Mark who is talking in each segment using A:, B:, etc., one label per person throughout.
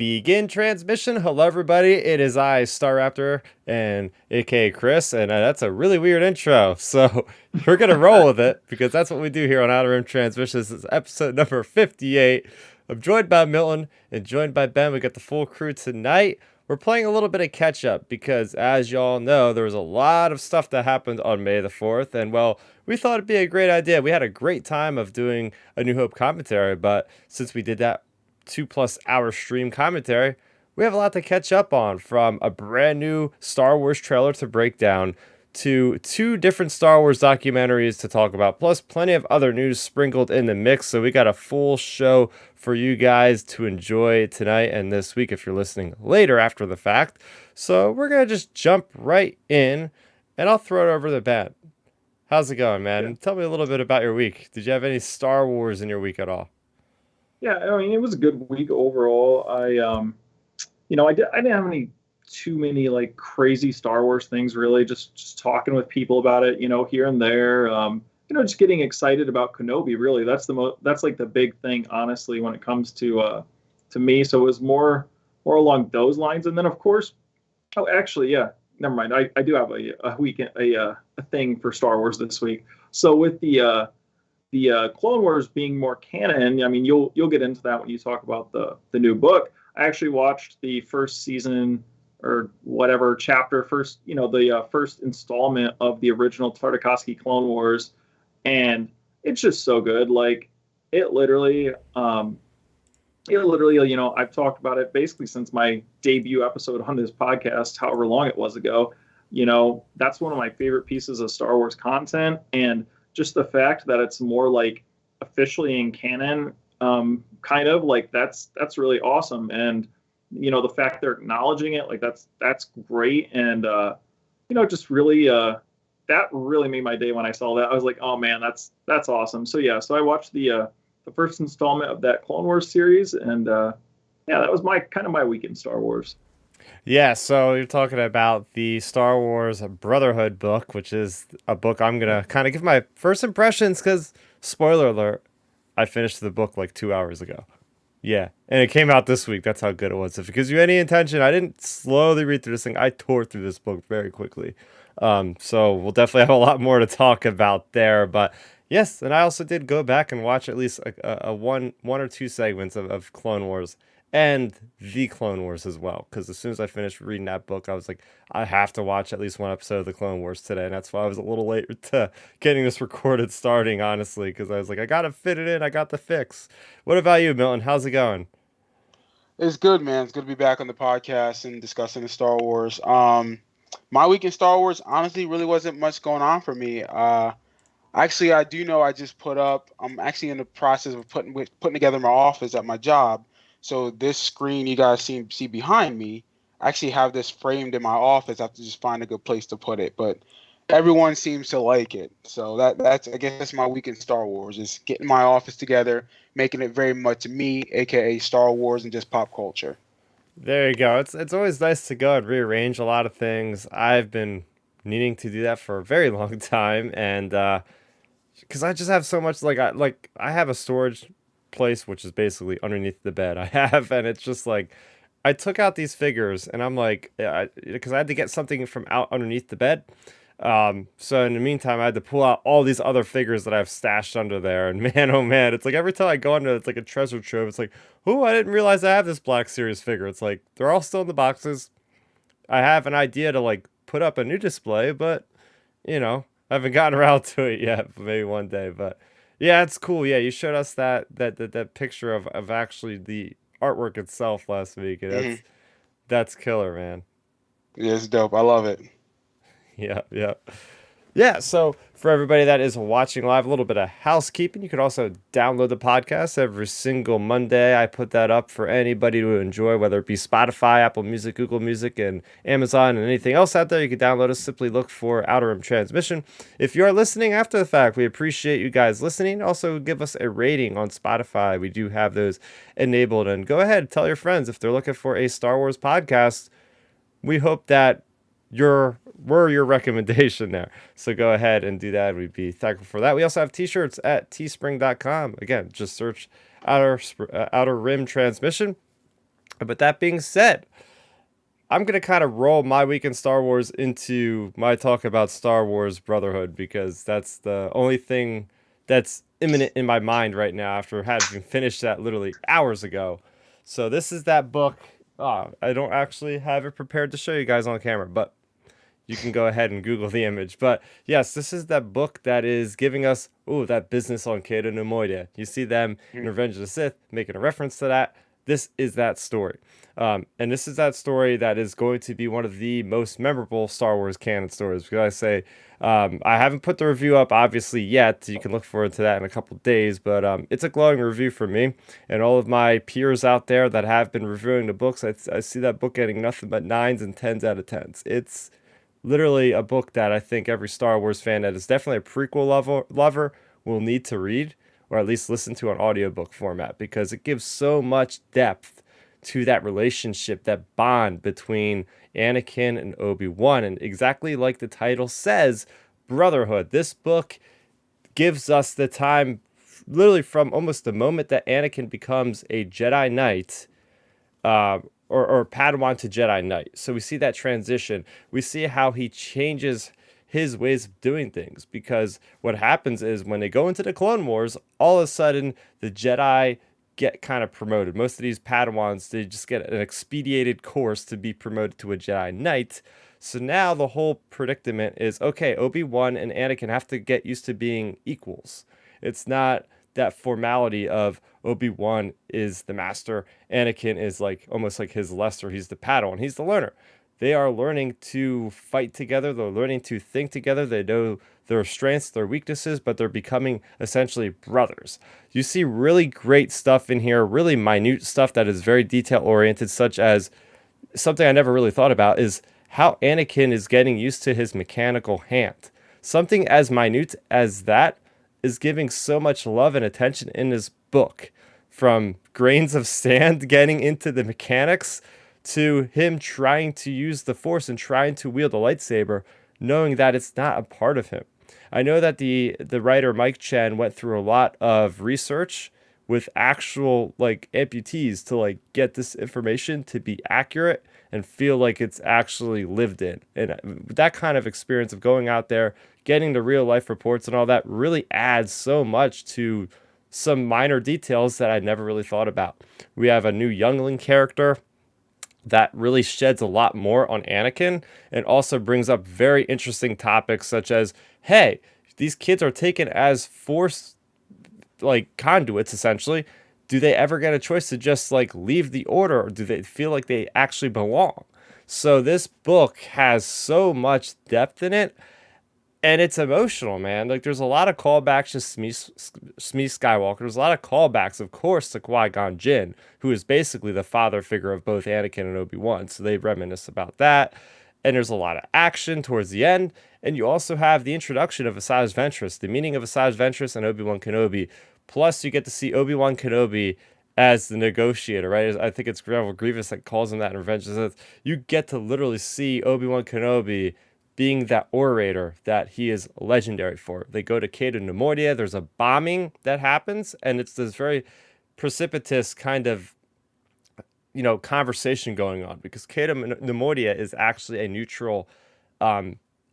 A: Begin transmission. Hello, everybody. It is I, Starrapter, and aka Chris, and that's a really weird intro. So we're gonna roll with it because that's what we do here on Outer Rim Transmission. This is episode number 58. I'm joined by Milton and joined by Ben. We got the full crew tonight. We're playing a little bit of catch up because, as y'all know, there was a lot of stuff that happened on May the 4th, and well, we thought it'd be a great idea. We had a great time of doing a New Hope commentary, but since we did that 2+ hour stream commentary, we have a lot to catch up on, from a brand new Star Wars trailer to break down to 2 different Star Wars documentaries to talk about, plus plenty of other news sprinkled in the mix. So we got a full show for you guys to enjoy tonight and this week if you're listening later after the fact. So we're going to just jump right in, and I'll throw it over to Ben. How's it going, man?
B: Yeah.
A: Tell me a little bit about your week. Did you have any Star Wars in your week at all?
B: Yeah, I mean, it was a good week overall. I didn't have too many like crazy Star Wars things really. Just talking with people about it, here and there. Just getting excited about Kenobi. Really, that's like the big thing, honestly, when it comes to me. So it was more along those lines. And then of course, oh, actually, yeah, never mind. I do have a weekend a thing for Star Wars this week. So with the Clone Wars being more canon, I mean, you'll get into that when you talk about the new book. I actually watched the first season or whatever chapter, the first installment of the original Tartakovsky Clone Wars, and it's just so good. Like it literally, I've talked about it basically since my debut episode on this podcast, however long it was ago. That's one of my favorite pieces of Star Wars content, and just the fact that it's more like officially in canon, kind of like that's really awesome. And the fact they're acknowledging it, like that's great. And just really that really made my day when I saw that. I was like, oh man, that's awesome. So yeah, so I watched the first installment of that Clone Wars series, and that was my week in Star Wars.
A: Yeah, so you're talking about the Star Wars Brotherhood book, which is a book I'm going to kind of give my first impressions because, spoiler alert, I finished the book like 2 hours ago. Yeah, and it came out this week. That's how good it was. If it gives you any intention, I didn't slowly read through this thing. I tore through this book very quickly. So we'll definitely have a lot more to talk about there. But yes, and I also did go back and watch at least a one or two segments of Clone Wars and the Clone Wars as well, because as soon as I finished reading that book, I was like, I have to watch at least one episode of the Clone Wars today, and that's why I was a little late to getting this recorded starting, honestly, because I was like, I gotta fit it in, I got the fix. What about you, Milton? How's it going?
C: It's good, man. It's good to be back on the podcast and discussing the Star Wars. My week in Star Wars, honestly, really wasn't much going on for me. Actually, I do know I just put up. I'm actually in the process of putting together my office at my job. So this screen you guys see behind me, I actually have this framed in my office. I have to just find a good place to put it. But everyone seems to like it. So that's I guess that's my week in Star Wars, is getting my office together, making it very much me, aka Star Wars, and just pop culture.
A: There you go. It's always nice to go and rearrange a lot of things. I've been needing to do that for a very long time, and because I just have so much, I have a storage place which is basically underneath the bed I have, and it's just like I took out these figures, and I'm like, because I had to get something from out underneath the bed. So in the meantime, I had to pull out all these other figures that I've stashed under there, and man, oh man, it's like every time I go into it, it's like a treasure trove. It's like, oh, I didn't realize I have this Black Series figure. It's like they're all still in the boxes. I have an idea to like put up a new display, but I haven't gotten around to it yet. But maybe one day. But yeah, it's cool. Yeah, you showed us that picture of actually the artwork itself last week, and
C: Hmm.
A: that's killer, man.
C: Yeah, it's dope. I love it.
A: Yeah, yeah. Yeah, so for everybody that is watching live, a little bit of housekeeping. You can also download the podcast every single Monday. I put that up for anybody to enjoy, whether it be Spotify, Apple Music, Google Music, and Amazon, and anything else out there. You can download us. Simply look for Outer Rim Transmission. If you are listening after the fact, we appreciate you guys listening. Also, give us a rating on Spotify. We do have those enabled. And go ahead, tell your friends if they're looking for a Star Wars podcast. We hope that we're your recommendation there. So go ahead and do that. We'd be thankful for that. We also have t-shirts at teespring.com. Again, just search Outer Rim Transmission. But that being said, I'm going to kind of roll my week in Star Wars into my talk about Star Wars Brotherhood, because that's the only thing that's imminent in my mind right now after having finished that literally hours ago. So this is that book. I don't actually have it prepared to show you guys on camera, but you can go ahead and Google the image. But yes, this is that book that is giving us, that business on Cad Bane. You see them in Revenge of the Sith making a reference to that. This is that story. And this is that story that is going to be one of the most memorable Star Wars canon stories. Because I say, I haven't put the review up, obviously, yet. You can look forward to that in a couple days. But it's a glowing review for me. And all of my peers out there that have been reviewing the books, I see that book getting nothing but 9s and 10s out of 10s. It's literally a book that I think every Star Wars fan that is definitely a prequel lover will need to read, or at least listen to on audiobook format, because it gives so much depth to that relationship, that bond between Anakin and Obi-Wan. And exactly like the title says, brotherhood. This book gives us the time, literally from almost the moment that Anakin becomes a Jedi Knight, or Padawan to Jedi Knight. So we see that transition. We see how he changes his ways of doing things, because what happens is when they go into the Clone Wars, all of a sudden the Jedi get kind of promoted. Most of these Padawans, they just get an expedited course to be promoted to a Jedi Knight. So now the whole predicament is, okay, Obi-Wan and Anakin have to get used to being equals. It's not that formality of Obi-Wan is the master, Anakin is like almost like his lesser, he's the Padawan, he's the learner. They are learning to fight together, they're learning to think together, they know their strengths, their weaknesses, but they're becoming essentially brothers. You see really great stuff in here, really minute stuff that is very detail oriented, such as something I never really thought about is how Anakin is getting used to his mechanical hand. Something as minute as that is giving so much love and attention in this book, from grains of sand getting into the mechanics to him trying to use the Force and trying to wield a lightsaber, knowing that it's not a part of him. I know that the writer Mike Chen went through a lot of research with actual like amputees to like get this information to be accurate and feel like it's actually lived in. And that kind of experience of going out there, getting the real life reports and all that really adds so much to some minor details that I never really thought about. We have a new youngling character that really sheds a lot more on Anakin, and also brings up very interesting topics such as, hey, these kids are taken as Force like conduits essentially. Do they ever get a choice to just like leave the order, or do they feel like they actually belong? So this book has so much depth in it, and it's emotional, man. Like there's a lot of callbacks to Smee Skywalker. There's a lot of callbacks, of course, to Qui-Gon Jinn, who is basically the father figure of both Anakin and Obi-Wan. So they reminisce about that. And there's a lot of action towards the end. And you also have the introduction of Asajj Ventress, the meaning of Asajj Ventress and Obi-Wan Kenobi. Plus, you get to see Obi-Wan Kenobi as the negotiator, right? I think it's General Grievous that calls him that in Revenge of the Sith. You get to literally see Obi-Wan Kenobi being that orator that he is legendary for. They go to Cad Bane. There's a bombing that happens, and it's this very precipitous kind of, conversation going on, because Cad Bane is actually a neutral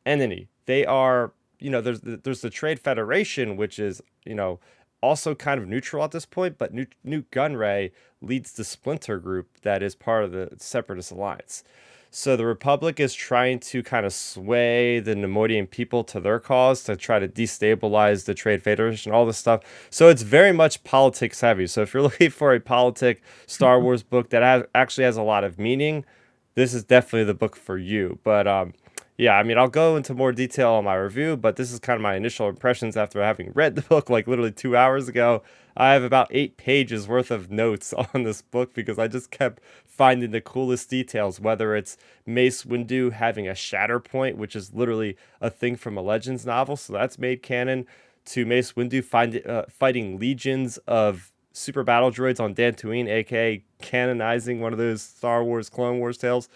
A: entity. They are, there's the Trade Federation, which is, also kind of neutral at this point, but Newt Gunray leads the splinter group that is part of the Separatist Alliance. So the Republic is trying to kind of sway the Neimoidian people to their cause to try to destabilize the Trade Federation, all this stuff. So it's very much politics heavy. So if you're looking for a politic Star Wars book that actually has a lot of meaning, this is definitely the book for you. But yeah, I mean, I'll go into more detail on my review, but this is kind of my initial impressions after having read the book like literally 2 hours ago. I have about 8 pages worth of notes on this book because I just kept finding the coolest details, whether it's Mace Windu having a shatter point, which is literally a thing from a Legends novel, so that's made canon, to Mace Windu fighting legions of super battle droids on Dantooine, aka canonizing one of those Star Wars Clone Wars tales,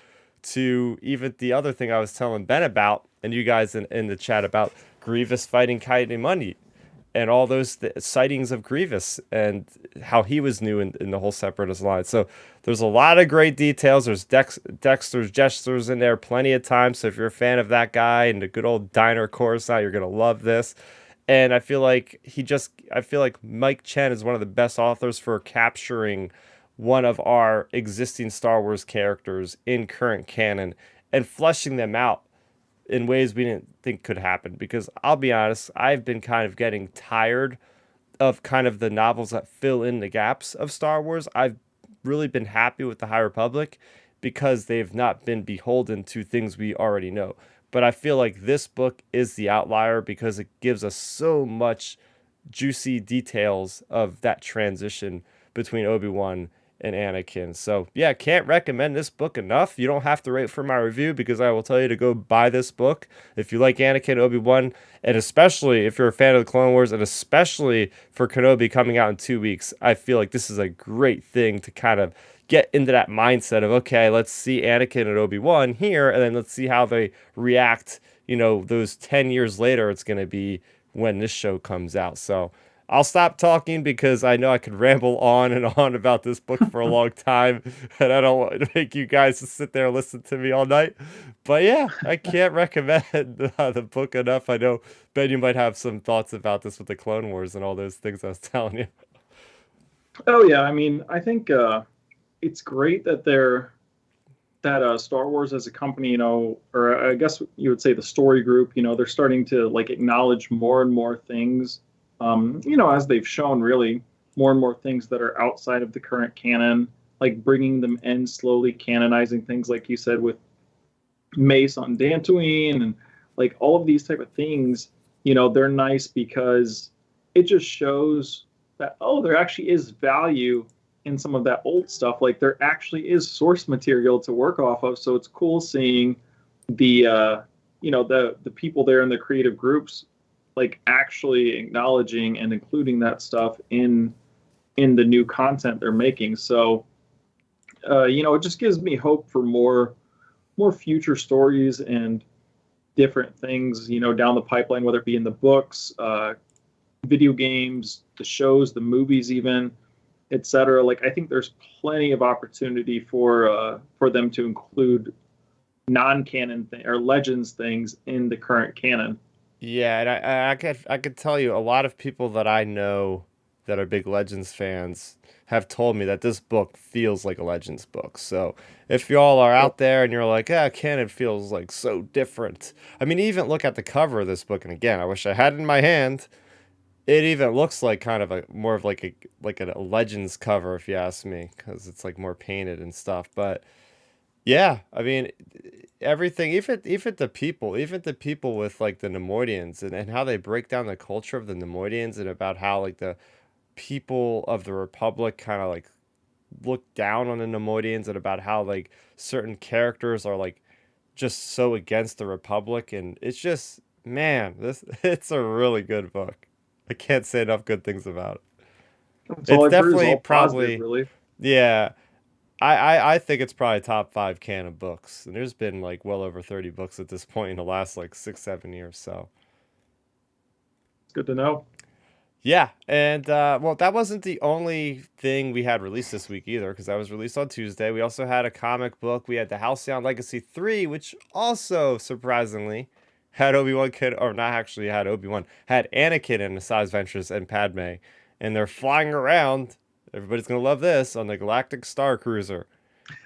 A: to even the other thing I was telling Ben about, and you guys in the chat about Grievous fighting Ki-Adi Mundi. and all those sightings of Grievous and how he was new in the whole Separatist line. So there's a lot of great details. There's Dexter's gestures in there plenty of times. So if you're a fan of that guy and the good old diner Coruscant, you're going to love this. And I feel like Mike Chen is one of the best authors for capturing one of our existing Star Wars characters in current canon and fleshing them out in ways we didn't think could happen. Because I'll be honest, I've been kind of getting tired of kind of the novels that fill in the gaps of Star Wars. I've really been happy with the High Republic because they've not been beholden to things we already know. But I feel like this book is the outlier because it gives us so much juicy details of that transition between Obi-Wan and Anakin. So yeah, can't recommend this book enough. You don't have to wait for my review because I will tell you to go buy this book if you like Anakin, Obi-Wan, and especially if you're a fan of the Clone Wars, and especially for Kenobi coming out in 2 weeks. I feel like this is a great thing to kind of get into that mindset of, okay, let's see Anakin and Obi-Wan here, and then let's see how they react, those 10 years later it's going to be when this show comes out. So I'll stop talking because I know I could ramble on and on about this book for a long time, and I don't want to make you guys sit there and listen to me all night. But yeah, I can't recommend the book enough. I know, Ben, you might have some thoughts about this with the Clone Wars and all those things I was telling you.
B: Oh yeah, I mean, I think it's great that Star Wars as a company, or I guess you would say the story group, they're starting to like acknowledge more and more things, as they've shown really more and more things that are outside of the current canon, like bringing them in, slowly canonizing things like you said with Mace on Dantooine and like all of these type of things, they're nice because it just shows that, there actually is value in some of that old stuff. Like there actually is source material to work off of. So it's cool seeing the people there in the creative groups like actually acknowledging and including that stuff in the new content they're making. So it just gives me hope for more future stories and different things, down the pipeline, whether it be in the books, video games, the shows, the movies, even, etc. Like I think there's plenty of opportunity for them to include non-canon or legends things in the current canon.
A: Yeah, and I could tell you a lot of people that I know that are big Legends fans have told me that this book feels like a Legends book. So if y'all are out there and you're like, canon feels like so different. I mean, even look at the cover of this book, and again, I wish I had it in my hand. It even looks like kind of a Legends cover, if you ask me, because it's like more painted and stuff. But yeah, I mean, everything, even the people with like the Nemoidians and how they break down the culture of the Nemoidians and about how like the people of the Republic kind of like look down on the Nemoidians and about how like certain characters are like just so against the Republic. And it's just, man, it's a really good book. I can't say enough good things about it.
B: That's all
A: It's
B: I've heard is
A: definitely
B: all
A: probably,
B: positive, really.
A: yeah. I think it's probably top 5 canon books. And there's been like well over 30 books at this point in the last like 6-7 years. So
B: It's good to know.
A: yeah. And well, that wasn't the only thing we had released this week either, because that was released on Tuesday. We also had a comic book. We had the Halcyon Legacy 3, which also surprisingly had Obi-Wan Kenobi, or not actually had Obi-Wan, had Anakin and Asajj Ventress and Padme. And they're flying around. Everybody's going to love this, on the Galactic Star Cruiser.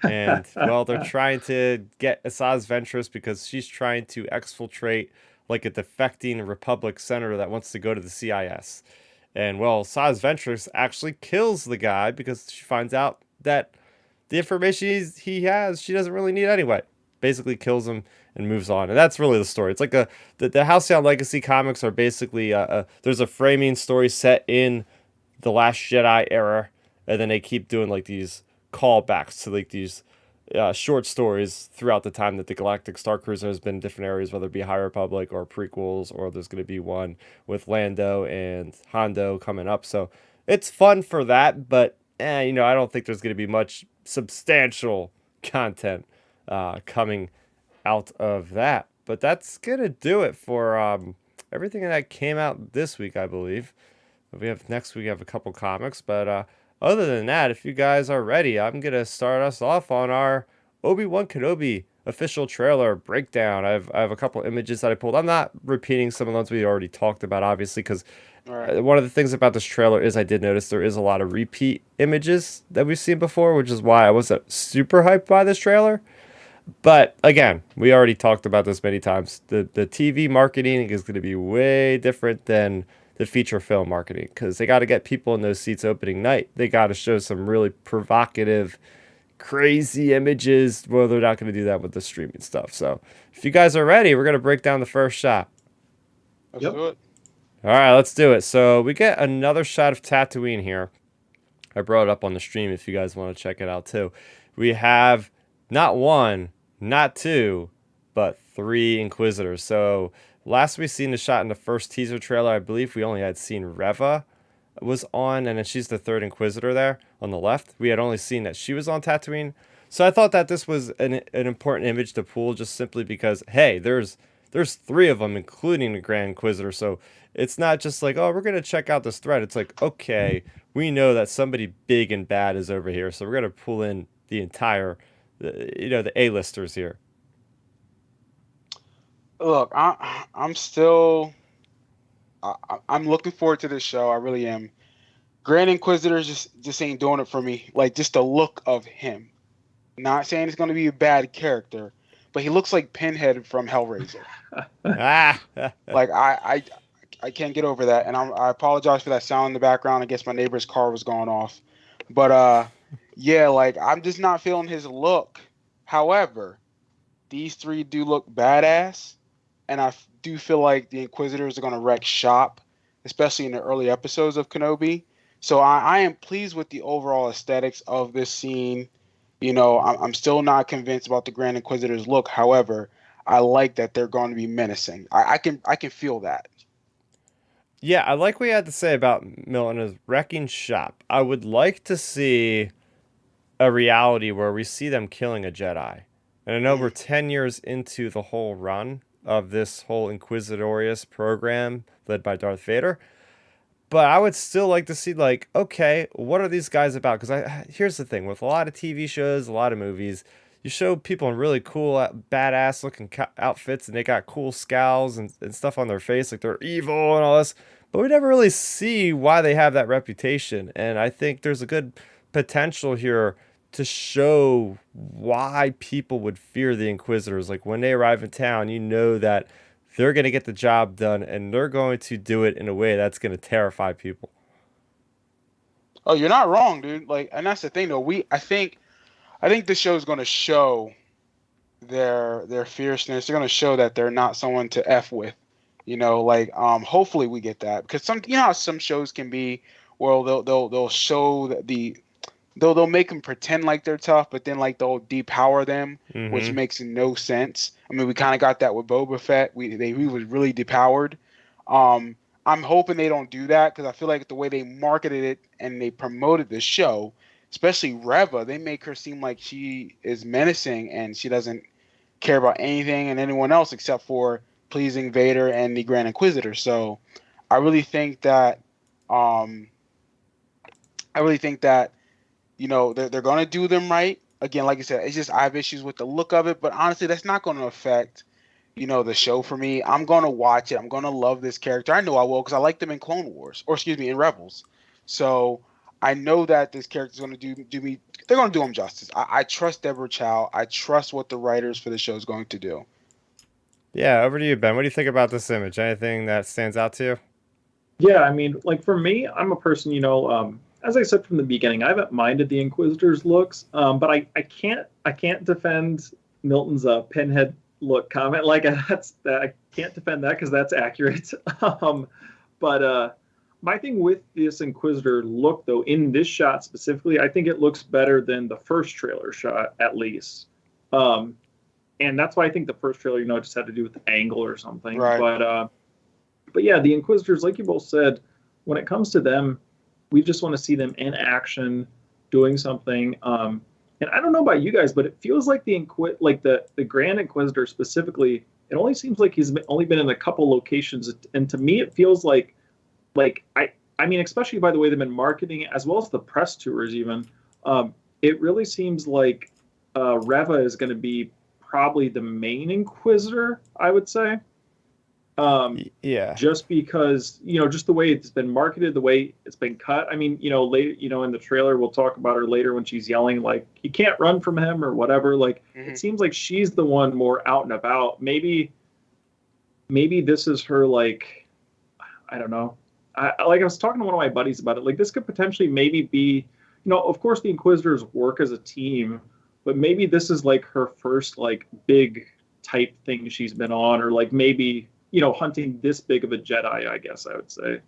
A: And, well, they're trying to get Asajj Ventress because she's trying to exfiltrate like a defecting Republic senator that wants to go to the CIS. And, well, Asajj Ventress actually kills the guy because she finds out that the information he has, she doesn't really need anyway. Basically kills him and moves on. And that's really the story. It's like the Halcyon Legacy comics are basically, there's a framing story set in the Last Jedi era, and then they keep doing like these callbacks to like these short stories throughout the time that the Galactic Star Cruiser has been in different areas, whether it be High Republic or prequels, or there's going to be one with Lando and Hondo coming up. So it's fun for that, but I don't think there's going to be much substantial content coming out of that. But that's going to do it for everything that came out this week, I believe. Next week we have a couple comics, but other than that, if you guys are ready, I'm gonna start us off on our Obi-Wan Kenobi official trailer breakdown. I have a couple images that I pulled. I'm not repeating some of the ones we already talked about, obviously, because one of the things about this trailer is I did notice there is a lot of repeat images that we've seen before, which is why I wasn't super hyped by this trailer. But again, we already talked about this many times. The TV marketing is going to be way different than the feature film marketing, because they got to get people in those seats opening night. They got to show some really provocative, crazy images. Well, they're not going to do that with the streaming stuff. So if you guys are ready, we're going to break down the first shot.
C: Let's do it.
A: All right, let's do it. So we get another shot of Tatooine here. I brought it up on the stream if you guys want to check it out too. We have not one, not two, but 3 Inquisitors. So last we seen the shot in the first teaser trailer, I believe we only had seen Reva was on, and then she's the 3rd Inquisitor there on the left. We had only seen that she was on Tatooine. So I thought that this was an important image to pull, just simply because, hey, there's 3 of them, including the Grand Inquisitor. So it's not just like, oh, we're going to check out this thread. It's like, okay, we know that somebody big and bad is over here. So we're going to pull in the entire, the A-listers here.
C: Look, I'm looking forward to this show. I really am. Grand Inquisitor just ain't doing it for me. Like, just the look of him. Not saying he's going to be a bad character, but he looks like Pinhead from Hellraiser. Like, I can't get over that, and I apologize for that sound in the background. I guess my neighbor's car was going off, but yeah, like, I'm just not feeling his look. However, these 3 do look badass, and I do feel like the Inquisitors are going to wreck shop, especially in the early episodes of Kenobi. So I am pleased with the overall aesthetics of this scene. You know, I'm still not convinced about the Grand Inquisitors look. However, I like that they're going to be menacing. I can feel that.
A: Yeah, I like what you had to say about Milton's wrecking shop. I would like to see a reality where we see them killing a Jedi. And I know we're 10 years into the whole run of this whole Inquisitorious program led by Darth Vader. But I would still like to see, like, okay, what are these guys about? Because here's the thing. With a lot of TV shows, a lot of movies, you show people in really cool, badass looking outfits, and they got cool scowls and stuff on their face, like they're evil and all this. But we never really see why they have that reputation. And I think there's a good potential here to show why people would fear the Inquisitors. Like, when they arrive in town, you know that they're going to get the job done, and they're going to do it in a way that's going to terrify people.
C: Oh, you're not wrong, dude. Like, and that's the thing, though. I think the show is going to show their fierceness. They're going to show that they're not someone to F with. You know, like, hopefully we get that, because how some shows can be, where they'll show they'll make them pretend like they're tough, but then, like, they'll depower them, which makes no sense. I mean, we kind of got that with Boba Fett. He was really depowered. I'm hoping they don't do that, because I feel like the way they marketed it and they promoted the show, especially Reva, they make her seem like she is menacing and she doesn't care about anything and anyone else except for pleasing Vader and the Grand Inquisitor. So I really think that you know, they're going to do them right. Again, like I said, it's just I have issues with the look of it, but honestly, that's not going to affect, you know, the show for me. I'm going to watch it. I'm going to love this character. I know I will, because I like them in Clone Wars, in Rebels. So I know that this character is going to do me. They're going to do him justice. I trust Deborah Chow. I trust what the writers for the show is going to do.
A: Yeah, over to you, Ben. What do you think about this image? Anything that stands out to you?
B: Yeah, I mean, like, for me, I'm a person, you know, as I said from the beginning, I haven't minded the Inquisitors' looks, but I can't defend Milton's pinhead look comment. Like, I can't defend that, because that's accurate. But my thing with this Inquisitor look, though, in this shot specifically, I think it looks better than the first trailer shot, at least. And that's why I think the first trailer, you know, just had to do with the angle or something. Right. But yeah, the Inquisitors, like you both said, when it comes to them, we just want to see them in action, doing something. And I don't know about you guys, but it feels like the Grand Inquisitor specifically it only seems like he's only been in a couple locations, and to me, it feels like I mean, especially by the way they've been marketing it, as well as the press tours, even. It really seems like Reva is going to be probably the main Inquisitor, I would say.
A: Yeah.
B: Just because, just the way it's been marketed, the way it's been cut. I mean, later, in the trailer, we'll talk about her later when she's yelling, like, he can't run from him or whatever. Like, It seems like she's the one more out and about. Maybe this is her, like, I don't know. I was talking to one of my buddies about it. Like, this could potentially maybe be, of course the Inquisitors work as a team, but maybe this is like her first like big type thing she's been on, or like maybe, hunting this big of a Jedi, I guess I would say.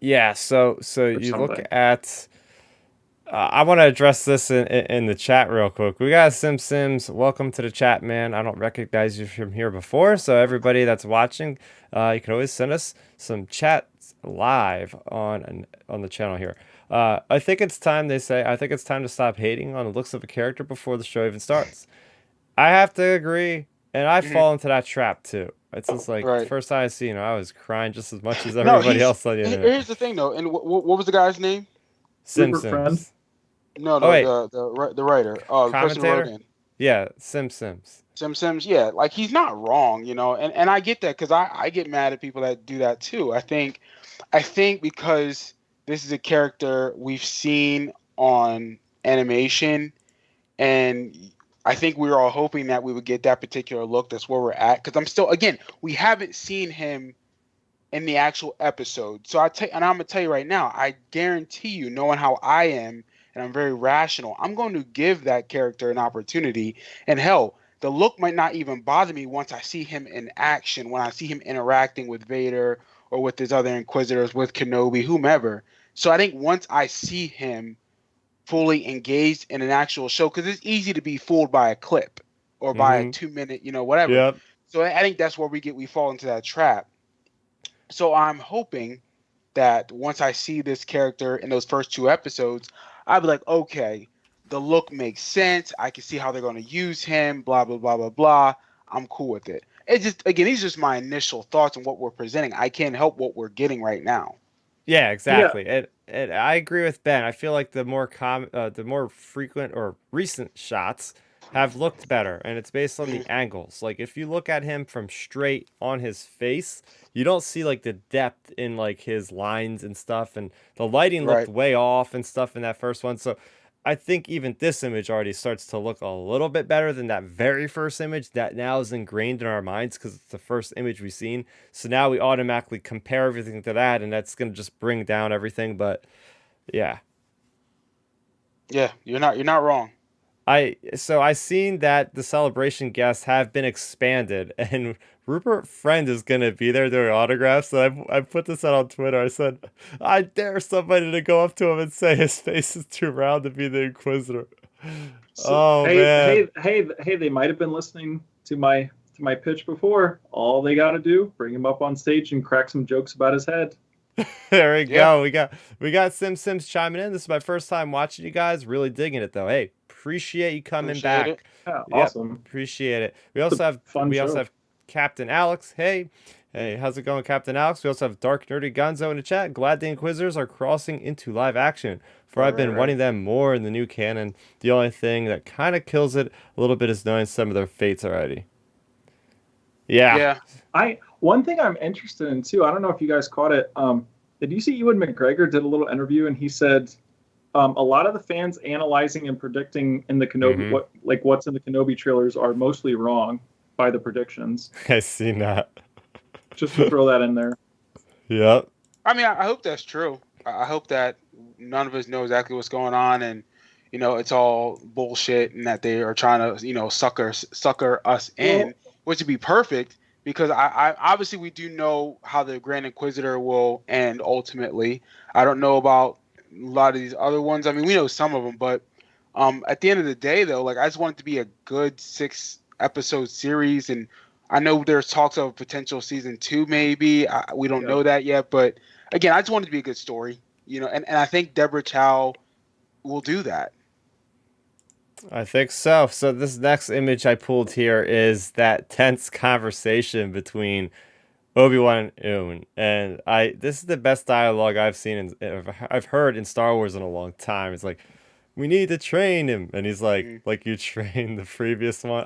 A: Yeah. So you look at. I want to address this in the chat real quick. We got Sims. Welcome to the chat, man. I don't recognize you from here before, so everybody that's watching, you can always send us some chats live on the channel here. I think it's time, they say, I think it's time to stop hating on the looks of a character before the show even starts. I have to agree, and I fall into that trap too. It's just like the first time I see, I was crying just as much as everybody else on the internet.
C: Here's the thing, though, and what was the guy's name?
A: Sims.
C: No, the writer. Oh, the person who wrote in.
A: Yeah, Sims.
C: Sims, yeah. Like, he's not wrong, and I get that, because I get mad at people that do that too. I think because this is a character we've seen on animation, and I think we were all hoping that we would get that particular look. That's where we're at, because we haven't seen him in the actual episode. So and I'm gonna tell you right now, I guarantee you, knowing how I am, and I'm very rational, I'm going to give that character an opportunity. And hell, the look might not even bother me once I see him in action, when I see him interacting with Vader or with his other Inquisitors, with Kenobi, whomever. So I think once I see him fully engaged in an actual show, because it's easy to be fooled by a clip or by a 2-minute, whatever.
A: Yep.
C: So I think that's where we fall into that trap. So I'm hoping that once I see this character in those first 2 episodes, I'd be like, okay, the look makes sense. I can see how they're going to use him, blah, blah, blah, blah, blah. I'm cool with it. It's just, again, these are just my initial thoughts on what we're presenting. I can't help what we're getting right now.
A: Yeah, exactly. Yeah. I agree with Ben. I feel like the more frequent or recent shots have looked better, and it's based on the angles. Like, if you look at him from straight on his face, you don't see like the depth in like his lines and stuff, and the lighting looked way off and stuff in that first one. So I think even this image already starts to look a little bit better than that very first image that now is ingrained in our minds because it's the first image we've seen. So now we automatically compare everything to that, and that's going to just bring down everything. But yeah,
C: you're not wrong.
A: I seen that the celebration guests have been expanded, and Rupert Friend is gonna be there doing autographs. So I put this out on Twitter. I said, I dare somebody to go up to him and say his face is too round to be the Inquisitor. So, man.
B: Hey, they might have been listening to my pitch before. All they got to do, bring him up on stage and crack some jokes about his head.
A: There we go. We got Sims chiming in. This is my first time watching you guys. Really digging it though. Hey, appreciate you coming back.
B: Yeah, awesome.
A: Appreciate it. We also have Captain Alex. Hey, how's it going, Captain Alex? We also have Dark Nerdy Gonzo in the chat. Glad the Inquisitors are crossing into live action, for I've been wanting them more in the new canon. The only thing that kind of kills it a little bit is knowing some of their fates already. Yeah.
B: One thing I'm interested in too, I don't know if you guys caught it. Did you see Ewan McGregor did a little interview, and he said a lot of the fans analyzing and predicting in the Kenobi what's in the Kenobi trailers are mostly wrong by the predictions.
A: I seen that.
B: Just to throw that in there.
A: Yep.
C: I mean, I hope that's true. I hope that none of us know exactly what's going on, and it's all bullshit, and that they are trying to sucker us in, which would be perfect. Because I obviously we do know how the Grand Inquisitor will end ultimately. I don't know about a lot of these other ones. I mean, we know some of them, but at the end of the day, though, like, I just want it to be a good 6-episode series, and I know there's talks of a potential season 2, maybe. We don't know that yet, but again, I just want it to be a good story, and I think Deborah Chow will do that.
A: I think so. So this next image I pulled here is that tense conversation between Obi-Wan and Owen, and this is the best dialogue I've seen I've heard in Star Wars in a long time. It's like, we need to train him, and he's like you trained the previous one.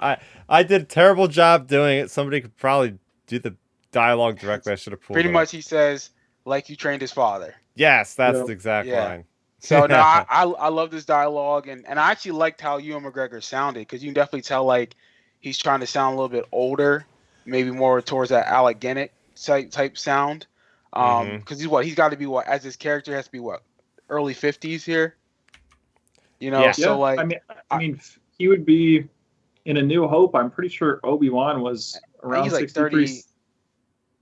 A: I did a terrible job doing it. Somebody could probably do the dialogue directly. I should have pulled
C: Pretty
A: it
C: much, he says, like you trained his father.
A: Yes, that's the exact
C: Yeah.
A: line.
C: So no, I love this dialogue, and I actually liked how Ewan McGregor sounded, because you can definitely tell like he's trying to sound a little bit older, maybe more towards that Alec Guinness type sound. Because he's got to be as his character has to be early 50s here. You know,
A: Yeah.
C: so like
B: I mean, he would be in A New Hope. I'm pretty sure Obi-Wan was around
C: he's like
B: 63.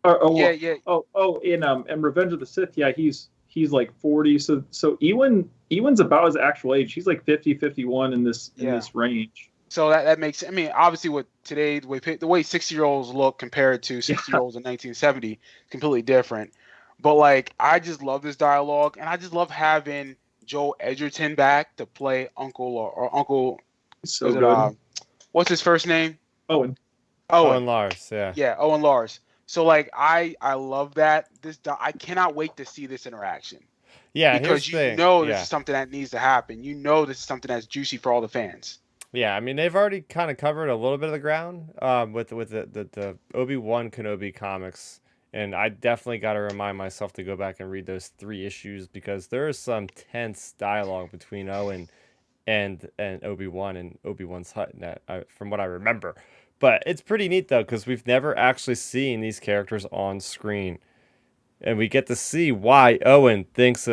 C: 30.
B: In Revenge of the Sith, yeah, he's like 40. So Ewan's about his actual age. He's like 50, 51 in this range.
C: So that makes, I mean, obviously with today, the way 60-year-olds look compared to 60-year-olds in 1970, completely different. But like, I just love this dialogue, and I just love having Joel Edgerton back to play Uncle.
B: So good.
C: What's his first name?
B: Owen
A: Lars, yeah.
C: Yeah, Owen Lars. So like, I love that. I cannot wait to see this interaction.
A: Yeah,
C: because this is something that needs to happen. You know, this is something that's juicy for all the fans.
A: Yeah, I mean, they've already kind of covered a little bit of the ground with the Obi-Wan Kenobi comics, and I definitely got to remind myself to go back and read those 3 issues, because there is some tense dialogue between Owen and Obi-Wan and Obi-Wan's hut, from what I remember. But it's pretty neat though, because we've never actually seen these characters on screen, and we get to see why Owen thinks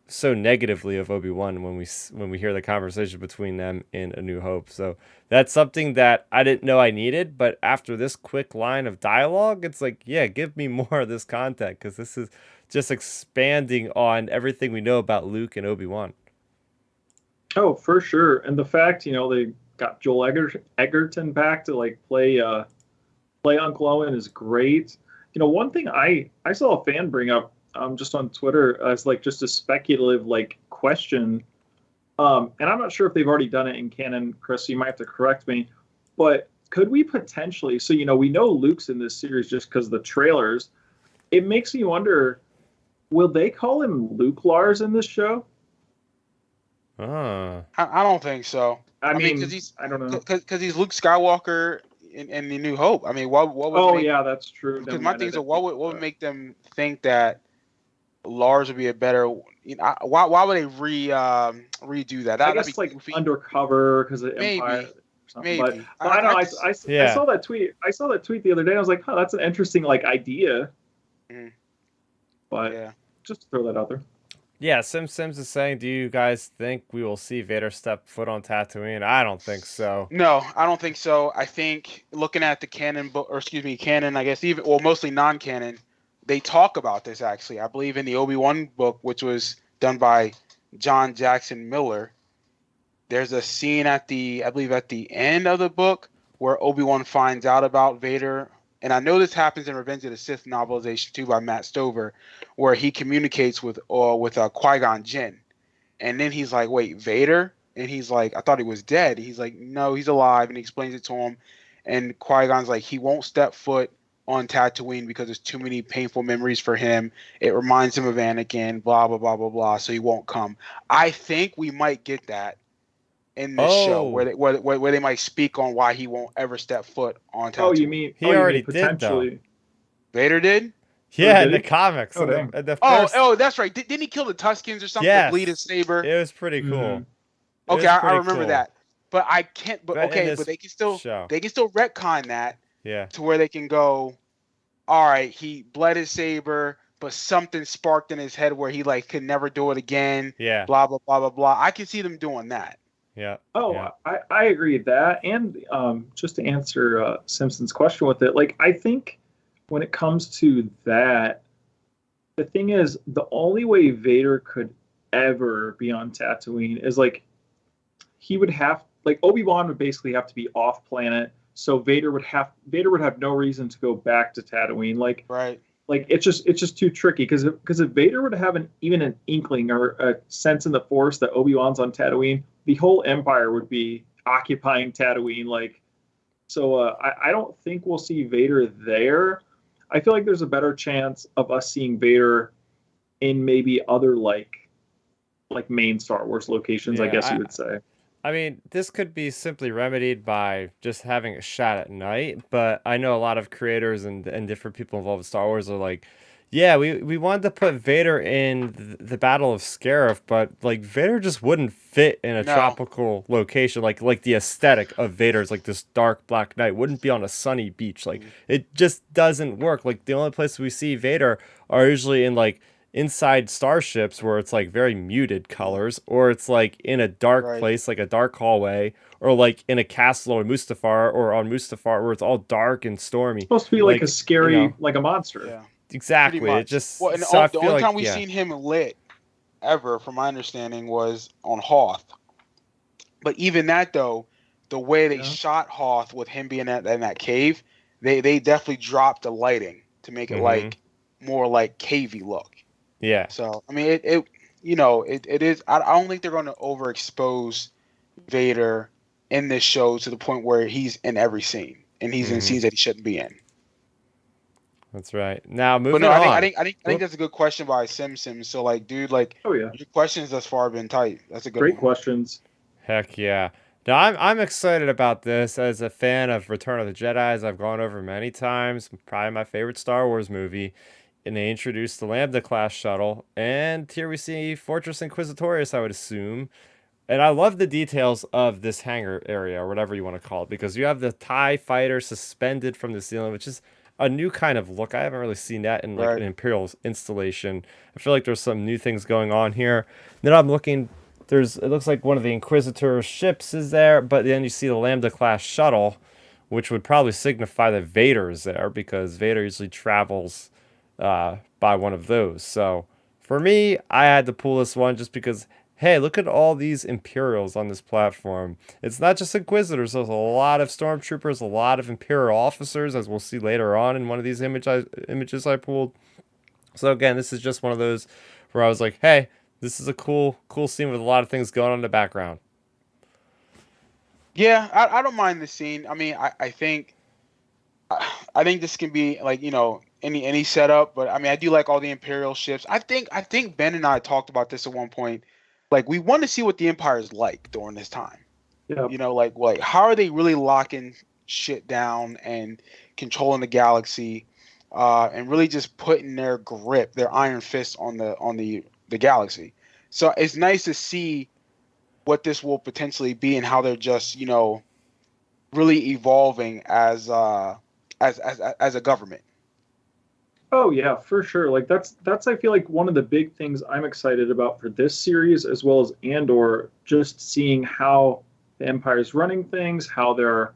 A: so negatively of Obi-Wan when we hear the conversation between them in A New Hope. So that's something that I didn't know I needed, but after this quick line of dialogue, it's like, yeah, give me more of this content, because this is just expanding on everything we know about Luke and Obi-Wan.
B: Oh, for sure. And the fact, they got Joel Edgerton back to like play Uncle Owen is great. One thing I saw a fan bring up just on Twitter as like just a speculative like question, and I'm not sure if they've already done it in canon, Chris, so you might have to correct me, but could we potentially, so we know Luke's in this series just because of the trailers, it makes me wonder, will they call him Luke Lars in this show?
C: I don't think so. I mean, because
B: I don't know,
C: because he's Luke Skywalker in The New Hope. I mean, what would?
B: Oh yeah, that's true.
C: Because my things are, what would make them think that Lars would be a better? Why would they redo that?
B: I guess like goofy. Undercover because of Empire.
C: Maybe.
B: But I don't know. I saw that tweet. I saw that tweet the other day. I was like, oh, that's an interesting like idea. But just to throw that out there.
A: Yeah, Sims is saying, do you guys think we will see Vader step foot on Tatooine? I don't think so.
C: No, I don't think so. I think looking at the canon book, canon, I guess mostly non-canon, they talk about this actually. I believe in the Obi-Wan book, which was done by John Jackson Miller, there's a scene at the end of the book where Obi-Wan finds out about Vader. And I know this happens in Revenge of the Sith novelization too by Matt Stover, where he communicates with Qui-Gon Jinn. And then he's like, wait, Vader? And he's like, I thought he was dead. He's like, no, he's alive. And he explains it to him. And Qui-Gon's like, he won't step foot on Tatooine because there's too many painful memories for him. It reminds him of Anakin, blah, blah, blah, blah, blah. So he won't come. I think we might get that in this show where they might speak on why he won't ever step foot on Tatooine.
B: Oh, you mean
A: he already did though?
C: Vader did?
A: Yeah, in the comics.
B: Oh,
C: that's right. Didn't he kill the Tuskens or something to bleed his saber?
A: It was pretty cool.
C: Mm-hmm. Okay, I remember that. But I can't. But okay, but they can still retcon that.
A: Yeah.
C: To where they can go, all right, he bled his saber, but something sparked in his head where he like could never do it again.
A: Yeah.
C: Blah blah blah blah blah. I can see them doing that.
A: Yeah.
B: Oh,
A: yeah.
B: I agree with that. And just to answer Simpson's question with it, like I think when it comes to that, the thing is the only way Vader could ever be on Tatooine is like he would have like Obi-Wan would basically have to be off planet, so Vader would have no reason to go back to Tatooine. Like
C: right.
B: Like it's just too tricky because if Vader would have even an inkling or a sense in the Force that Obi-Wan's on Tatooine, the whole Empire would be occupying Tatooine. Like, so I don't think we'll see Vader there. I feel like there's a better chance of us seeing Vader in maybe other like main Star Wars locations, I guess you
A: Yeah,
B: would say.
A: I mean, this could be simply remedied by just having a shot at night, but I know a lot of creators and different people involved with Star Wars are like, yeah, we wanted to put Vader in the Battle of Scarif, but like Vader just wouldn't fit in a
C: No.
A: tropical location. Like the aesthetic of Vader's like this dark black knight wouldn't be on a sunny beach. Like it just doesn't work. Like the only place we see Vader are usually in like inside starships where it's like very muted colors, or it's like in a dark
C: Right.
A: place like a dark hallway, or like in a castle or Mustafar or on Mustafar where it's all dark and stormy.
B: It's supposed to be like a scary, like a monster.
C: Yeah.
A: Exactly.
C: Pretty
A: It
C: much.
A: just
C: Well, and
A: so I
C: the
A: feel
C: only
A: like
C: time we've seen him lit ever, from my understanding, was on Hoth. But even that, though, the way they shot Hoth with him being in that cave, they definitely dropped the lighting to make it like more like cavey look.
A: Yeah.
C: So I mean, it is. I don't think they're going to overexpose Vader in this show to the point where he's in every scene and he's in scenes that he shouldn't be in.
A: That's right. Now
C: But
A: moving
C: no,
A: on.
C: I think that's a good question by Sim. So like, dude, like,
B: Oh yeah,
C: your questions thus far have been tight. That's a good
B: great
C: one.
B: questions.
A: Heck yeah. Now I'm excited about this as a fan of Return of the Jedi, as I've gone over many times. Probably my favorite Star Wars movie. And they introduced the Lambda class shuttle, and here we see Fortress Inquisitorius, I would assume. And I love the details of this hangar area, or whatever you want to call it, because you have the TIE fighter suspended from the ceiling, which is a new kind of look. I haven't really seen that in like an Imperial installation. I feel like there's some new things going on here. Then I'm looking, it looks like one of the Inquisitor ships is there, but then you see the Lambda class shuttle, which would probably signify that Vader is there, because Vader usually travels by one of those. So for me, I had to pull this one just because, hey, look at all these Imperials on this platform. It's not just Inquisitors. There's a lot of Stormtroopers, a lot of Imperial officers, as we'll see later on in one of these images I pulled. So again, this is just one of those where I was like, hey, this is a cool scene with a lot of things going on in the background.
C: Yeah, I don't mind the scene. I mean, I think this can be like, any setup, but I mean, I do like all the Imperial ships. I think Ben and I talked about this at one point. Like, we want to see what the Empire is like during this time.
B: Yeah.
C: Like how are they really locking shit down and controlling the galaxy, and really just putting their grip, their iron fist on the galaxy. So it's nice to see what this will potentially be and how they're just, really evolving as a government.
B: Oh yeah, for sure. Like that's I feel like one of the big things I'm excited about for this series, as well as Andor, just seeing how the Empire's running things, how they're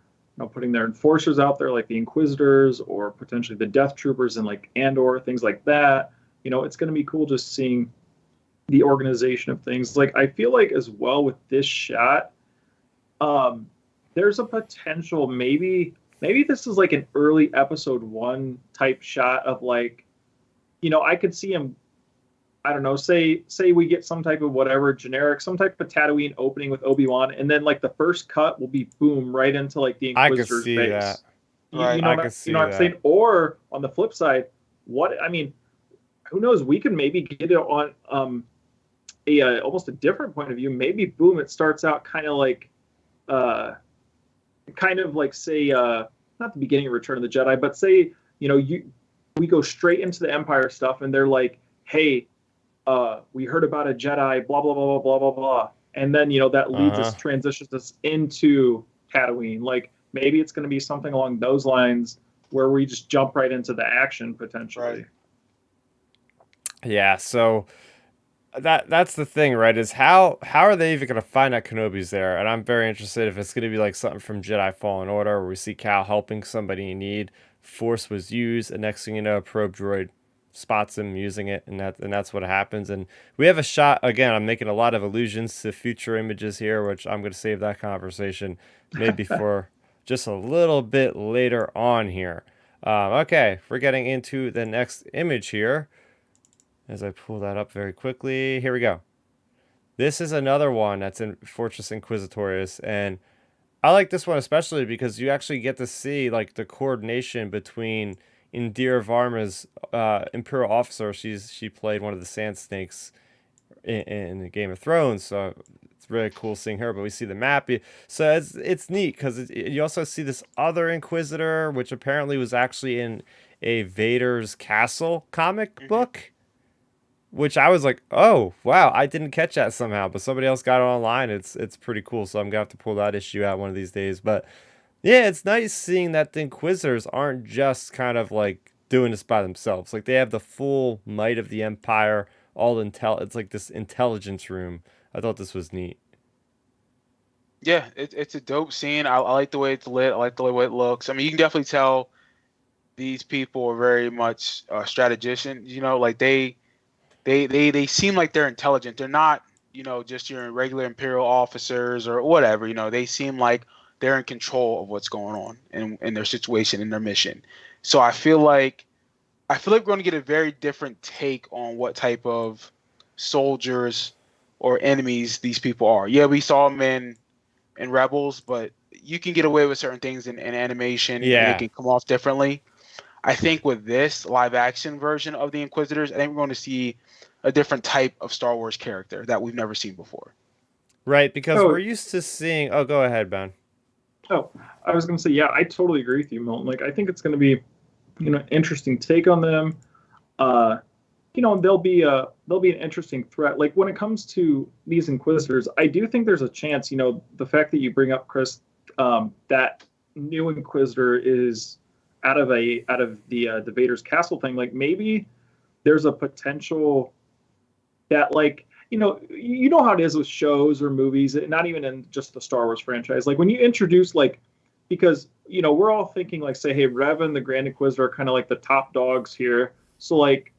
B: putting their enforcers out there like the Inquisitors or potentially the Death Troopers and like Andor, things like that. It's going to be cool just seeing the organization of things. Like I feel like as well with this shot, there's a potential maybe this is like an early episode 1 type shot of like, I could see him, I don't know, say we get some type of whatever generic, some type of Tatooine opening with Obi-Wan, and then like the first cut will be boom right into like the Inquisitor's base.
A: I can see that.
C: Right.
B: You know what I'm saying? Or on the flip side, who knows? We could maybe get it on almost a different point of view. Maybe boom, it starts out kind of like say not the beginning of Return of the Jedi, but say we go straight into the Empire stuff, and they're like, hey, we heard about a Jedi, blah blah blah blah blah blah blah, and then that leads us, transitions us into Tatooine. Like maybe it's going to be something along those lines where we just jump right into the action potentially.
C: Right.
A: Yeah. So that's the thing, right? Is how are they even going to find out Kenobi's there? And I'm very interested if it's going to be like something from Jedi Fallen Order, where we see Cal helping somebody in need. Force was used, and next thing you know, a probe droid spots him using it, and that's what happens. And we have a shot again. I'm making a lot of allusions to future images here, which I'm going to save that conversation maybe for just a little bit later on here. Okay, we're getting into the next image here. As I pull that up very quickly, here we go. This is another one that's in Fortress Inquisitorius, and I like this one especially because you actually get to see like the coordination between Indira Varma's Imperial officer. She played one of the Sand Snakes in the Game of Thrones, so it's really cool seeing her. But we see the map, so it's neat because you also see this other Inquisitor, which apparently was actually in a Vader's Castle comic book. Which I was like, oh wow, I didn't catch that somehow, but somebody else got it online. It's pretty cool, so I'm gonna have to pull that issue out one of these days. But yeah, it's nice seeing that the Inquisitors aren't just kind of like doing this by themselves. Like they have the full might of the Empire, all it's like this intelligence room. I thought this was neat.
C: Yeah, it's a dope scene. I like the way it's lit. I like the way it looks. I mean, you can definitely tell these people are very much strategicians. You know, like they seem like they're intelligent. They're not, just your regular Imperial officers or whatever. They seem like they're in control of what's going on in their situation, in their mission. So I feel like we're going to get a very different take on what type of soldiers or enemies these people are. Yeah, we saw them in Rebels, but you can get away with certain things in animation, and it can come off differently. I think with this live action version of the Inquisitors, I think we're going to see a different type of Star Wars character that we've never seen before.
A: Right, because we're used to seeing. Oh, go ahead, Ben.
B: Oh, I was going to say, yeah, I totally agree with you, Milton. Like, I think it's going to be, interesting take on them. They'll be an interesting threat. Like when it comes to these Inquisitors, I do think there's a chance. The fact that you bring up Chris, that new Inquisitor is out of the Vader's Castle thing. Like maybe there's a potential that like how it is with shows or movies, not even in just the Star Wars franchise. Like when you introduce because we're all thinking like, say, hey, Rev and the Grand Inquisitor are kind of like the top dogs here. So like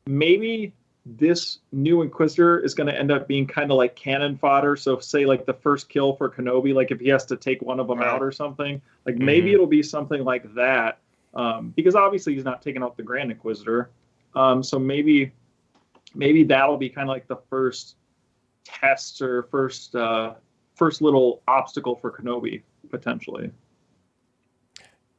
B: maybe this new Inquisitor is going to end up being kind of like cannon fodder. So say like the first kill for Kenobi, like if he has to take one of them out or something, like maybe it'll be something like that. Because obviously he's not taking out the Grand Inquisitor. So maybe that'll be kind of like the first test or first little obstacle for Kenobi potentially.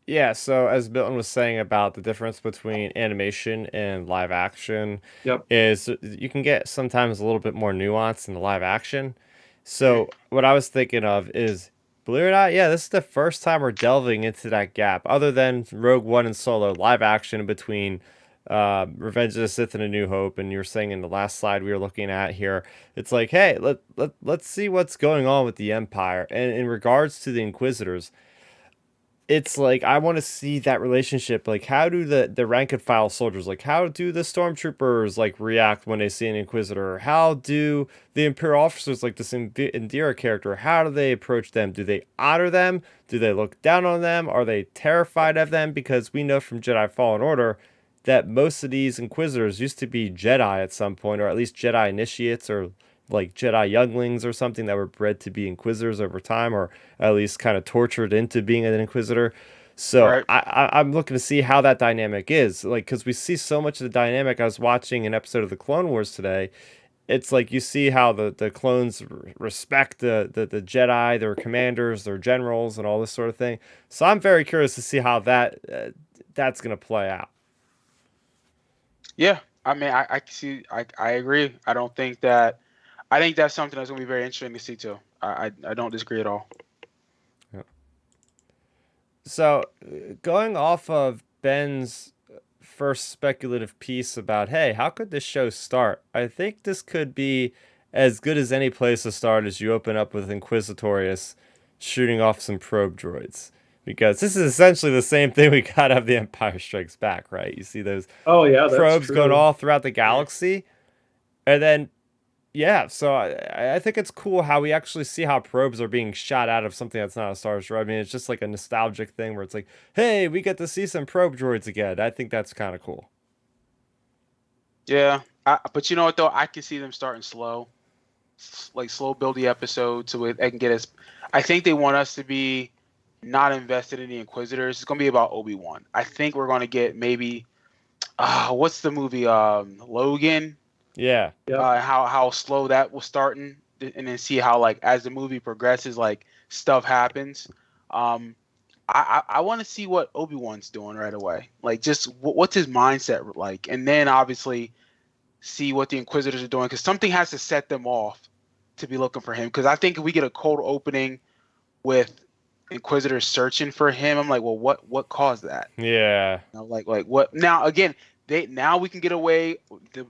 A: Yeah, so as Milton was saying about the difference between animation and live action, is you can get sometimes a little bit more nuance in the live action. So what I was thinking of is, believe it or not, this is the first time we're delving into that gap, other than Rogue One and Solo, live action between Revenge of the Sith and A New Hope, and you were saying in the last slide we were looking at here, it's like, hey, let's see what's going on with the Empire. And in regards to the Inquisitors, it's like I want to see that relationship. Like, how do the rank and file soldiers, like how do the stormtroopers like react when they see an Inquisitor? How do the Imperial officers, like this Indira character, how do they approach them? Do they honor them? Do they look down on them? Are they terrified of them? Because we know from Jedi Fallen Order that most of these Inquisitors used to be Jedi at some point, or at least Jedi initiates, or like Jedi younglings or something that were bred to be Inquisitors over time, or at least kind of tortured into being an Inquisitor. So I'm looking to see how that dynamic is, like, because we see so much of the dynamic. I was watching an episode of the Clone Wars today. It's like you see how the clones respect the Jedi, their commanders, their generals, and all this sort of thing. So I'm very curious to see how that's going to play out.
C: Yeah, I mean, I see. I agree. I think that's something that's going to be very interesting to see too. I don't disagree at all.
A: Yeah. So, going off of Ben's first speculative piece about, hey, how could this show start? I think this could be as good as any place to start as you open up with Inquisitorius shooting off some probe droids. Because this is essentially the same thing we got out of The Empire Strikes Back, right? You see those probes going all throughout the galaxy. And then, so I think it's cool how we actually see how probes are being shot out of something that's not a Star Destroyer. I mean, it's just like a nostalgic thing where it's like, hey, we get to see some probe droids again. I think that's kind of cool.
C: Yeah, but you know what, though? I can see them starting slow. Like, slow build the episode so they can get us. I think they want us to be not invested in the Inquisitors. It's going to be about Obi-Wan. I think we're going to get maybe, what's the movie? Logan?
A: Yeah.
C: How slow that was starting. and then see how like as the movie progresses, like stuff happens. I want to see what Obi-Wan's doing right away. Like, just what's his mindset like, and then obviously see what the Inquisitors are doing, because something has to set them off to be looking for him. Because I think if we get a cold opening with Inquisitors searching for him, I'm like, well, what caused that?
A: Yeah.
C: You know, like what? Now again, now we can get away,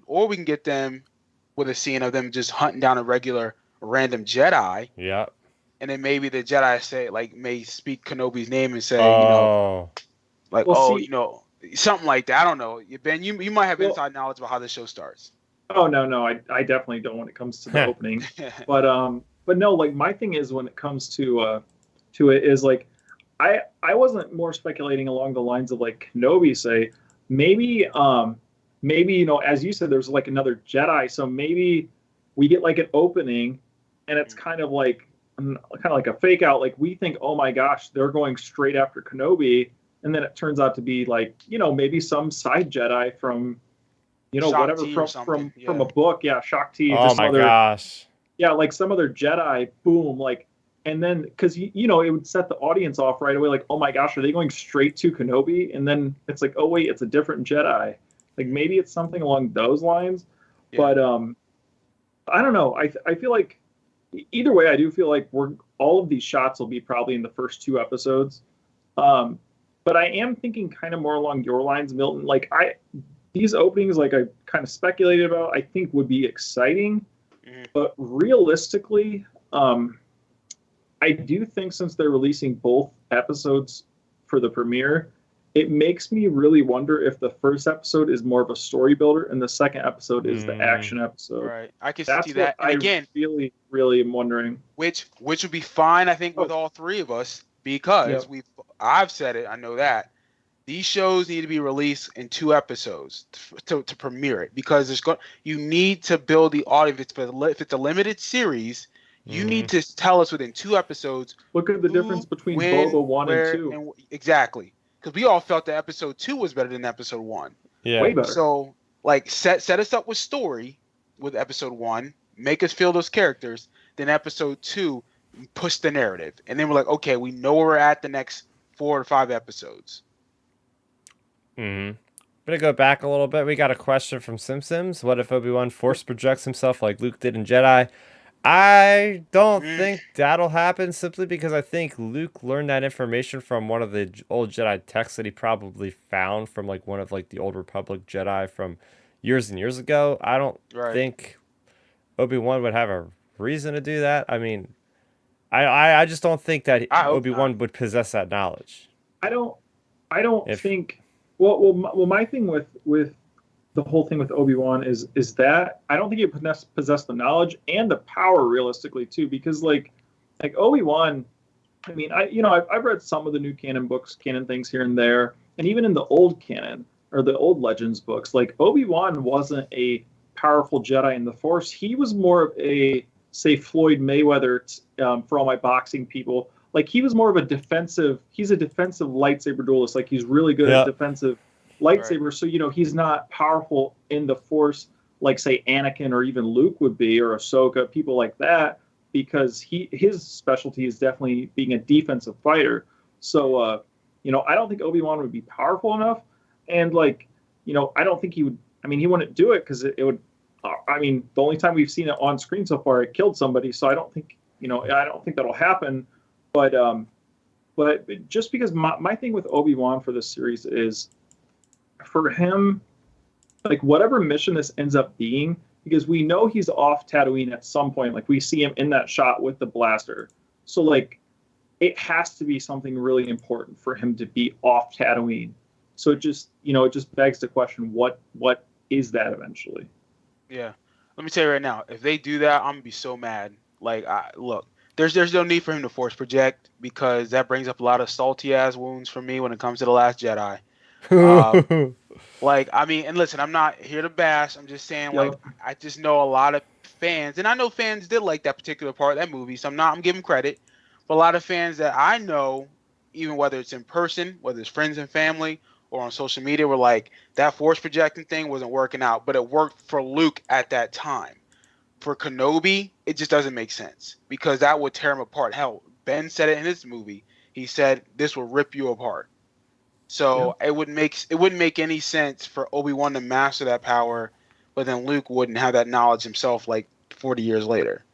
C: or we can get them with a scene of them just hunting down a random Jedi.
A: Yep.
C: And then maybe the Jedi say, like, may speak Kenobi's name and say, like,
B: well, see,
C: something like that. I don't know. Ben, you might have inside knowledge about how the show starts.
B: Oh no, I definitely don't when it comes to the opening. But no, like my thing is when it comes to it is like I wasn't more speculating along the lines of like Kenobi say maybe as you said there's like another Jedi, so maybe we get like an opening and it's kind of like a fake out, like we think, oh my gosh, they're going straight after Kenobi, and then it turns out to be like, maybe some side Jedi from whatever from a book, Shock T.
A: Oh my gosh.
B: Yeah, like some other Jedi, boom, like, and then because it would set the audience off right away, like, oh my gosh, are they going straight to Kenobi? And then it's like, oh wait, it's a different Jedi. Like maybe it's something along those lines, but I don't know. I feel like either way, I do feel like all of these shots will be probably in the first 2 episodes. But I am thinking kind of more along your lines, Milton. Like these openings, like I kind of speculated about, I think would be exciting. But realistically, I do think since they're releasing both episodes for the premiere, it makes me really wonder if the first episode is more of a story builder and the second episode is the action episode.
C: Right. I can
B: That's
C: see that. And again,
B: really, really am wondering.
C: Which would be fine, I think, with all 3 of us, because I've said it, I know that. These shows need to be released in 2 episodes to premiere it, because you need to build the audience. If it's a limited series, you need to tell us within 2 episodes.
B: Look at the difference between Boba 1 and 2.
C: Exactly. Because we all felt that episode 2 was better than episode 1.
A: Yeah.
B: Way better.
C: So, like, set us up with story with episode 1, make us feel those characters. Then episode 2, push the narrative. And then we're like, okay, we know where we're at the next 4 or 5 episodes.
A: I'm gonna go back a little bit. We got a question from Simsims. What if Obi-Wan force projects himself like Luke did in Jedi? I don't think that'll happen, simply because I think Luke learned that information from one of the old Jedi texts that he probably found from like one of like the old Republic Jedi from years and years ago. I don't think Obi-Wan would have a reason to do that. I mean, I just don't think that Obi-Wan would possess that knowledge.
B: I don't think. Well, my thing with the whole thing with Obi-Wan is that I don't think he possessed the knowledge and the power realistically too, because like Obi-Wan, I mean, I've read some of the new canon things here and there, and even in the old canon or the old Legends books, like Obi-Wan wasn't a powerful Jedi in the Force. He was more of a, say, Floyd Mayweather, for all my boxing people. Like he was more of a defensive lightsaber duelist. Like he's really good at defensive lightsaber. So, he's not powerful in the Force like, say, Anakin or even Luke would be, or Ahsoka, people like that, because his specialty is definitely being a defensive fighter. So, I don't think Obi-Wan would be powerful enough. And like, I don't think he would, he wouldn't do it because it would, the only time we've seen it on screen so far, it killed somebody. So I don't think, I don't think that'll happen. But just because my thing with Obi-Wan for this series is, for him, like whatever mission this ends up being, because we know he's off Tatooine at some point, like we see him in that shot with the blaster. So like it has to be something really important for him to be off Tatooine. So it just begs the question, what is that eventually?
C: Yeah. Let me tell you right now, if they do that, I'm gonna be so mad. Like, look, there's no need for him to force project, because that brings up a lot of salty ass wounds for me when it comes to The Last Jedi. And listen, I'm not here to bash. I'm just saying, like, I just know a lot of fans, and I know fans did like that particular part of that movie, so I'm giving credit. But a lot of fans that I know, even whether it's in person, whether it's friends and family, or on social media, were like, that force projecting thing wasn't working out, but it worked for Luke at that time. for Kenobi, it just doesn't make sense because that would tear him apart. Hell, Ben said it in his movie. He said this will rip you apart. So it wouldn't make any sense for Obi-Wan to master that power, but then Luke wouldn't have that knowledge himself like 40 years later.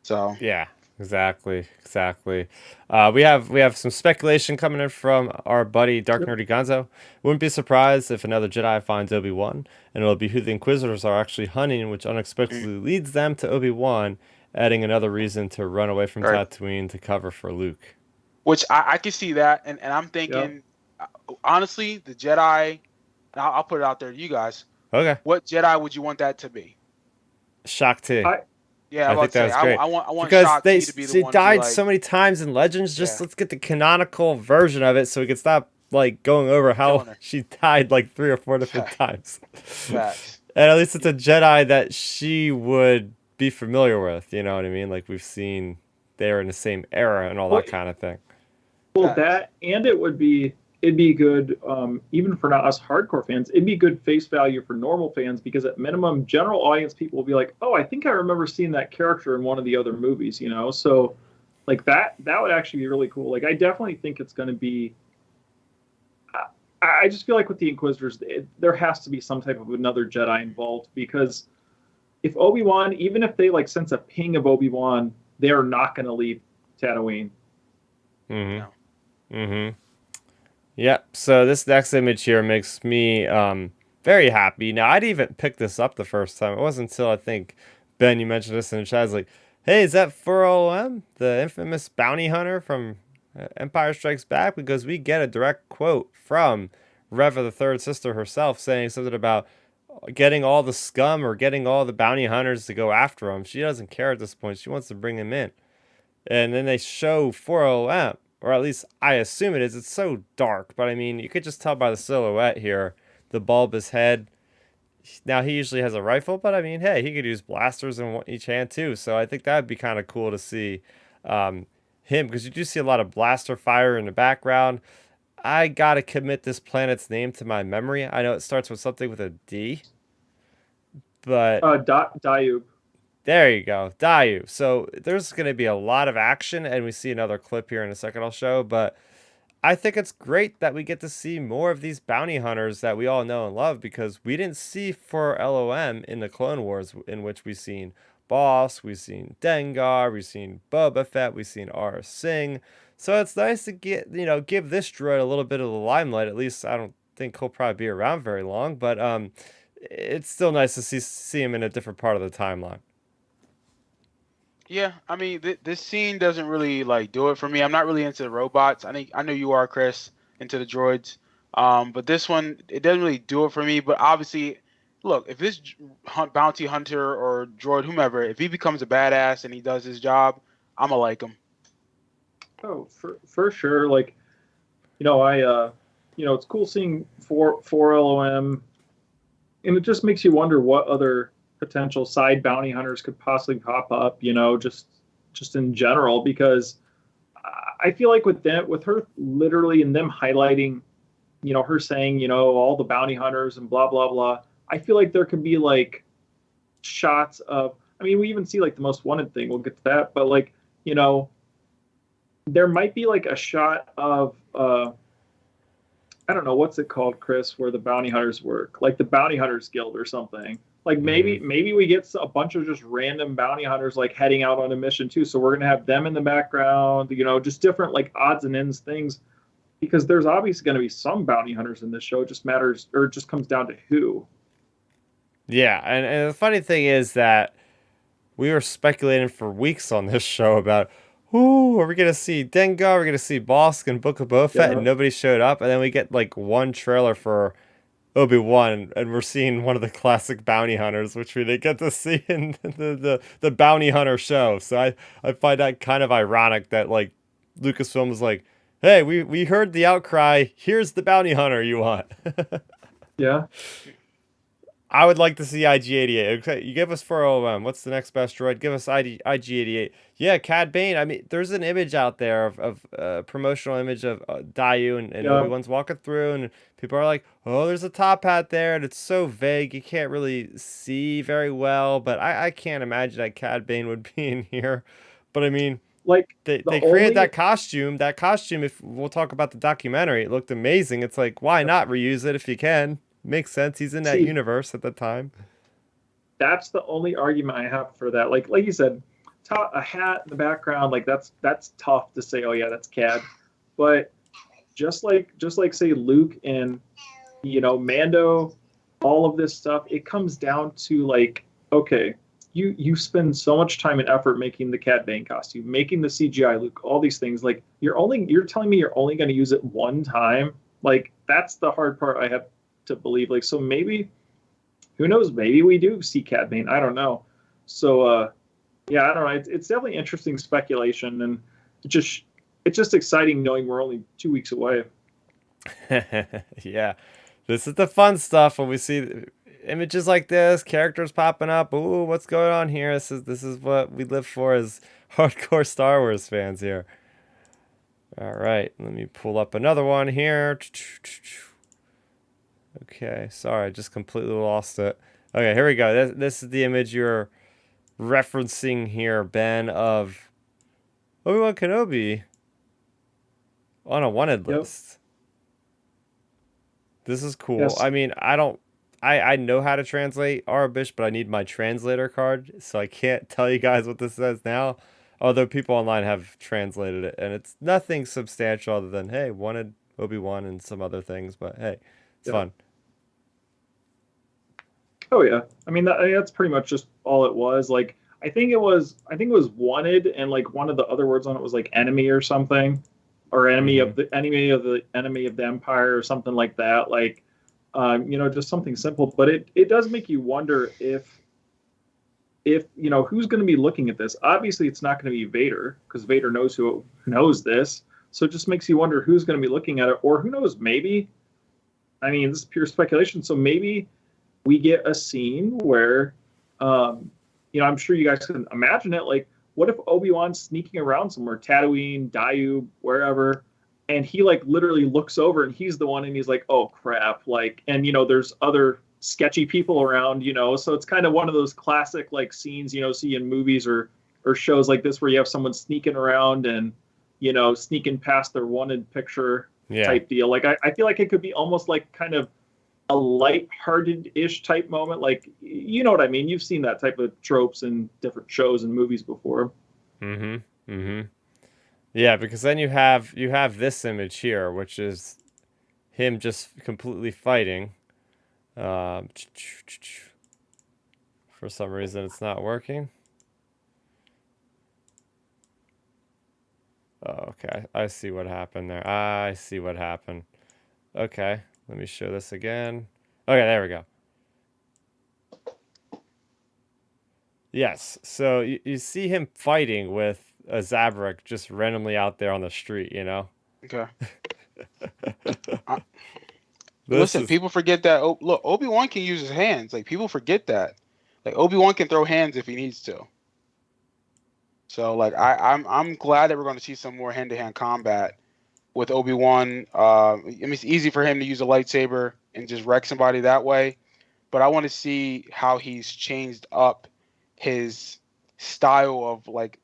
C: So
A: yeah, exactly. We have some speculation coming in from our buddy Dark Nerdy Gonzo. Wouldn't be surprised if another Jedi finds Obi-Wan, and it'll be who the Inquisitors are actually hunting, which unexpectedly leads them to Obi-Wan, adding another reason to run away from Tatooine to cover for Luke.
C: Which I can see that, and I'm thinking, honestly, the Jedi, and I'll put it out there to you guys.
A: Okay.
C: What Jedi would you want that to be?
A: Shak Ti.
C: I think
A: that was great.
C: I want
A: because
C: Shak Ti to be the one.
A: She died
C: like,
A: so many times in Legends. Just let's get the canonical version of it, so we can stop like going over how she died like 3 or 4 different times.
C: Facts.
A: And at least it's a Jedi that she would be familiar with. You know what I mean? Like we've seen they were in the same era and all that kind of thing.
B: Well, that and it'd be good, even for not us hardcore fans. It'd be good face value for normal fans because at minimum, general audience people will be like, "Oh, I think I remember seeing that character in one of the other movies," you know. So, like that would actually be really cool. Like I definitely think it's going to be. I just feel like with the Inquisitors, there has to be some type of another Jedi involved because if Obi-Wan, even if they like sense a ping of Obi-Wan, they are not going to leave Tatooine.
A: Yep. So this next image here makes me very happy. Now I'd even picked this up the first time. It wasn't until I think Ben, you mentioned this in the chat. I was like, "Hey, is that 4OM, the infamous bounty hunter from Empire Strikes Back?" Because we get a direct quote from Reva, the third sister herself, saying something about getting all the scum or getting all the bounty hunters to go after him. She doesn't care at this point. She wants to bring him in. And then they show 4OM, or at least I assume it is. It's so dark, but I mean, you could just tell by the silhouette here, the bulbous head. Now, he usually has a rifle, but I mean, hey, he could use blasters in each hand too. So I think that would be kind of cool to see him, because you do see a lot of blaster fire in the background. I got to commit this planet's name to my memory. I know it starts with something with a D, but...
B: Daiyu.
A: There you go, Daiyu. So there's going to be a lot of action, and we see another clip here in a second I'll show, but I think it's great that we get to see more of these bounty hunters that we all know and love, because we didn't see for LOM in the Clone Wars, in which we've seen Boss, we've seen Dengar, we've seen Boba Fett, we've seen Aurra Sing. So it's nice to get, give this droid a little bit of the limelight. At least I don't think he'll probably be around very long, but it's still nice to see him in a different part of the timeline.
C: Yeah, I mean, this scene doesn't really like do it for me. I'm not really into the robots. I know you are, Chris, into the droids. But this one, it doesn't really do it for me. But obviously, look, if this bounty hunter or droid, whomever, if he becomes a badass and he does his job, I'ma like him.
B: Oh, for sure. Like, it's cool seeing 4LOM, and it just makes you wonder what other potential side bounty hunters could possibly pop up, just in general, because I feel like with her literally and them highlighting, her saying, all the bounty hunters and blah, blah, blah. I feel like there could be like shots of, I mean, we even see like the most wanted thing. We'll get to that. But like, there might be like a shot of, I don't know, what's it called, Chris, where the bounty hunters work, like the Bounty Hunters Guild or something. Like maybe we get a bunch of just random bounty hunters like heading out on a mission too. So we're gonna have them in the background, just different like odds and ends things, because there's obviously gonna be some bounty hunters in this show. It just matters, or it just comes down to who.
A: Yeah, and the funny thing is that we were speculating for weeks on this show about, are we gonna see Dengar? We're gonna see Bosk and Book of Boba Fett, and nobody showed up. And then we get like one trailer for Obi-Wan, and we're seeing one of the classic bounty hunters, which we didn't get to see in the bounty hunter show. So I find that kind of ironic that like Lucasfilm was like, hey, we heard the outcry, here's the bounty hunter you want.
B: Yeah.
A: I would like to see IG-88. Okay, you give us 4OM. What's the next best droid? Give us IG-88. Yeah, Cad Bane. I mean, there's an image out there of promotional image of Daiyu and
B: Yeah.
A: Obi-Wan's walking through, and people are like, "Oh, there's a top hat there," and it's so vague you can't really see very well. But I can't imagine that Cad Bane would be in here. But I mean,
B: Like
A: they created that costume. That costume, if we'll talk about the documentary, it looked amazing. It's like, why not reuse it if you can? Makes sense. He's in that universe at the time.
B: That's the only argument I have for that. Like you said, a hat in the background, like that's tough to say. Oh yeah, that's Cad. But just like say Luke and Mando, all of this stuff, it comes down to like, okay, you spend so much time and effort making the Cad Bane costume, making the CGI Luke, all these things. Like you're telling me you're only going to use it one time. Like that's the hard part I have to believe. Like, so maybe, who knows, maybe we do see Cad Bane. I don't know. So yeah, I don't know. It's definitely interesting speculation, and it's just exciting knowing we're only 2 weeks away.
A: Yeah, this is the fun stuff when we see images like this, characters popping up. Ooh, what's going on here? This is what we live for as hardcore Star Wars fans here. All right, let me pull up another one here. Okay, sorry, I just completely lost it. Okay, here we go. This is the image you're referencing here, Ben, of Obi-Wan Kenobi on a wanted list. This is cool.
B: Yes.
A: I mean, I know how to translate Arabic, but I need my translator card, so I can't tell you guys what this says now. Although people online have translated it, and it's nothing substantial other than, hey, wanted Obi-Wan and some other things, but hey, it's fun.
B: Oh yeah, I mean that's pretty much just all it was. Like I think it was wanted, and like one of the other words on it was like enemy or something, or enemy of the enemy of the empire or something like that. Like just something simple, but it does make you wonder if who's going to be looking at this. Obviously it's not going to be Vader, because Vader knows this, so it just makes you wonder who's going to be looking at it. Or who knows, maybe, I mean, this is pure speculation, so maybe we get a scene where I'm sure you guys can imagine it, like what if Obi-Wan's sneaking around somewhere, Tatooine, Daiyu, wherever, and he like literally looks over and he's the one, and he's like, oh crap, like, and there's other sketchy people around, so it's kind of one of those classic like scenes see in movies or shows like this, where you have someone sneaking around and sneaking past their wanted picture type deal. Like I feel like it could be almost like kind of a light-hearted-ish type moment, like, you know what I mean? You've seen that type of tropes in different shows and movies before.
A: Yeah, because then you have this image here, which is him just completely fighting. For some reason, it's not working. Oh, okay, I see what happened there. I see what happened. Okay. Let me show this again. Okay, there we go. Yes, so you see him fighting with a Zabrak just randomly out there on the street,
C: Okay. Listen, people forget that. Look, Obi-Wan can use his hands. Like, people forget that. Like, Obi-Wan can throw hands if he needs to. So, like, I'm glad that we're going to see some more hand-to-hand combat with Obi-Wan. I mean, it's easy for him to use a lightsaber and just wreck somebody that way, but I want to see how he's changed up his style of like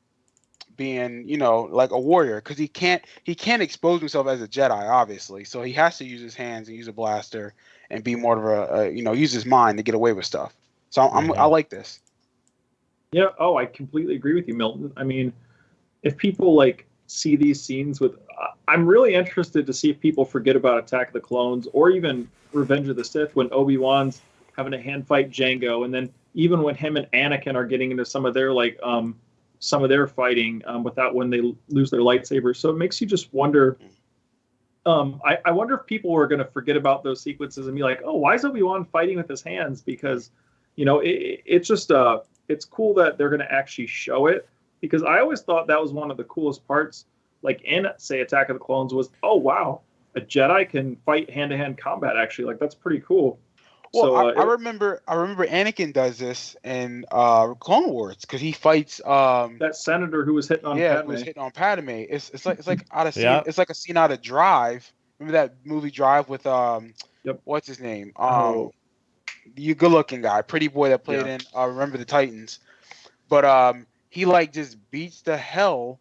C: being, like a warrior, because he can't expose himself as a Jedi, obviously. So he has to use his hands and use a blaster and be more of a use his mind to get away with stuff. So I like this.
B: Yeah. Oh, I completely agree with you, Milton. I mean, if people like see these scenes with, I'm really interested to see if people forget about Attack of the Clones or even Revenge of the Sith, when Obi-Wan's having a hand fight Jango, and then even when him and Anakin are getting into some of their like some of their fighting without, when they lose their lightsabers. So it makes you just wonder. I wonder if people are going to forget about those sequences and be like, oh, why is Obi-Wan fighting with his hands? Because it's just it's cool that they're going to actually show it, because I always thought that was one of the coolest parts, like in, say, Attack of the Clones, was, oh, wow, a Jedi can fight hand-to-hand combat, actually. Like, that's pretty cool.
C: Well,
B: So
C: I remember Anakin does this in Clone Wars because he fights
B: that senator who was hitting on
C: yeah, who
B: Padme.
C: was hitting on Padme. It's like out of scene.
A: Yeah.
C: It's like a scene out of Drive. Remember that movie Drive with
B: Yep.
C: what's his name?
B: Oh.
C: The good looking guy, pretty boy that played
B: Yeah.
C: in Remember the Titans. But he like just beats the hell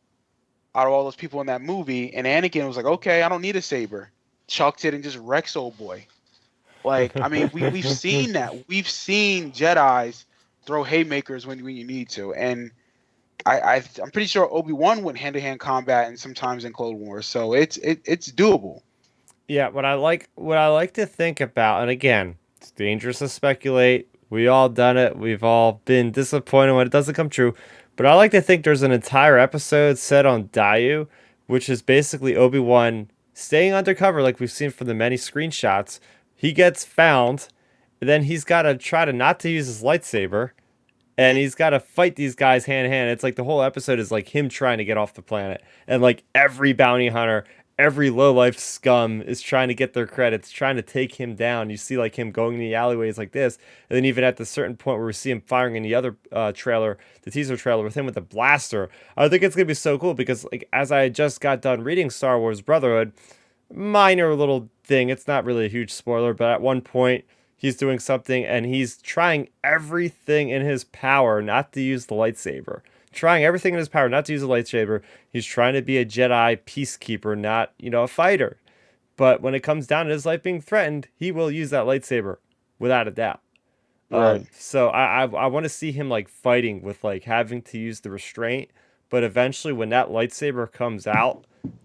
C: out of all those people in that movie, and Anakin was like, okay, I don't need a saber. Chucks it and just wrecks old boy. Like, I mean, we've seen that. We've seen Jedis throw haymakers when you need to, and I'm pretty sure Obi-Wan went hand-to-hand combat and sometimes in Clone Wars, so it's doable.
A: Yeah, what I like to think about, and again, it's dangerous to speculate. We all done it. We've all been disappointed when it doesn't come true. But I like to think there's an entire episode set on Daiyu, which is basically Obi-Wan staying undercover, like we've seen from the many screenshots. He gets found, and then he's got to try to not to use his lightsaber, and he's got to fight these guys hand in hand. It's like the whole episode is like him trying to get off the planet, and like every bounty hunter, every low life scum is trying to get their credits, trying to take him down. You see like him going in the alleyways like this, and then even at the certain point where we see him firing in the other trailer, the teaser trailer with him with a blaster. I think it's gonna be so cool because like as I just got done reading Star Wars Brotherhood, minor little thing. It's not really a huge spoiler, but at one point he's doing something and he's trying everything in his power not to use the lightsaber. Trying everything in his power not to use a lightsaber. He's trying to be a Jedi peacekeeper, not, a fighter. But when it comes down to his life being threatened, he will use that lightsaber without a doubt.
C: Right.
A: So I want to see him like fighting with like having to use the restraint, but eventually when that lightsaber comes out,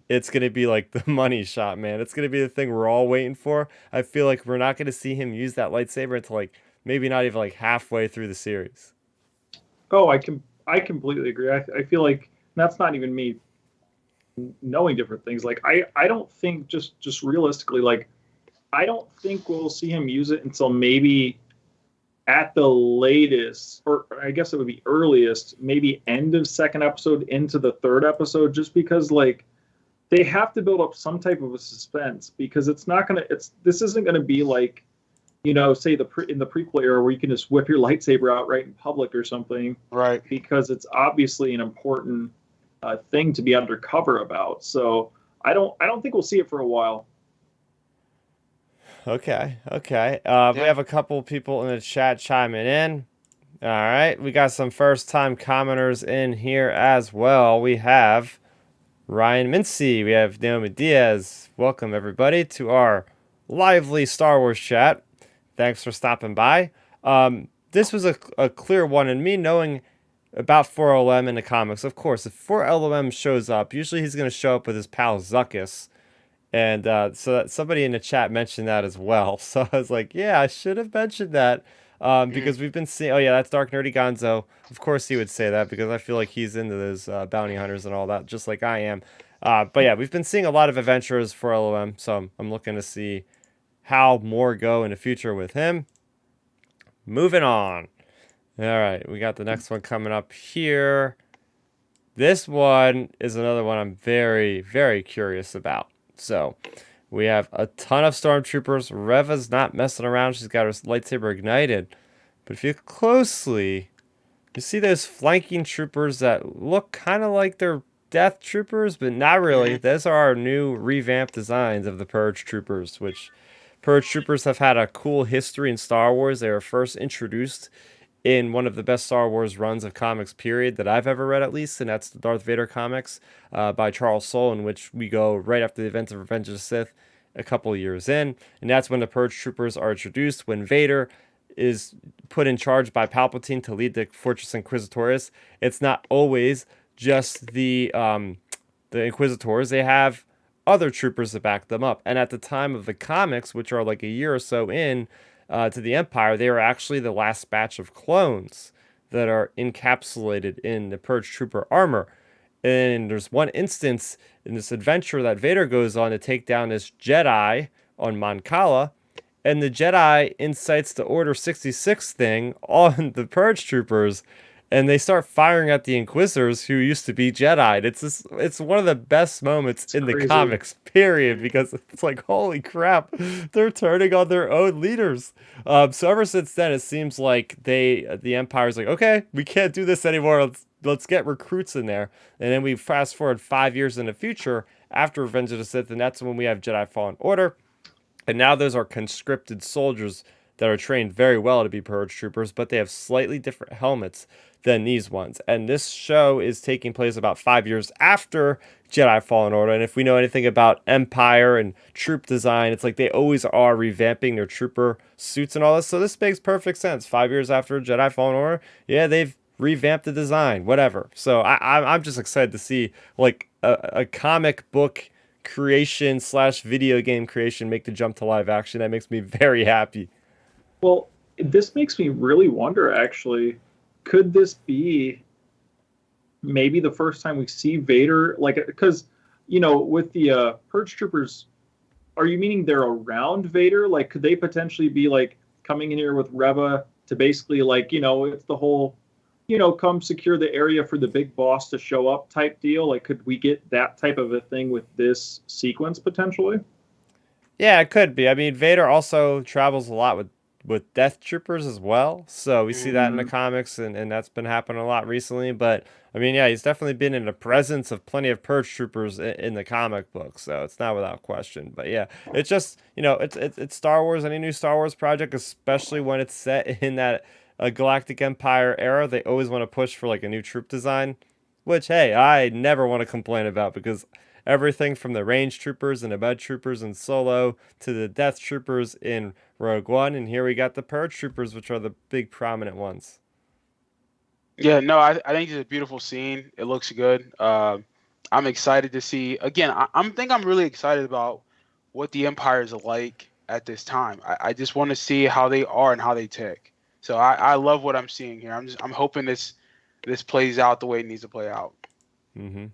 A: it's gonna be like the money shot, man. It's gonna be the thing we're all waiting for. I feel like we're not gonna see him use that lightsaber until like maybe not even like halfway through the series.
B: Oh, I completely agree. I feel like that's not even me knowing different things. Like I don't think just realistically, like I don't think we'll see him use it until maybe at the latest, or I guess it would be earliest, maybe end of second episode into the third episode, just because like they have to build up some type of a suspense, because this isn't gonna be like, say in the prequel era where you can just whip your lightsaber out right in public or something,
C: Right.
B: because it's obviously an important thing to be undercover about. So I don't think we'll see it for a while.
A: Okay. We have a couple people in the chat chiming in. All right, we got some first-time commenters in here as well. We have Ryan Mincy. We have Naomi Diaz. Welcome, everybody, to our lively Star Wars chat. Thanks for stopping by. This was a clear one, and me knowing about 4LM in the comics, of course, if 4LM shows up, usually he's going to show up with his pal Zuckuss. And so that somebody in the chat mentioned that as well. So I was like, yeah, I should have mentioned that. Because we've been seeing, oh yeah, that's Dark Nerdy Gonzo. Of course he would say that because I feel like he's into those bounty hunters and all that, just like I am. But yeah, we've been seeing a lot of adventures for LOM, so I'm looking to see how more go in the future with him. Moving on. All right, we got the next one coming up here. This one is another one I'm very, very curious about. So, we have a ton of stormtroopers. Reva's not messing around. She's got her lightsaber ignited. But if you look closely, you see those flanking troopers that look kind of like they're death troopers, but not really. Those are our new revamped designs of the Purge troopers, which Purge troopers have had a cool history in Star Wars. They were first introduced in one of the best Star Wars runs of comics, period, that I've ever read, at least, and that's the Darth Vader comics by Charles Soule, in which we go right after the events of Revenge of the Sith a couple of years in, and that's when the Purge Troopers are introduced, when Vader is put in charge by Palpatine to lead the Fortress Inquisitors. It's not always just the Inquisitors. They have other troopers to back them up, and at the time of the comics, which are like a year or so in, to the Empire, they are actually the last batch of clones that are encapsulated in the Purge Trooper armor. And there's one instance in this adventure that Vader goes on to take down this Jedi on Mon Cala, and the Jedi incites the Order 66 thing on the Purge Troopers, and they start firing at the Inquisitors who used to be Jedi. It's one of the best moments in the
B: crazy.
A: comics, period, because it's like, holy crap, they're turning on their own leaders. So ever since then, it seems like the Empire's like, okay, we can't do this anymore. Let's get recruits in there. And then we fast forward 5 years in the future after Revenge of the Sith, and that's when we have Jedi Fallen Order. And now those are conscripted soldiers that are trained very well to be purge troopers, but they have slightly different helmets than these ones. And this show is taking place about 5 years after Jedi Fallen Order. And if we know anything about Empire and troop design, it's like they always are revamping their trooper suits and all this. So this makes perfect sense. 5 years after Jedi Fallen Order, yeah, they've revamped the design, whatever. So I'm just excited to see like a comic book creation / video game creation make the jump to live action. That makes me very happy.
B: Well, this makes me really wonder, actually, could this be maybe the first time we see Vader? Like, because, with the Purge Troopers, are you meaning they're around Vader? Like, could they potentially be, like, coming in here with Reva to basically, like, it's the whole, come secure the area for the big boss to show up type deal? Like, could we get that type of a thing with this sequence, potentially?
A: Yeah, it could be. I mean, Vader also travels a lot with Death Troopers as well. So we see that in the comics, and that's been happening a lot recently. But, I mean, yeah, he's definitely been in the presence of plenty of Purge Troopers in the comic book. So it's not without question. But, yeah, it's just, it's Star Wars, any new Star Wars project, especially when it's set in that Galactic Empire era, they always want to push for, like, a new troop design. Which, hey, I never want to complain about, because everything from the range troopers and the mud troopers in Solo to the death troopers in Rogue One, and here we got the purge troopers, which are the big prominent ones.
C: Yeah, no, I think it's a beautiful scene. It looks good. I'm excited to see. Again, I think I'm really excited about what the Empire is like at this time. I just want to see how they are and how they tick. So I love what I'm seeing here. I'm hoping this plays out the way it needs to play out.
A: Mm-hmm.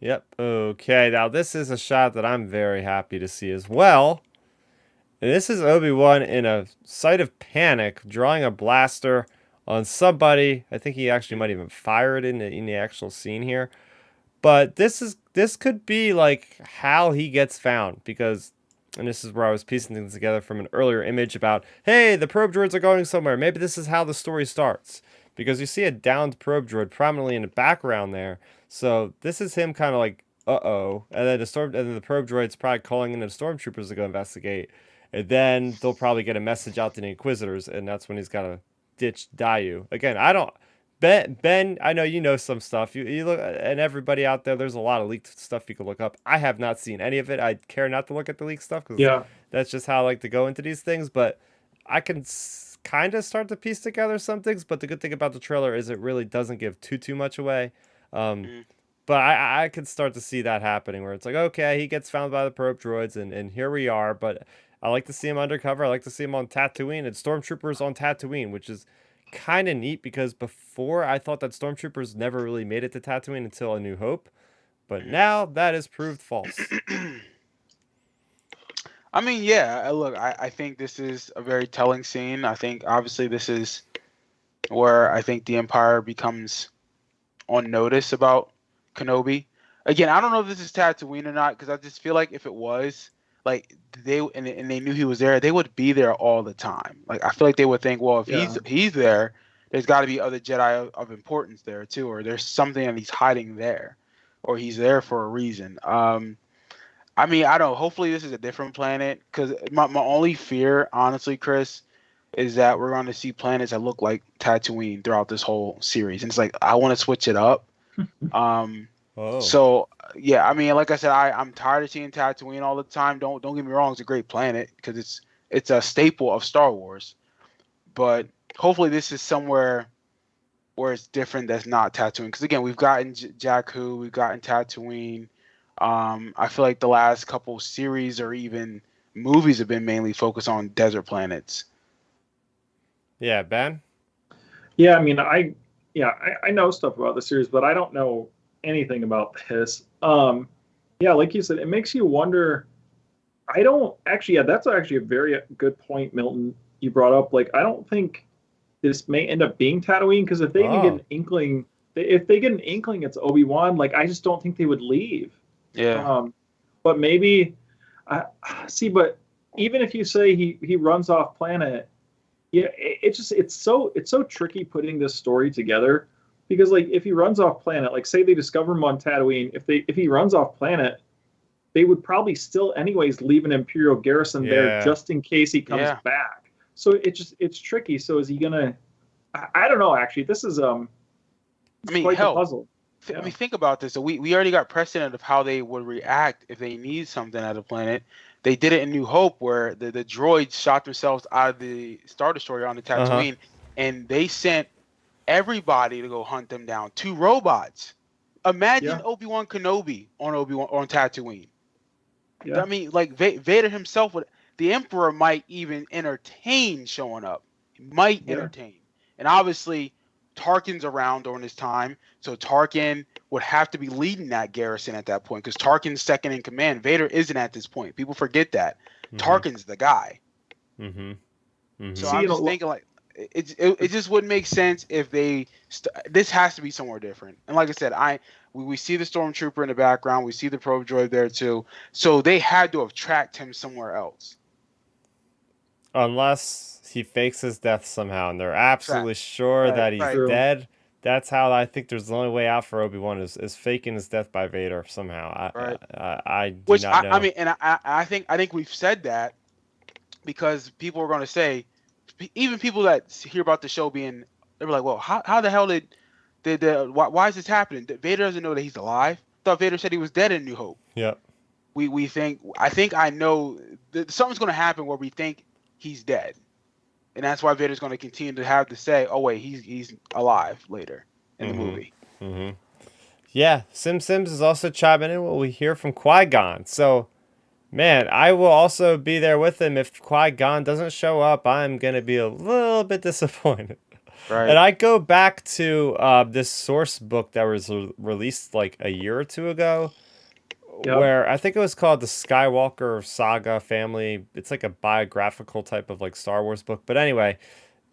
A: Yep. Okay. Now this is a shot that I'm very happy to see as well. And this is Obi-Wan in a sight of panic, drawing a blaster on somebody. I think he actually might even fire it in the actual scene here. But this could be like how he gets found, because, and this is where I was piecing things together from an earlier image about, hey, the probe droids are going somewhere. Maybe this is how the story starts, because you see a downed probe droid prominently in the background there. So this is him kind of like, uh-oh. And then the probe droid's probably calling in the stormtroopers to go investigate. And then they'll probably get a message out to the Inquisitors, and that's when he's got to ditch Daiyu. Again, I don't... Ben, I know you know some stuff. You look, and everybody out there, there's a lot of leaked stuff you can look up. I have not seen any of it. I care not to look at the leaked stuff, because that's just how I like to go into these things. But I can kind of start to piece together some things. But the good thing about the trailer is it really doesn't give too much away. But I could start to see that happening, where it's like, okay, he gets found by the probe droids, and here we are. But I like to see him undercover. I like to see him on Tatooine, and stormtroopers on Tatooine, which is kind of neat, because before I thought that stormtroopers never really made it to Tatooine until A New Hope, but now that is proved false.
C: I mean, yeah, look, I think this is a very telling scene. I think obviously this is where I think the Empire becomes on notice about Kenobi. Again, I don't know if this is Tatooine or not, because I just feel like if it was, like, they knew he was there, they would be there all the time. Like, I feel like they would think, well, if he's there, there's got to be other Jedi of importance there too, or there's something that he's hiding there, or he's there for a reason. I mean, I don't know. Hopefully this is a different planet, because my only fear, honestly, Chris, is that we're going to see planets that look like Tatooine throughout this whole series, and it's like, I want to switch it up. So yeah, I mean, like I said, I'm tired of seeing Tatooine all the time. Don't get me wrong, it's a great planet, because it's a staple of Star Wars. But hopefully this is somewhere where it's different, that's not Tatooine. Because again, we've gotten Jakku, we've gotten Tatooine. I feel like the last couple series or even movies have been mainly focused on desert planets.
A: Yeah, Ben?
B: Yeah, I mean, I know stuff about the series, but I don't know anything about this. Yeah, like you said, it makes you wonder. I don't actually, yeah, that's actually a very good point, Milton, you brought up. Like, I don't think this may end up being Tatooine, because if they even get an inkling, it's Obi-Wan, like I just don't think they would leave.
C: Yeah.
B: But maybe, see, but even if you say he runs off planet, yeah, it's so tricky putting this story together, because like if he runs off planet, like say they discover him on Tatooine, if he runs off planet, they would probably still anyways leave an Imperial garrison there just in case he comes back. So it's tricky. So is he gonna? I don't know. Actually, this is quite the puzzle.
C: I mean, think about this. So we already got precedent of how they would react if they need something at a planet. They did it in New Hope, where the droids shot themselves out of the Star Destroyer on the Tatooine, and they sent everybody to go hunt them down. 2 robots. Imagine Obi-Wan Kenobi on Tatooine. Yeah. I mean, like Vader himself would. The Emperor might even entertain showing up. He might entertain. And obviously, Tarkin's around during this time, so Tarkin would have to be leading that garrison at that point, because Tarkin's second in command. Vader isn't at this point. People forget that. Tarkin's the guy. So I'm just thinking, like, it just wouldn't make sense if they. This has to be somewhere different. And like I said, we see the Stormtrooper in the background. We see the probe droid there too. So they had to have tracked him somewhere else.
A: Unless he fakes his death somehow, and they're absolutely sure that he's dead. That's how I think there's the only way out for Obi-Wan is faking his death by Vader somehow. I do not know.
C: I mean, and I think we've said that because people are going to say, even people that hear about the show they were like, well, how the hell did why is this happening? Vader doesn't know that he's alive. I thought Vader said he was dead in New Hope.
A: Yep.
C: I know that something's going to happen where we think he's dead. And that's why Vader's going to continue to have to say, oh, wait, he's alive later in the movie.
A: Yeah, Sims is also chiming in what we hear from Qui-Gon. So, man, I will also be there with him. If Qui-Gon doesn't show up, I'm going to be a little bit disappointed. Right. And I go back to this source book that was released like a year or two ago. Where I think it was called the Skywalker Saga Family. It's like a biographical type of like Star Wars book. But anyway,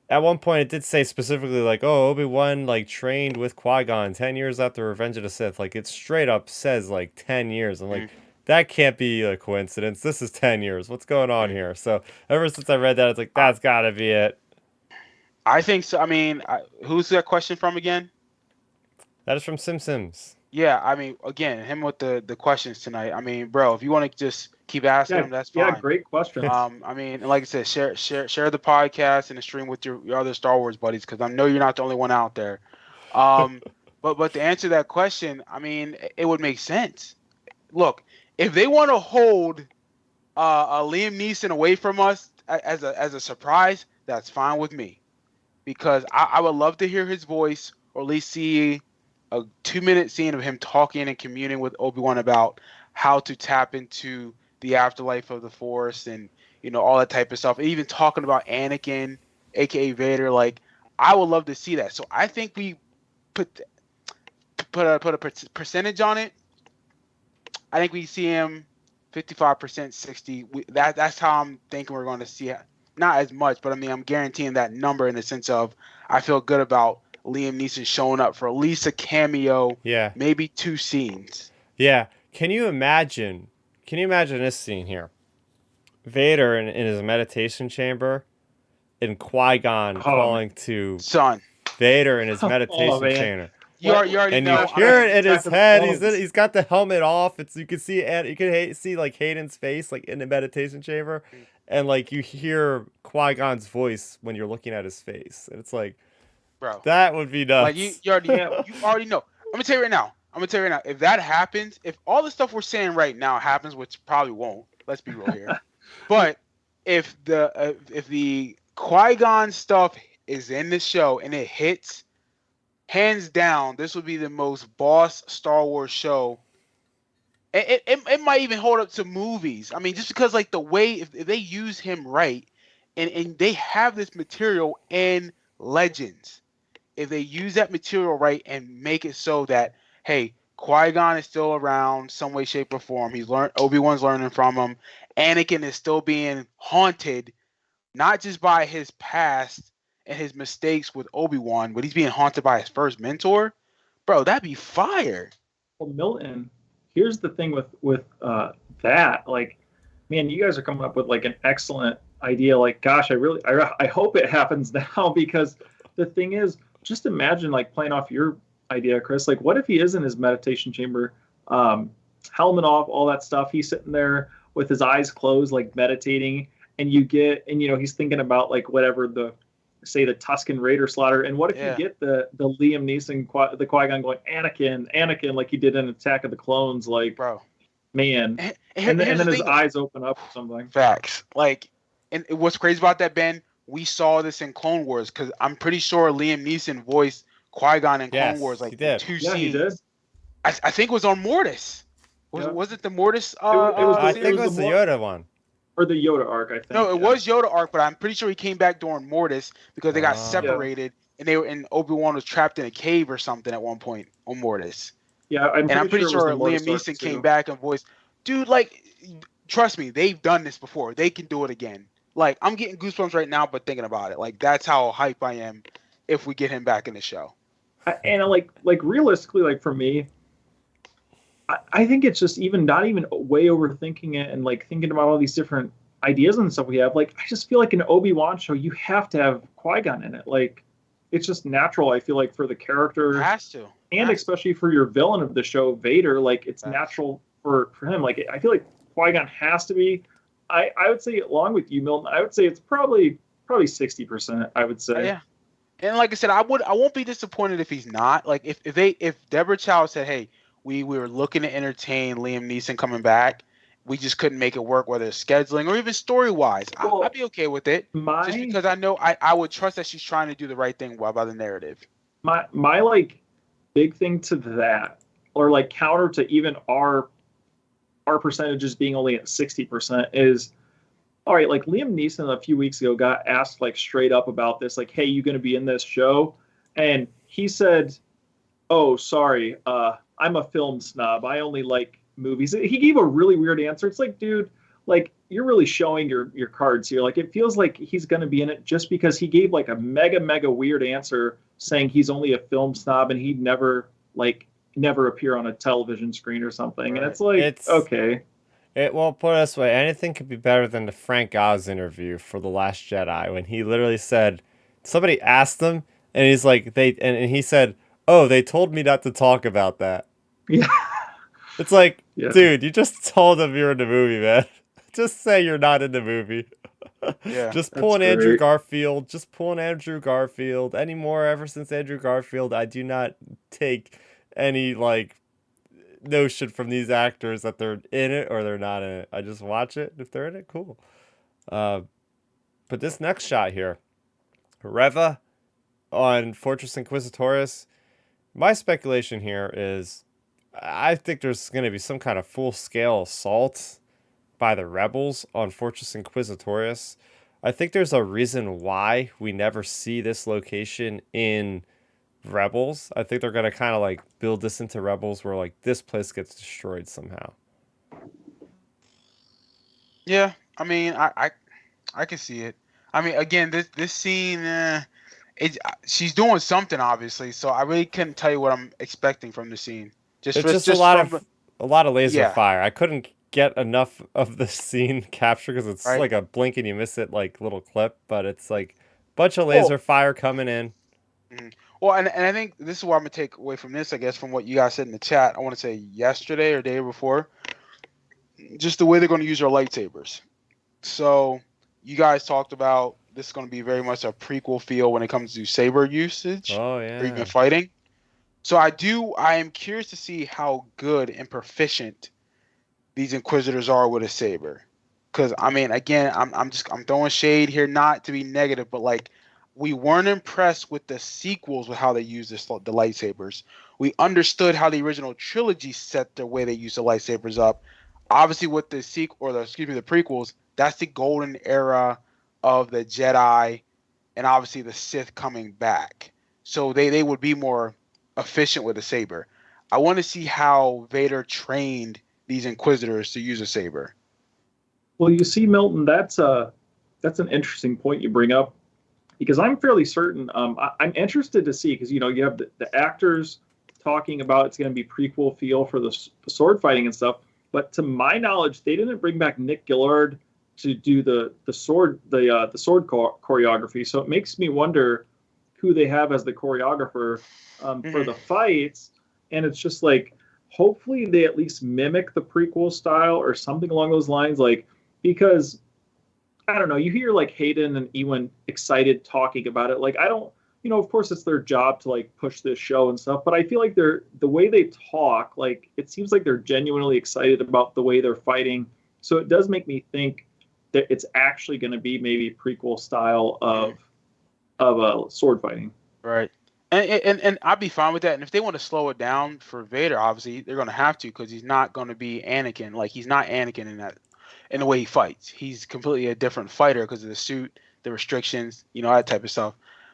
A: at one point it did say specifically like, oh, Obi-Wan like trained with Qui-Gon 10 years after Revenge of the Sith. Like it straight up says like 10 years. I'm like, that can't be a coincidence. This is 10 years. What's going on here? So ever since I read that, it's like, that's gotta be it.
C: I think so. I mean, who's that question from again?
A: That is from Sims.
C: Yeah, I mean, again, him with the questions tonight. I mean, bro, if you want to just keep asking them, that's fine.
B: Yeah, great question.
C: I mean, like I said, share the podcast and the stream with your other Star Wars buddies, because I know you're not the only one out there. But to answer that question, I mean, it would make sense. Look, if they want to hold a Liam Neeson away from us as a surprise, that's fine with me, because I would love to hear his voice, or at least see a 2-minute scene of him talking and communing with Obi-Wan about how to tap into the afterlife of the Force, and all that type of stuff. Even talking about Anakin, aka Vader. Like, I would love to see that. So I think we put a percentage on it. I think we see him 55%, 60%. That's how I'm thinking we're going to see it. Not as much, but I mean, I'm guaranteeing that number in the sense of I feel good about Liam Neeson showing up for at least a cameo, maybe 2 scenes.
A: Yeah. Can you imagine this scene here? Vader in his meditation chamber, and Qui-Gon calling to Vader in his meditation chamber.
C: You already know.
A: You hear it in his head. He's got the helmet off. You can see like Hayden's face like in the meditation chamber, and like you hear Qui-Gon's voice when you're looking at his face, and it's like, bro, that would be nuts.
C: Like you already know. I'm gonna tell you right now. If that happens, if all the stuff we're saying right now happens, which probably won't. Let's be real here. But if the Qui-Gon stuff is in the show and it hits, hands down, this would be the most boss Star Wars show. It might even hold up to movies. I mean, just because like the way if they use him right, and they have this material in Legends, if they use that material right and make it so that, hey, Qui-Gon is still around some way, shape, or form. Obi-Wan's learning from him. Anakin is still being haunted, not just by his past and his mistakes with Obi-Wan, but he's being haunted by his first mentor, bro, that'd be fire.
B: Well, Milton, here's the thing with that. Like, man, you guys are coming up with like an excellent idea. Like, gosh, I hope it happens now, because the thing is, just imagine like playing off your idea, Chris. Like, what if he is in his meditation chamber, helmet off, all that stuff. He's sitting there with his eyes closed, like meditating, and he's thinking about like whatever the Tusken Raider slaughter. And what if you get the Liam Neeson, the Qui-Gon going, Anakin, like he did in Attack of the Clones, like, bro, man. And then his eyes open up or something.
C: Facts. Like, and what's crazy about that, Ben, we saw this in Clone Wars, because I'm pretty sure Liam Neeson voiced Qui-Gon in Clone Wars, like, 2 scenes.
B: He did.
C: I think it was on Mortis. Was it the Mortis?
A: I think it was the Yoda one.
B: Or the Yoda arc, I think.
C: No, it was Yoda arc, but I'm pretty sure he came back during Mortis, because they got separated, and Obi-Wan was trapped in a cave or something at one point on Mortis.
B: Yeah, I'm pretty sure
C: Liam Neeson came back and voiced, dude, like, trust me, they've done this before. They can do it again. Like, I'm getting goosebumps right now, but thinking about it, like, that's how hype I am if we get him back in the show.
B: And like realistically, like for me, I think it's just not even way overthinking it and like thinking about all these different ideas and stuff we have. Like, I just feel like an Obi-Wan show, you have to have Qui-Gon in it. Like, it's just natural, I feel like, for the character.
C: It has to.
B: And especially for your villain of the show, Vader, like, it's natural for him. Like, I feel like Qui-Gon has to be. I would say, along with you, Milton, I would say it's probably 60%, I would say.
C: Yeah. And like I said, I won't be disappointed if he's not. Like, if Deborah Chow said, hey, we were looking to entertain Liam Neeson coming back, we just couldn't make it work, whether it's scheduling or even story-wise, I'd be okay with it. Just because I know I would trust that she's trying to do the right thing by the narrative.
B: My like big thing to that, or like counter to even our percentages being only at 60%, is, all right, like Liam Neeson a few weeks ago got asked like straight up about this, like, hey, you going to be in this show? And he said, oh, sorry, I'm a film snob. I only like movies. He gave a really weird answer. It's like, dude, like, you're really showing your cards here. Like, it feels like he's going to be in it just because he gave like a mega weird answer saying he's only a film snob and he'd never appear on a television screen or something. Right. And it's like, okay.
A: Well, put it this way, anything could be better than the Frank Oz interview for The Last Jedi, when he literally said, somebody asked him, and he's like, and he said, oh, they told me not to talk about that.
B: Yeah.
A: It's like, dude, you just told them you're in the movie, man. Just say you're not in the movie.
C: Yeah.
A: Just pull an Andrew Garfield. Just pull an Andrew Garfield. Anymore, ever since Andrew Garfield, I do not take any, like, notion from these actors that they're in it or they're not in it. I just watch it. If they're in it, cool. But this next shot here, Reva on Fortress Inquisitoris. My speculation here is, I think there's going to be some kind of full-scale assault by the rebels on Fortress Inquisitoris. I think there's a reason why we never see this location in Rebels. I think they're going to kind of like build this into Rebels where like this place gets destroyed somehow.
C: Yeah, I mean, I can see it. I mean, again, this scene, she's doing something obviously, so I really couldn't tell you what I'm expecting from the scene. It's just a lot of laser fire. I couldn't get enough of the scene captured because it's like a blink and you miss it like little clip, but it's like a bunch of laser fire coming in. Mm-hmm. Well, and I think this is what I'm going to take away from this, I guess, from what you guys said in the chat. I want to say yesterday or day before, just the way they're going to use their lightsabers. So you guys talked about this is going to be very much a prequel feel when it comes to saber usage.
A: Oh, yeah.
C: Or even fighting. So I am curious to see how good and proficient these Inquisitors are with a saber. Because, I mean, again, I'm throwing shade here, not to be negative, but like, we weren't impressed with the sequels with how they use the lightsabers. We understood how the original trilogy set the way they used the lightsabers up. Obviously, with the the prequels, that's the golden era of the Jedi, and obviously the Sith coming back. So they would be more efficient with a saber. I want to see how Vader trained these Inquisitors to use a saber.
B: Well, you see, Milton, that's an interesting point you bring up. because I'm fairly certain. I'm interested to see because you have the actors talking about it's going to be prequel feel for the sword fighting and stuff. But to my knowledge, they didn't bring back Nick Gillard to do the sword choreography. So it makes me wonder who they have as the choreographer for the fights. And it's just like, hopefully they at least mimic the prequel style or something along those lines. Like, because I don't know, you hear like Hayden and Ewan excited talking about it. Like, I don't, of course it's their job to like push this show and stuff, but I feel like the way they talk, like it seems like they're genuinely excited about the way they're fighting. So it does make me think that it's actually going to be maybe prequel style of sword fighting.
C: Right. And I'd be fine with that. And if they want to slow it down for Vader, obviously they're going to have to, because he's not going to be Anakin. Like, he's not Anakin in the way he fights. He's completely a different fighter because of the suit, the restrictions, that type of stuff.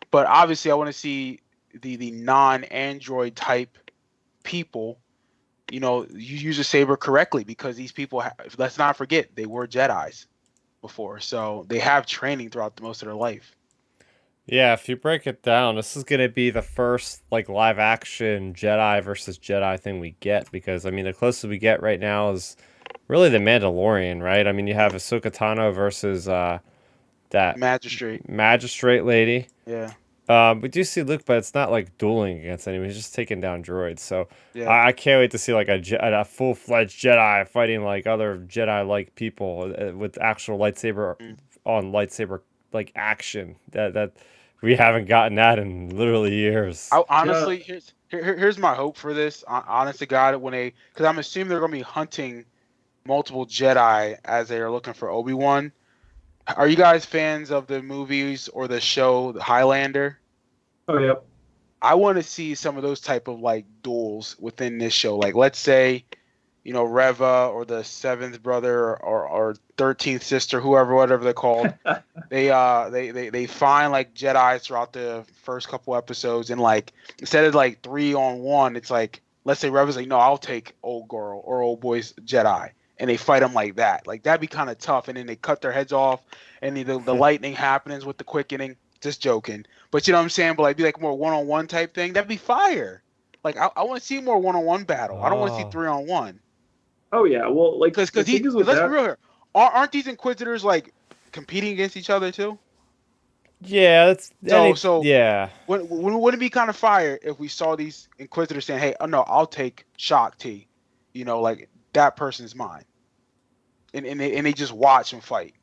C: But obviously I want to see the non-android type people, you use a saber correctly, because these people, let's not forget, they were Jedis before. So they have training throughout most of their life.
A: Yeah, if you break it down, this is going to be the first like live action Jedi versus Jedi thing we get, because I mean the closest we get right now is really the Mandalorian, right? I mean, you have Ahsoka Tano versus that magistrate lady.
C: Yeah.
A: We do see Luke, but it's not like dueling against anyone. He's just taking down droids. So
C: yeah.
A: I can't wait to see like a full-fledged Jedi fighting like other Jedi-like people with actual lightsaber on lightsaber like action. That we haven't gotten that in literally years.
C: Honestly, here's my hope for this. Honest to God, because I'm assuming they're going to be hunting multiple Jedi as they are looking for Obi-Wan. Are you guys fans of the movies or the show The Highlander?
B: Oh, yeah.
C: I want to see some of those type of like duels within this show. Like, let's say, Reva or the seventh brother or 13th sister, whatever they're called. they find like Jedis throughout the first couple episodes, and like instead of like 3-on-1, it's like, let's say Reva's like, no, I'll take old girl or old boy's Jedi. And they fight them like that. Like, that'd be kind of tough. And then they cut their heads off, and the lightning happens with the quickening. Just joking. But you know what I'm saying? But like, be like more one-on-one type thing. That'd be fire. Like, I want to see more one-on-one battle. I don't want to see 3-on-1.
B: Oh, yeah. Well, like,
C: because let's be real here. Aren't these Inquisitors like competing against each other too?
A: Yeah,
C: so
A: yeah.
C: Wouldn't it be kind of fire if we saw these Inquisitors saying, "Hey, oh no, I'll take Shock T," like that person's mine. And they just watch and fight.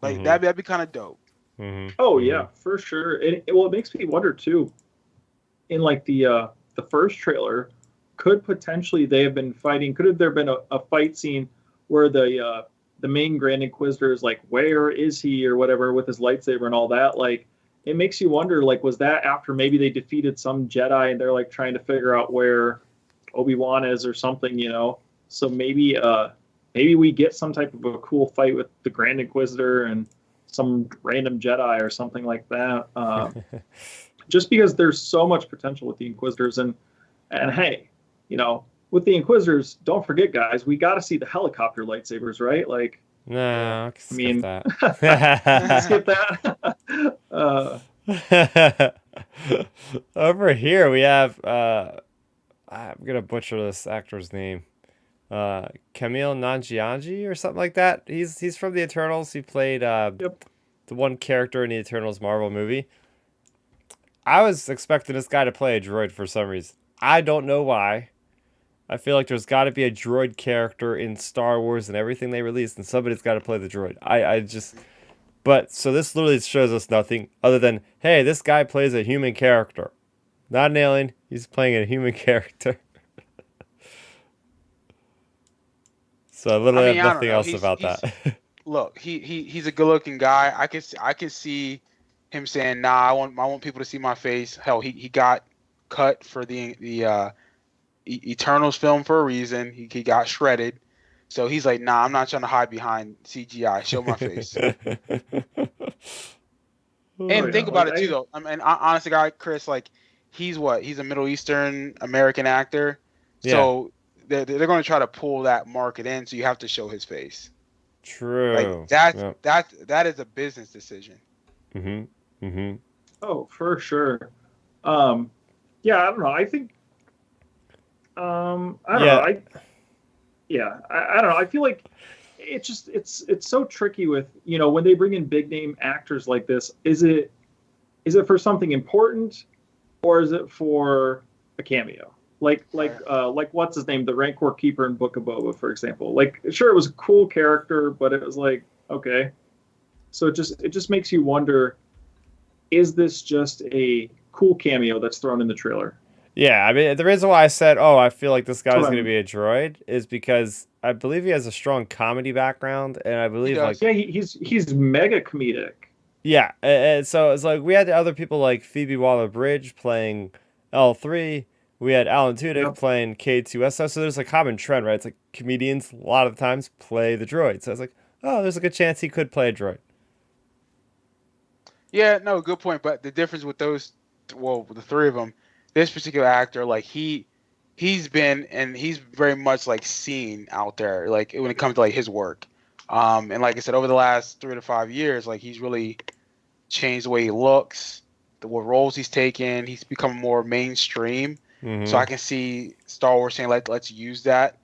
C: Like, that'd be kind of dope.
A: Mm-hmm.
B: Oh yeah, for sure. And it makes me wonder too. In like the first trailer, could potentially they have been fighting? Could have there been a fight scene where the main Grand Inquisitor is like, where is he or whatever with his lightsaber and all that? Like, it makes you wonder. Like, was that after maybe they defeated some Jedi and they're like trying to figure out where Obi-Wan is or something? So maybe we get some type of a cool fight with the Grand Inquisitor and some random Jedi or something like that. Just because there's so much potential with the Inquisitors. And hey, with the Inquisitors, don't forget, guys, we got to see the helicopter lightsabers, right? Like,
A: no, skip that.
B: Skip that.
A: Over here, we have, I'm going to butcher this actor's name. Camille Nanjiani or something like that. He's from the Eternals. He played the one character in the Eternals Marvel movie. I was expecting this guy to play a droid for some reason. I don't know why. I feel like there's got to be a droid character in Star Wars and everything they released, and somebody's got to play the droid. But so this literally shows us nothing other than, hey, this guy plays a human character. Not an alien. He's playing a human character. So I literally have nothing else about that.
C: Look, he's a good-looking guy. I can see him saying, "Nah, I want people to see my face." Hell, he got cut for the Eternals film for a reason. He got shredded, so he's like, "Nah, I'm not trying to hide behind CGI. Show my face." And think about it too, though. I mean, honestly, guy, Chris, like, he's a Middle Eastern American actor, so. They're going to try to pull that market in, so you have to show his face.
A: True.
C: Like, that is a business decision.
A: Mm-hmm. Mm-hmm.
B: Oh, for sure. Yeah, I don't know. I think I don't know.
A: Yeah.
B: I don't know. I feel like it's so tricky with, when they bring in big name actors like this, is it for something important, or is it for a cameo? Like what's his name, the Rancor Keeper in Book of Boba, for example. Like, sure, it was a cool character, but it was like, okay. So it just makes you wonder, is this just a cool cameo that's thrown in the trailer?
A: Yeah, I mean, the reason why I said, oh, I feel like this
B: That's
A: guy's
B: what
A: going to
B: I'm.
A: be a droid is because I believe he has a strong comedy background, and I
C: He
A: believe, like,
C: does.
B: Yeah, he's mega comedic.
A: yeah, and so it's like we had other people like Phoebe Waller-Bridge playing L3, we had Alan Tudyk
B: Yep.
A: playing K2SO, so there's a common trend, right? It's like comedians a lot of times play the droid, so it's like, oh, there's a good chance he could play a droid.
C: Yeah, no, good point. But the difference with those, well, the three of them, this particular actor, like he's been and he's very much like seen out there, like when it comes to like his work. And like I said, over the last 3 to 5 years, like he's really changed the way he looks, what roles he's taken. He's become more mainstream. So
A: Mm-hmm.
C: I can see Star Wars saying, like, let's use that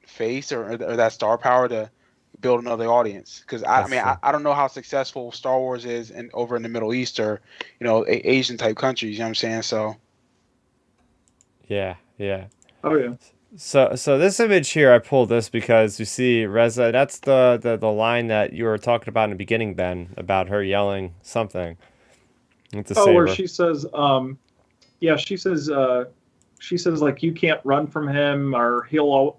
C: face or that star power to build another audience. Because I
A: That's
C: mean,
A: true.
C: I don't know how successful Star Wars is over in the Middle East or Asian type countries. You know what I'm saying? So
A: Yeah, yeah.
B: Oh yeah.
A: So this image here, I pulled this because you see Reza. That's the line that you were talking about in the beginning, Ben, about her yelling something with the
B: Oh, where
A: saber.
B: she says, yeah, she says like, you can't run from him, or he'll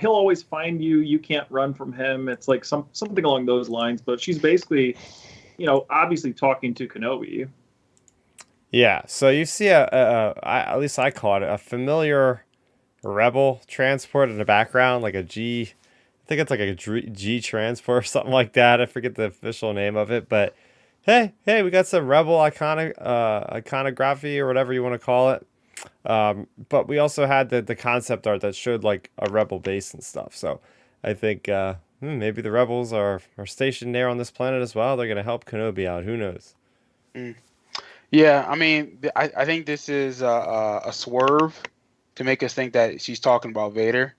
B: always find you. You can't run from him. It's like something along those lines. But she's basically, obviously talking to Kenobi.
A: Yeah. So you see at least I caught it, a familiar rebel transport in the background, like a G. I think it's like a G transport or something like that. I forget the official name of it, but hey, we got some rebel iconography or whatever you want to call it. But we also had the concept art that showed like a rebel base and stuff. So I think maybe the rebels are stationed there on this planet as well. They're gonna help Kenobi out. Who knows?
C: mm. Yeah, I mean, I think this is a swerve to make us think that she's talking about Vader.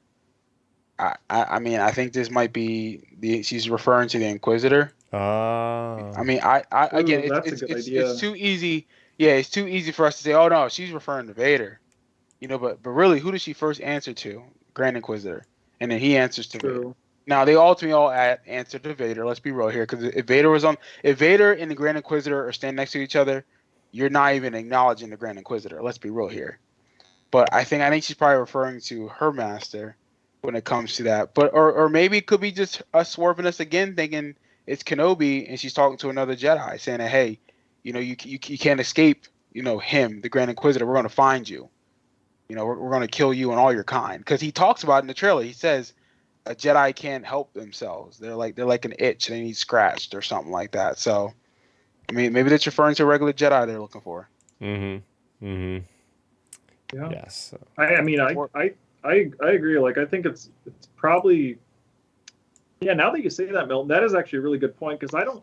C: I mean, I think this might be she's referring to the Inquisitor. I
A: Ah,
C: mean, I again,
B: Ooh, that's a good
C: it's
B: idea.
C: too easy. Yeah, it's too easy for us to say, oh no, she's referring to Vader. But really, who does she first answer to? Grand Inquisitor, and then he answers to Vader.
B: True.
C: Now they ultimately all answer to Vader. Let's be real here, because if Vader and the Grand Inquisitor are standing next to each other, you're not even acknowledging the Grand Inquisitor. Let's be real here. But I think she's probably referring to her master when it comes to that. But or maybe it could be just us swerving us again, thinking it's Kenobi and she's talking to another Jedi, saying that, hey, you can't escape, him, the Grand Inquisitor. We're going to find you. We're going to kill you and all your kind. Because he talks about it in the trailer. He says a Jedi can't help themselves. They're like an itch. They need scratched or something like that. So I mean, maybe that's referring to a regular Jedi they're looking for.
A: mm-hmm, mm-hmm.
B: Yeah.
A: Yes.
B: I mean,
C: Or-
B: I agree. Like, I think it's probably, yeah. Now that you say that, Milton, that is actually a really good point, because I don't.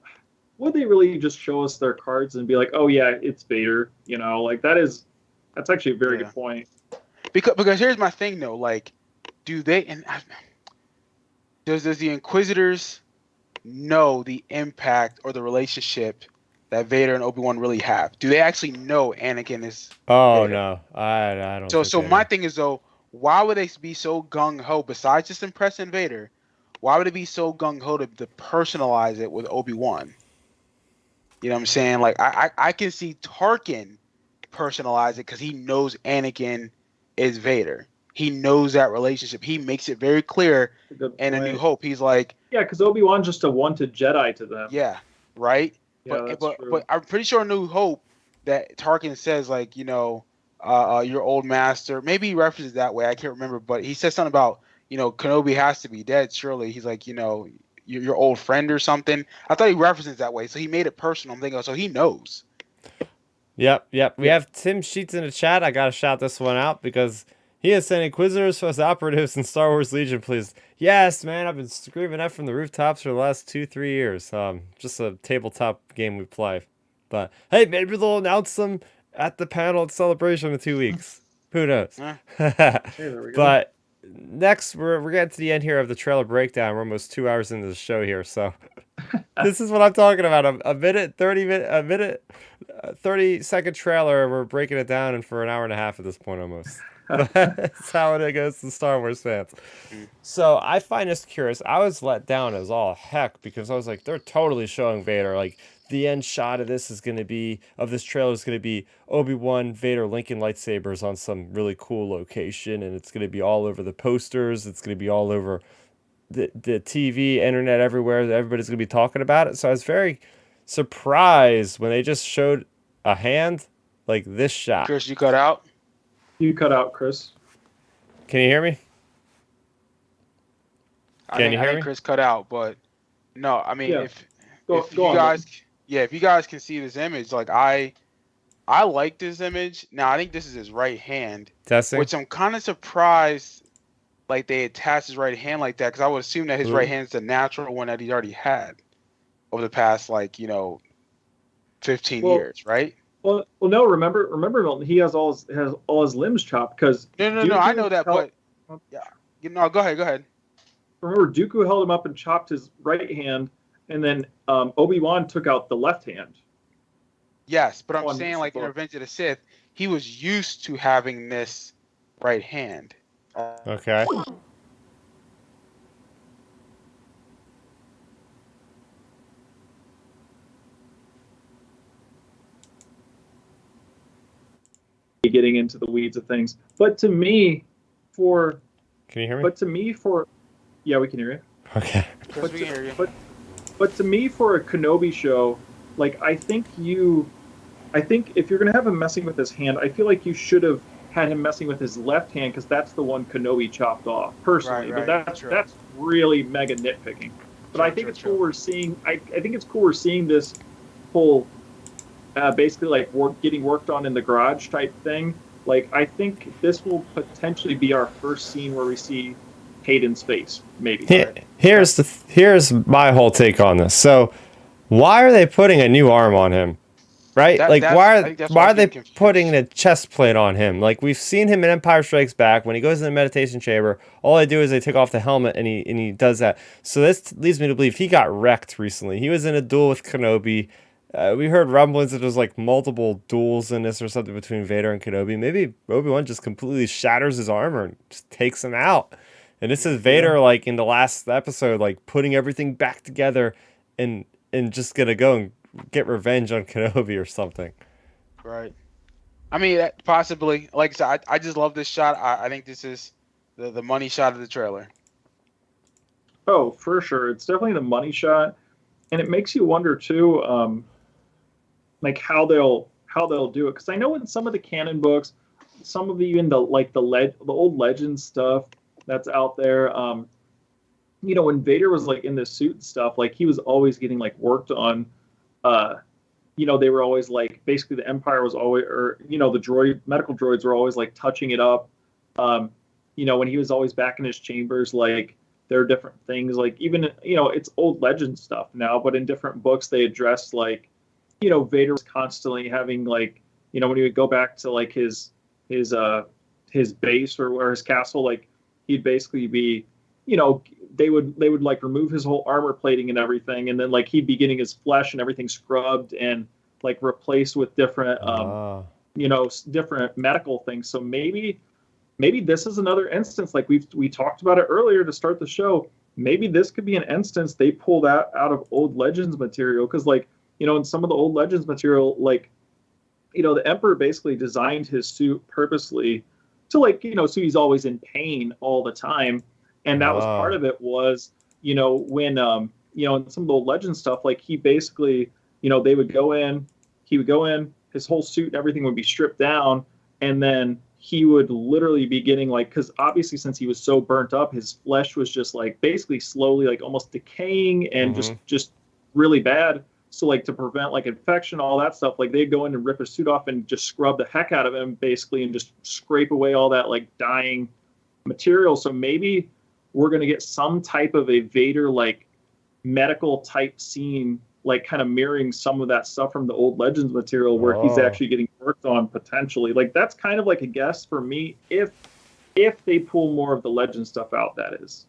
B: Would they really just show us their cards and be like, oh yeah, it's Vader? Like, that's actually a very
C: Yeah.
B: good point.
C: Because here's my thing though, like, do they and does the Inquisitors know the impact or the relationship that Vader and Obi-Wan really have? Do they actually know Anakin is
A: Oh
C: Vader?
A: no, I don't
C: So
A: think
C: so
A: they
C: my
A: know.
C: thing is though, why would they be so gung ho? Besides just impressing Vader, why would it be so gung ho to personalize it with Obi-Wan? You know what I'm saying? Like I can see Tarkin personalize it because he knows Anakin is Vader. He knows that relationship. He makes it very clear
B: That's a good
C: in A New
B: point.
C: Hope. He's like,
B: Yeah, because Obi-Wan's just a wanted Jedi to them.
C: yeah, right.
B: Yeah,
C: But
B: that's
C: but
B: true.
C: but I'm pretty sure in New Hope that Tarkin says like, your old master. Maybe he references that way. I can't remember, but he says something about Kenobi has to be dead. Surely he's like your old friend or something. I thought he references that way, so he made it personal. I'm thinking, so he knows.
A: Yep. We
B: Yeah.
A: have Tim Sheets in the chat. I gotta shout this one out because he is saying Inquisitors as operatives in Star Wars Legion, please. Yes, man, I've been screaming that from the rooftops for the last 2-3 years. Just a tabletop game we play. But hey, maybe they'll announce them at the panel at Celebration in 2 weeks. Who knows?
B: Hey, there we go.
A: But next, we're getting to the end here of the trailer breakdown. We're almost 2 hours into the show here, so this is what I'm talking about. A minute, 30-second trailer. We're breaking it down and for an hour and a half at this point almost. That's how it goes to Star Wars fans. So I find this curious. I was let down as all heck because I was like, they're totally showing Vader. Like, the end shot of this trailer is going to be Obi-Wan, Vader, linking lightsabers on some really cool location, and it's going to be all over the posters. It's going to be all over the TV, internet, everywhere. Everybody's going to be talking about it. So I was very surprised when they just showed a hand like this shot.
C: Chris, you cut out?
B: You cut out, Chris.
A: Can you hear me?
C: I think Chris cut out, but no, I mean,
B: Yeah.
C: if you guys can see this image, like I like this image. Now I think this is his right hand,
A: Testing.
C: which I'm kind of surprised, like they attached his right hand like that, because I would assume that his right hand is the natural one that he already had over the past 15 years, right?
B: Well, no. Remember, Milton. He has all his limbs chopped because
C: No. I know that, but go ahead.
B: Remember, Dooku held him up and chopped his right hand, and then Obi-Wan took out the left hand.
C: Yes, but I'm saying, like, in Revenge of the Sith, he was used to having this right hand.
A: Okay.
B: Getting into the weeds of things, but to me,
A: can you hear me?
B: Yeah, we can hear you.
A: Okay.
C: Chris, we can hear you.
B: But to me, for a Kenobi show, like I think if you're gonna have him messing with his hand, I feel like you should have had him messing with his left hand because that's the one Kenobi chopped off personally.
C: Right,
B: but that's really mega nitpicking. But I think it's cool we're seeing. I think it's cool we're seeing this whole basically like getting worked on in the garage type thing. Like I think this will potentially be our first scene where we see Hayden's face. Maybe.
A: Here's my whole take on this. So, why are they putting a new arm on him? Right? Why are they putting a chest plate on him? Like we've seen him in Empire Strikes Back when he goes in the meditation chamber. All they do is they take off the helmet and he does that. So this leads me to believe he got wrecked recently. He was in a duel with Kenobi. We heard rumblings that there's like multiple duels in this or something between Vader and Kenobi. Maybe Obi-Wan just completely shatters his armor and just takes him out. And this is Vader, like in the last episode, like putting everything back together and just gonna go and get revenge on Kenobi or something.
C: Right. I mean, possibly. Like I said, I just love this shot. I think this is the money shot of the trailer.
B: Oh, for sure. It's definitely the money shot. And it makes you wonder too, like how they'll do it. Because I know in some of the canon books, some of even the old legend stuff that's out there, when Vader was like in the suit and stuff, like he was always getting like worked on. They were always like basically the Empire was always, or the medical droids were always like touching it up. When he was always back in his chambers, like there are different things, like even it's old legend stuff now, but in different books they addressed like Vader was constantly having like when he would go back to like his base or his castle, like he'd basically be they would like remove his whole armor plating and everything, and then like he'd be getting his flesh and everything scrubbed and like replaced with different different medical things. So maybe this is another instance, like we talked about it earlier to start the show. Maybe this could be an instance they pull that out of old legends material, because like in some of the old legends material, like the Emperor basically designed his suit purposely to like so he's always in pain all the time. And that was part of it was, when, in some of the old legend stuff, like he basically, he would go in, his whole suit and everything would be stripped down. And then he would literally be getting like, because obviously since he was so burnt up, his flesh was just like basically slowly like almost decaying and just really bad. So like to prevent like infection, all that stuff, like they'd go in and rip his suit off and just scrub the heck out of him basically and just scrape away all that like dying material. So maybe we're going to get some type of a Vader like medical type scene like kind of mirroring some of that stuff from the old Legends material where he's actually getting worked on potentially. Like that's kind of like a guess for me if they pull more of the Legend stuff out, that is.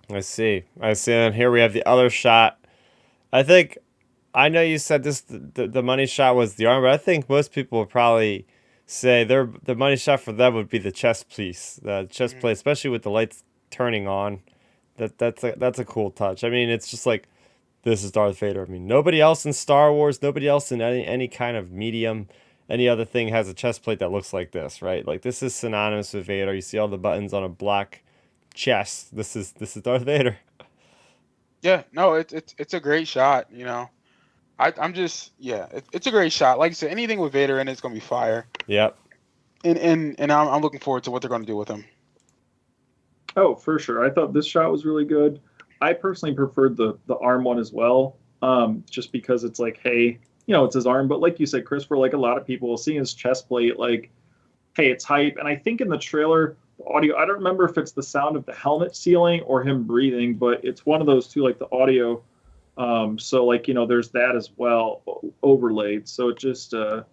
A: I see. And here we have the other shot. I know you said this the money shot was the arm, but I think most people would probably say the money shot for them would be the chest piece, the chest plate, especially with the lights turning on. That's a cool touch. I mean, it's just like, this is Darth Vader. I mean, nobody else in Star Wars, nobody else in any kind of medium, any other thing has a chest plate that looks like this, right? Like this is synonymous with Vader. You see all the buttons on a black chest. This is Darth Vader.
C: Yeah, no, it's a great shot. You know, I'm just it's a great shot. Like I said, anything with Vader in it's gonna be fire.
A: Yep.
C: And I'm looking forward to what they're gonna do with him.
B: Oh, for sure. I thought this shot was really good. I personally preferred the arm one as well, just because it's like, hey, you know, it's his arm. But like you said, Chris, for like a lot of people, seeing his chest plate, like, hey, it's hype. And I think in the trailer, the audio, I don't remember if it's the sound of the helmet sealing or him breathing, but it's one of those two, like the audio. So like, you know, there's that as well overlaid. So it just, you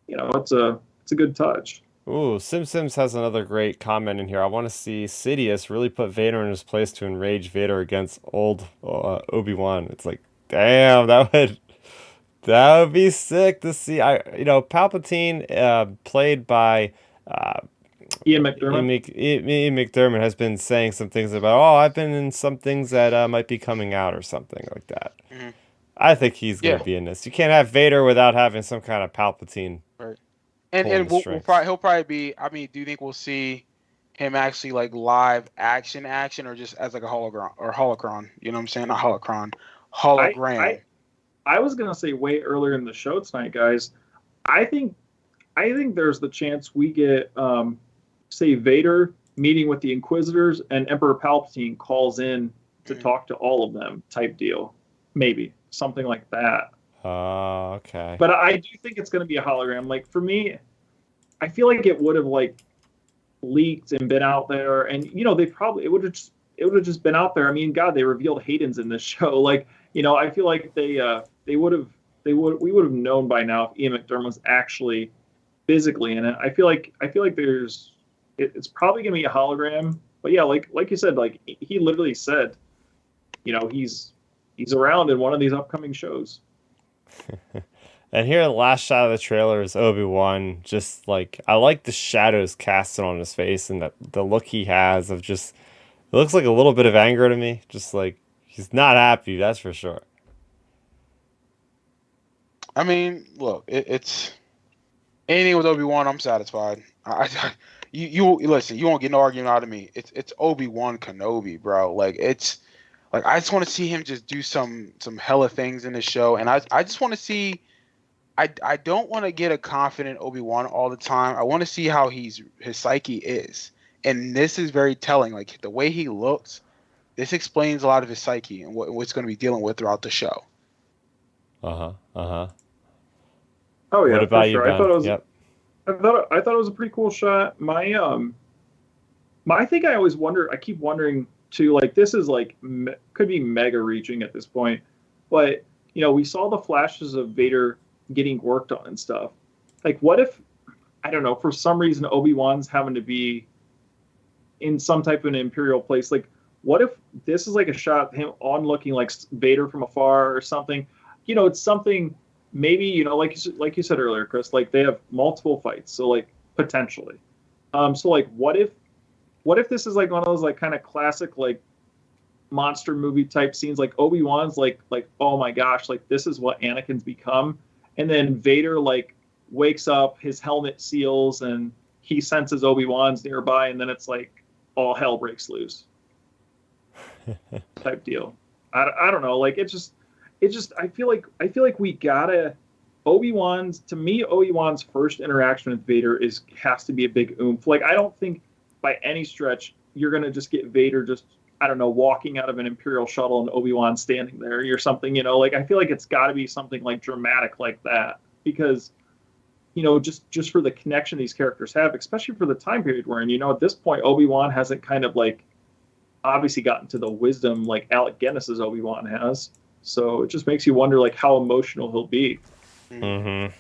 B: know, it's a good touch.
A: Ooh, Sims has another great comment in here. I want to see Sidious really put Vader in his place to enrage Vader against old Obi-Wan. It's like, damn, that would be sick to see. Palpatine, played by
B: Ian McDermott.
A: Ian McDermott has been saying some things about, I've been in some things that might be coming out or something like that. Mm-hmm. I think he's gonna be in this. You can't have Vader without having some kind of Palpatine.
C: Right. And he'll probably be. I mean, do you think we'll see him actually like live action, or just as like a hologram or holocron? You know what I'm saying? Not holocron, hologram.
B: I was gonna say way earlier in the show tonight, guys. I think there's the chance we get, say, Vader meeting with the Inquisitors and Emperor Palpatine calls in to talk to all of them, type deal. Maybe something like that.
A: Okay.
B: But I do think it's going to be a hologram. Like for me, I feel like it would have like leaked and been out there, and you know it would have just been out there. I mean, God, they revealed Hayden's in this show. Like, you know, I feel like we would have known by now if Ian McDermott was actually physically in it. I feel like it's probably going to be a hologram. But yeah, like you said, like he literally said, you know, he's around in one of these upcoming shows.
A: And here, the last shot of the trailer is Obi-Wan. Just like, I like the shadows casted on his face and the look he has of just, it looks like a little bit of anger to me. Just like, he's not happy, that's for sure.
C: I mean, look, it's anything with Obi-Wan, I'm satisfied. You listen, you won't get no argument out of me. It's Obi-Wan Kenobi, bro. Like, it's like, I just want to see him just do some hella things in the show, and I just want to see. I don't want to get a confident Obi-Wan all the time. I want to see how his psyche is, and this is very telling. Like the way he looks, this explains a lot of his psyche and what's going to be dealing with throughout the show.
B: Oh yeah.
A: What about you,
B: sure.
A: Ben?
B: I thought it was a pretty cool shot. My thing I always wonder. I keep wondering too. Like this is like could be mega reaching at this point, but you know we saw the flashes of Vader getting worked on and stuff. Like what if, I don't know, for some reason Obi-Wan's having to be in some type of an Imperial place. Like what if this is like a shot of him on looking like Vader from afar or something? You know, it's something maybe, you know, like you said earlier, Chris, like they have multiple fights. So like potentially. So like what if this is like one of those like kind of classic like monster movie type scenes, like Obi-Wan's like oh my gosh, like this is what Anakin's become. And then Vader like wakes up, his helmet seals, and he senses Obi-Wan's nearby, and then it's like all hell breaks loose, type deal. I don't know. Like it just I feel like we gotta Obi-Wan's first interaction with Vader has to be a big oomph. Like I don't think by any stretch you're gonna just get Vader just, I don't know, walking out of an Imperial shuttle and Obi-Wan standing there or something, you know, like I feel like it's got to be something like dramatic like that because, you know, just for the connection these characters have, especially for the time period we're in, you know, at this point, Obi-Wan hasn't kind of like obviously gotten to the wisdom like Alec Guinness's Obi-Wan has. So it just makes you wonder like how emotional he'll be.
A: Mm-hmm.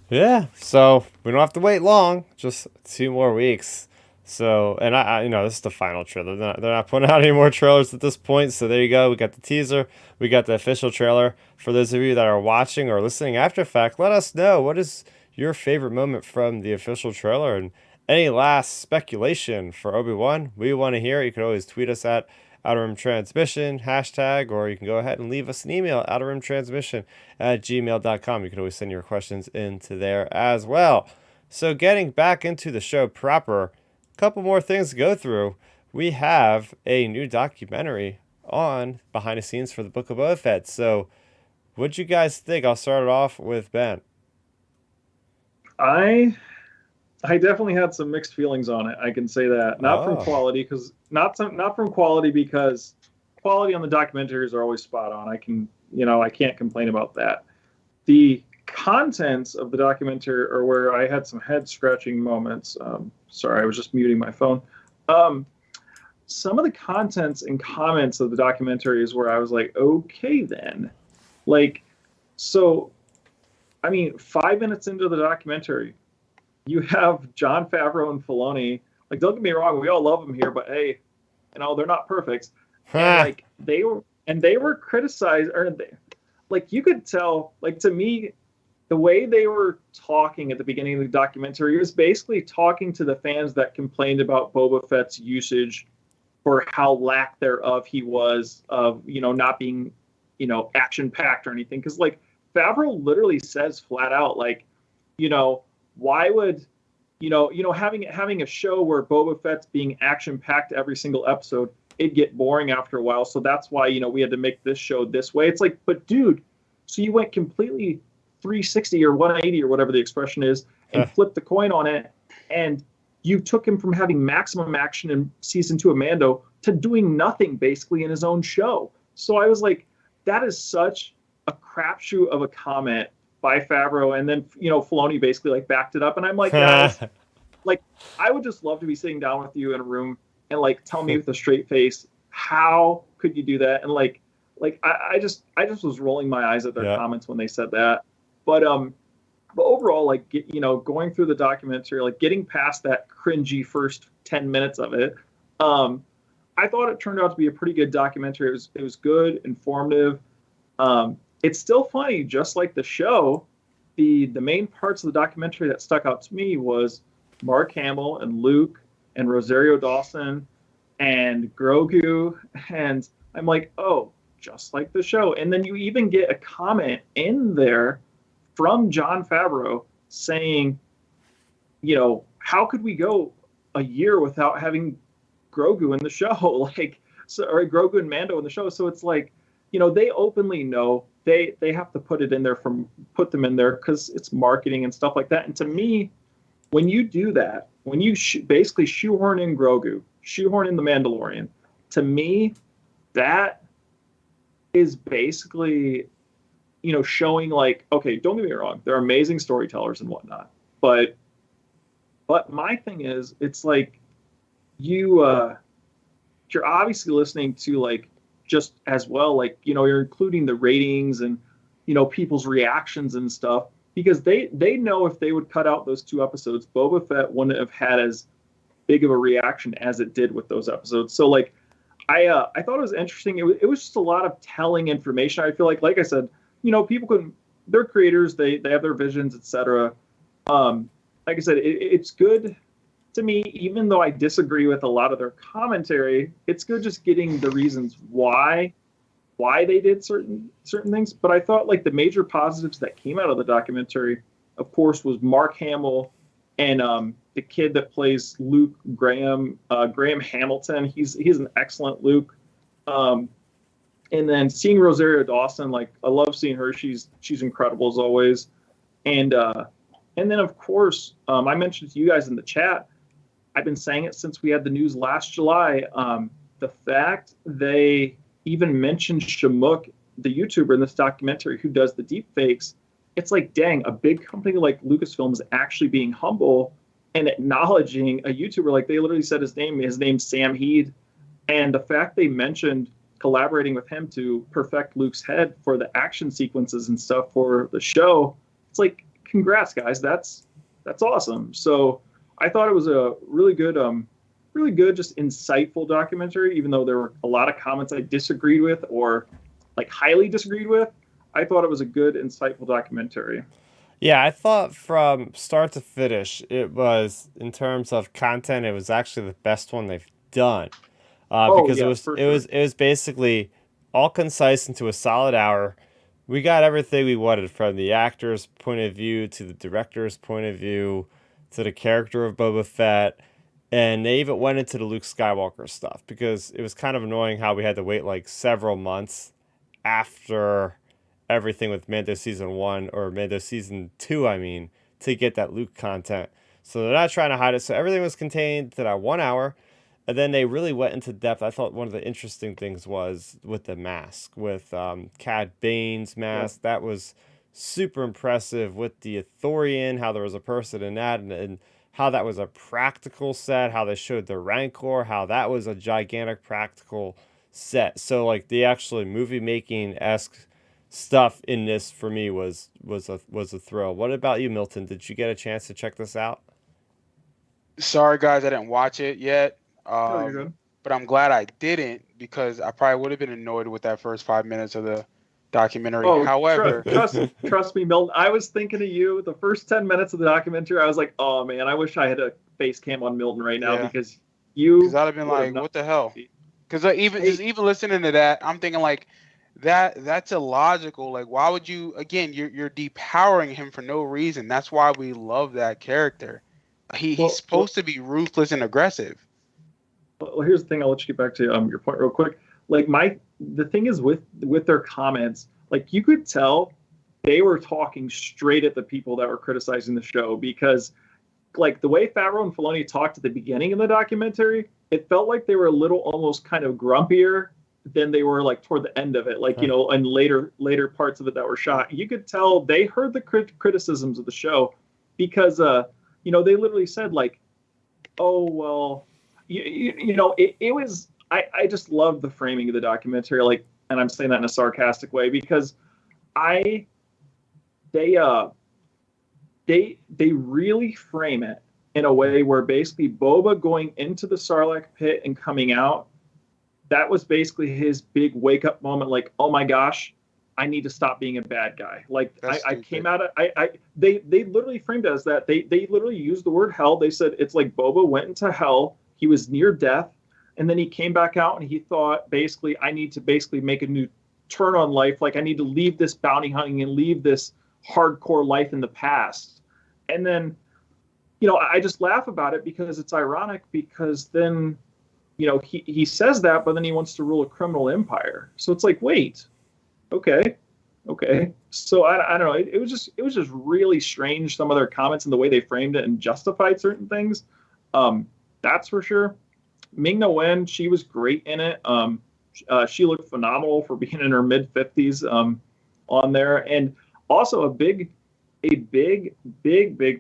A: Yeah, so we don't have to wait long, just 2 more weeks. So, and I this is the final trailer. They're not putting out any more trailers at this point. So there you go. We got the teaser. We got the official trailer. For those of you that are watching or listening after fact, let us know what is your favorite moment from the official trailer and any last speculation for Obi-Wan. We want to hear it. You can always tweet us at outerrimtransmission hashtag, or you can go ahead and leave us an email, outerrimtransmission@gmail.com. You can always send your questions into there as well. So getting back into the show proper, a couple more things to go through. We have a new documentary on behind the scenes for the Book of Boba Fett. So what'd you guys think? I'll start it off with Ben.
B: I definitely had some mixed feelings on it. I can say that. Not from quality, because not from quality, because quality on the documentaries are always spot on. I can't complain about that. The contents of the documentary are where I had some head scratching moments. Sorry, I was just muting my phone. Some of the contents and comments of the documentary is where I was like, okay, then. Like, so, I mean, 5 minutes into the documentary, you have Jon Favreau and Filoni. Like, don't get me wrong, we all love them here, but hey, they're not perfect. And like they were criticized, like you could tell. Like, to me, the way they were talking at the beginning of the documentary was basically talking to the fans that complained about Boba Fett's usage, or how lack thereof he was of not being action packed or anything. Because like Favreau literally says flat out, like, why would having a show where Boba Fett's being action packed every single episode, it'd get boring after a while. So that's why we had to make this show this way. It's like, but dude, so you went completely 360 or 180 or whatever the expression is, and flipped the coin on it, and you took him from having maximum action in season 2 of Mando to doing nothing basically in his own show. So I was like, that is such a crapshoot of a comment by Favreau, and then Filoni basically like backed it up, and I'm like, guys, like, I would just love to be sitting down with you in a room and like tell me with a straight face, how could you do that? And like I just was rolling my eyes at their comments when they said that. But overall, like, going through the documentary, like getting past that cringy first 10 minutes of it, I thought it turned out to be a pretty good documentary. It was good, informative. It's still funny, just like the show. The main parts of the documentary that stuck out to me was Mark Hamill and Luke and Rosario Dawson and Grogu, and I'm like, oh, just like the show. And then you even get a comment in there from Jon Favreau saying, how could we go a year without having Grogu in the show? Like, so, or Grogu and Mando in the show. So it's like, they openly know they have to put them in there because it's marketing and stuff like that. And to me, when you do that, when you basically shoehorn in Grogu, shoehorn in the Mandalorian, to me, that is basically showing like, okay, don't get me wrong, they're amazing storytellers and whatnot, but my thing is, it's like you're obviously listening to like just as well, like you're including the ratings and people's reactions and stuff, because they know if they would cut out those 2 episodes, Boba Fett wouldn't have had as big of a reaction as it did with those episodes. So like I thought it was interesting. It was just a lot of telling information. I feel like I said, people they're creators, they have their visions, etc. Like I said, it's good to me, even though I disagree with a lot of their commentary. It's good just getting the reasons why they did certain things. But I thought like the major positives that came out of the documentary, of course, was Mark Hamill and the kid that plays Luke, Graham Hamilton. He's an excellent Luke. And then seeing Rosario Dawson, like, I love seeing her. She's incredible as always. And then of course, I mentioned to you guys in the chat, I've been saying it since we had the news last July. The fact they even mentioned Shamook, the YouTuber in this documentary who does the deep fakes, it's like, dang, a big company like Lucasfilm is actually being humble and acknowledging a YouTuber. Like, they literally said his name's Sam Heed. And the fact they mentioned collaborating with him to perfect Luke's head for the action sequences and stuff for the show. It's like, congrats, guys. That's awesome. So I thought it was a really good, just insightful documentary, even though there were a lot of comments I disagreed with or like highly disagreed with. I thought it was a good, insightful documentary.
A: Yeah, I thought from start to finish, it was, in terms of content, it was actually the best one they've done. Because it was basically all concise into a solid hour. We got everything we wanted, from the actor's point of view to the director's point of view to the character of Boba Fett. And they even went into the Luke Skywalker stuff, because it was kind of annoying how we had to wait like several months after everything with Mando Season 1, or Mando Season 2, I mean, to get that Luke content. So they're not trying to hide it. So everything was contained to that 1 hour. And then they really went into depth. I thought one of the interesting things was with the mask, with Cad Bane's mask. Yeah. That was super impressive, with the Ithorian, how there was a person in that, and how that was a practical set, how they showed the Rancor, how that was a gigantic practical set. So like the actually movie making-esque stuff in this for me was a thrill. What about you, Milton? Did you get a chance to check this out?
C: Sorry, guys, I didn't watch it yet.
B: You're good.
C: But I'm glad I didn't, because I probably would have been annoyed with that first 5 minutes of the documentary. However,
B: trust me, Milton. I was thinking of you. The first 10 minutes of the documentary, I was like, "Oh man, I wish I had a face cam on Milton right now," because
C: I'd have been like, "What the hell?" Because even listening to that, I'm thinking like, that's illogical. Like, why would you? Again, you're depowering him for no reason. That's why we love that character. He's supposed to be ruthless and aggressive.
B: Well, here's the thing. I'll let you get back to your point real quick. Like the thing is with their comments, like you could tell they were talking straight at the people that were criticizing the show, because like the way Favreau and Filoni talked at the beginning of the documentary, it felt like they were a little almost kind of grumpier than they were like toward the end of it, like, and later parts of it that were shot. You could tell they heard the criticisms of the show, because they literally said like, oh well, it was. I just love the framing of the documentary, like, and I'm saying that in a sarcastic way, because they really frame it in a way where basically Boba going into the Sarlacc pit and coming out, that was basically his big wake up moment. Like, oh my gosh, I need to stop being a bad guy. Like I came out of, they literally framed it as that. They literally used the word hell. They said it's like Boba went into hell. He was near death. And then he came back out and he thought, basically, I need to basically make a new turn on life. Like, I need to leave this bounty hunting and leave this hardcore life in the past. And then, I just laugh about it, because it's ironic, because then, he says that, but then he wants to rule a criminal empire. So it's like, wait, okay. So I don't know. It was just really strange, some of their comments and the way they framed it and justified certain things. That's for sure. Ming-Na Wen, she was great in it. She looked phenomenal for being in her mid-50s on there. And also a big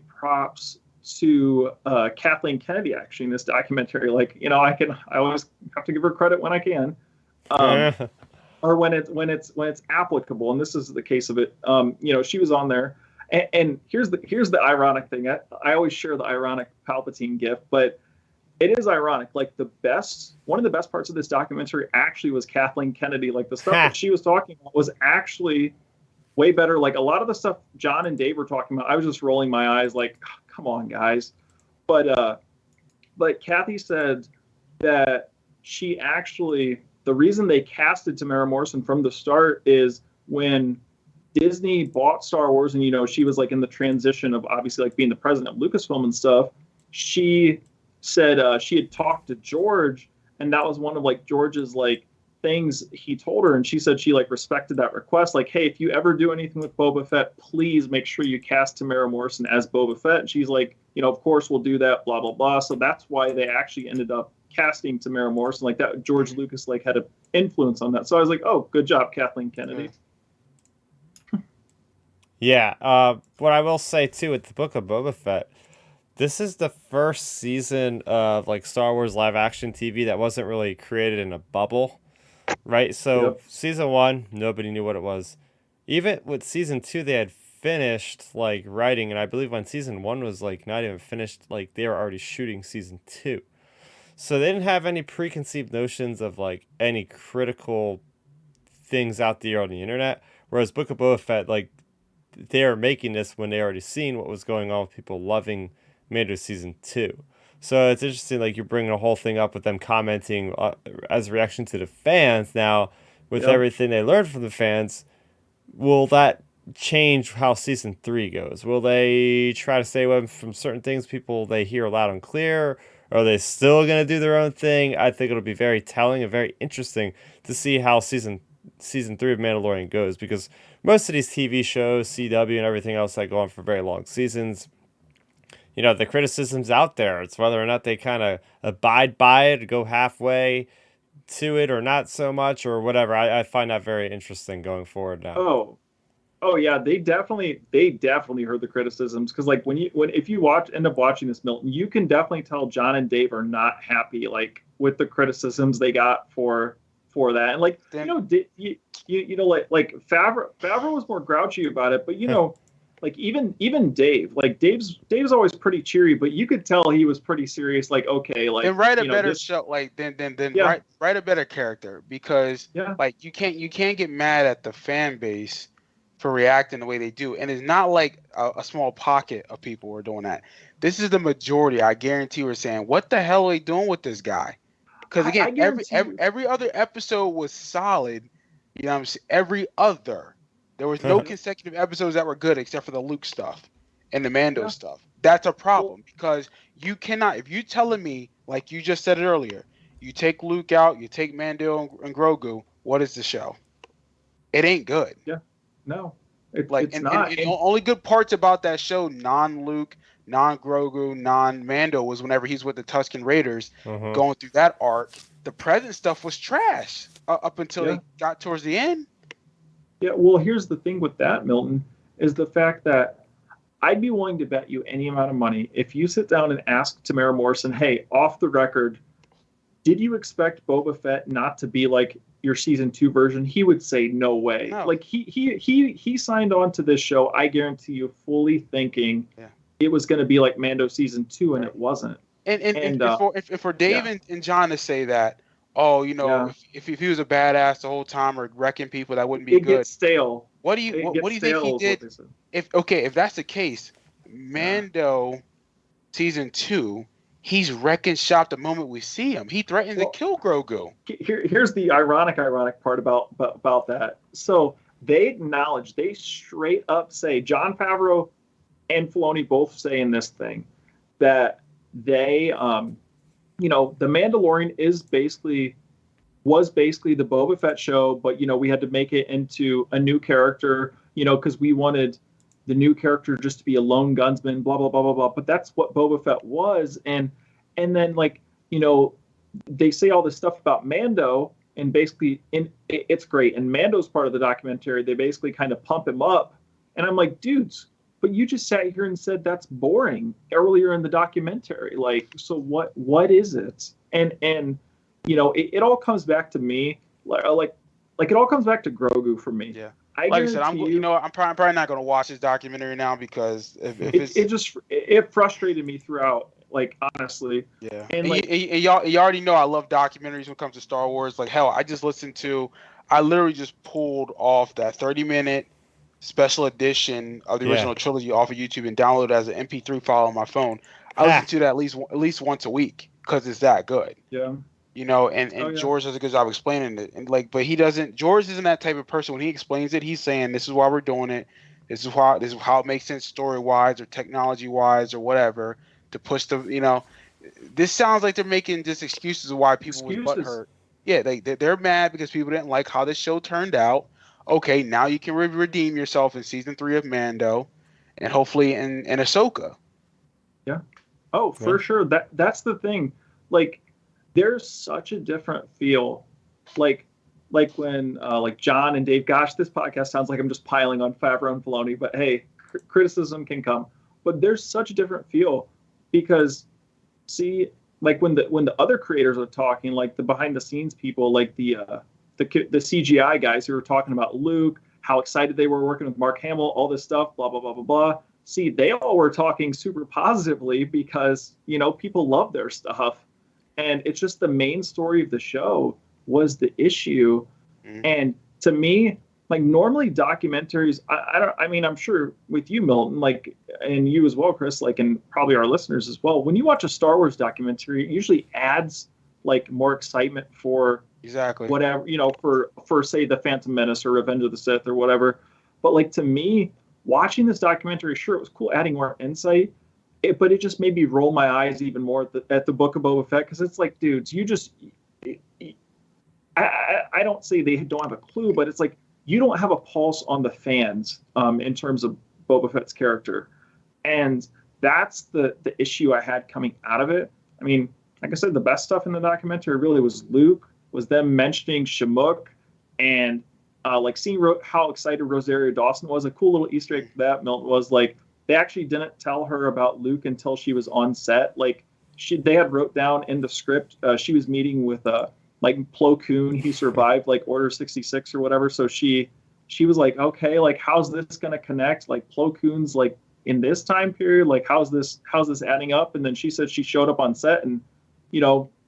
B: props to Kathleen Kennedy, actually, in this documentary. Like, I always have to give her credit when I can, or when it's applicable. And this is the case of it. She was on there. And here's the ironic thing. I always share the ironic Palpatine gif, but it is ironic. Like one of the best parts of this documentary actually was Kathleen Kennedy. Like the stuff that she was talking about was actually way better. Like a lot of the stuff John and Dave were talking about, I was just rolling my eyes like, oh, come on, guys. But Kathy said that she actually, the reason they casted Tamara Morrison from the start is when Disney bought Star Wars, and she was like in the transition of obviously like being the president of Lucasfilm and stuff. She said she had talked to George, and that was one of like George's like things he told her, and she said she like respected that request. Like, hey, if you ever do anything with Boba Fett, please make sure you cast Tamara Morrison as Boba Fett. And she's like, of course we'll do that. Blah blah blah. So that's why they actually ended up casting Tamara Morrison like that. George Lucas like had an influence on that. So I was like, oh, good job, Kathleen Kennedy.
A: Yeah. What I will say too with the Book of Boba Fett, this is the first season of like Star Wars live action TV that wasn't really created in a bubble. right? So
B: Yep.
A: season 1, nobody knew what it was. Even with season 2, they had finished like writing, and I believe when season 1 was like not even finished, like they were already shooting season 2. So they didn't have any preconceived notions of like any critical things out there on the internet. Whereas Book of Boba Fett, like they are making this when they already seen what was going on with people loving Mando season 2. So it's interesting, like you're bringing a whole thing up with them commenting as a reaction to the fans. Now, with
B: Yep.
A: everything they learned from the fans, will that change how season 3 goes? Will they try to stay away from certain things people they hear loud and clear? Or are they still going to do their own thing? I think it'll be very telling and very interesting to see how season 3 of Mandalorian goes, because most of these TV shows, CW and everything else that go on for very long seasons, the criticism's out there. It's whether or not they kind of abide by it, go halfway to it or not so much or whatever. I find that very interesting going forward now.
B: Oh yeah, they definitely heard the criticisms, because like if you end up watching this, Milton, you can definitely tell John and Dave are not happy like with the criticisms they got for that. And like like Favreau was more grouchy about it, but like even Dave, like Dave's always pretty cheery, but you could tell he was pretty serious. Like, okay, like
C: and write a better show, like then
B: yeah.
C: write a better character, because
B: Yeah.
C: like you can't get mad at the fan base for reacting the way they do, and it's not like a small pocket of people who are doing that. This is the majority. I guarantee we're saying, what the hell are they doing with this guy? Because again, every other episode was solid. You know what I'm saying? Every other. There was no consecutive episodes that were good except for the Luke stuff and the Mando stuff. That's a problem, because you cannot, if you're telling me, like you just said it earlier, you take Luke out, you take Mando and Grogu, what is the show? It ain't good.
B: Yeah. No.
C: It's
B: not.
C: And the only good parts about that show, non-Luke, non-Grogu, non-Mando, was whenever he's with the Tusken Raiders going through that arc. The present stuff was trash up until they got towards the end.
B: Yeah, well, here's the thing with that, Milton, is the fact that I'd be willing to bet you any amount of money if you sit down and ask Tamara Morrison, hey, off the record, did you expect Boba Fett not to be like your season 2 version? He would say no way.
C: No.
B: Like he signed on to this show, I guarantee you, fully thinking it was going to be like Mando season 2, and it wasn't.
C: And for Dave and John to say that, if he was a badass the whole time or wrecking people, that wouldn't be good.
B: It gets stale.
C: What do you think he did? If that's the case, Mando season 2, he's wrecking shop the moment we see him. He threatened to kill Grogu.
B: Here's the ironic part about that. So they straight up say, Jon Favreau and Filoni both say in this thing that they the Mandalorian was basically the Boba Fett show, but we had to make it into a new character, because we wanted the new character just to be a lone gunsman, blah blah blah blah blah. But that's what Boba Fett was, and then they say all this stuff about Mando, and basically it's great. And Mando's part of the documentary. They basically kind of pump him up, and I'm like, dudes, but you just sat here and said that's boring earlier in the documentary. Like, so what is it? And it all comes back to me, like it all comes back to Grogu for me.
C: Yeah. Like I said, I'm probably not going to watch this documentary now, because
B: it frustrated me throughout. Like, honestly.
C: Yeah. And you already know I love documentaries when it comes to Star Wars. Like, hell, I literally just pulled off that 30-minute special edition of the original trilogy off of YouTube and downloaded it as an MP3 file on my phone. I listen to that at least once a week, because it's that good.
B: Yeah.
C: George does a good job explaining it. And George isn't that type of person. When he explains it, he's saying, this is why we're doing it. This is how it makes sense story-wise or technology-wise or whatever, to push this sounds like they're making just excuses of why people was butthurt. Yeah, they're mad because people didn't like how this show turned out. Okay, now you can redeem yourself in season 3 of Mando, and hopefully in Ahsoka.
B: Yeah. Oh, for sure. That's the thing. Like, there's such a different feel. Like when John and Dave. Gosh, this podcast sounds like I'm just piling on Favreau and Filoni, but hey, criticism can come. But there's such a different feel, because see, like when the other creators are talking, like the behind the scenes people, like the the CGI guys who were talking about Luke, how excited they were working with Mark Hamill, all this stuff, blah blah blah blah blah. See, they all were talking super positively because people love their stuff, and it's just the main story of the show was the issue. And to me, like normally documentaries, I mean, I'm sure with you, Milton, like, and you as well, Chris, like, and probably our listeners as well, when you watch a Star Wars documentary, it usually adds like more excitement for
C: exactly
B: whatever, for say the Phantom Menace or Revenge of the Sith or whatever. But like, to me, watching this documentary, sure, it was cool adding more insight, but it just made me roll my eyes even more at the Book of Boba Fett, because it's like, dudes, I don't say they don't have a clue, but it's like you don't have a pulse on the fans in terms of Boba Fett's character. And that's the issue I had coming out of it. I mean, like I said, the best stuff in the documentary really was Luke, was them mentioning Shamook, and like seeing how excited Rosario Dawson was. A cool little Easter egg to that, Milton, was like they actually didn't tell her about Luke until she was on set. Like they had wrote down in the script she was meeting with like Plo Koon. He survived like Order 66 or whatever. So she was like, okay, like how's this gonna connect? Like Plo Koon's like in this time period, like how's this adding up? And then she said she showed up on set, and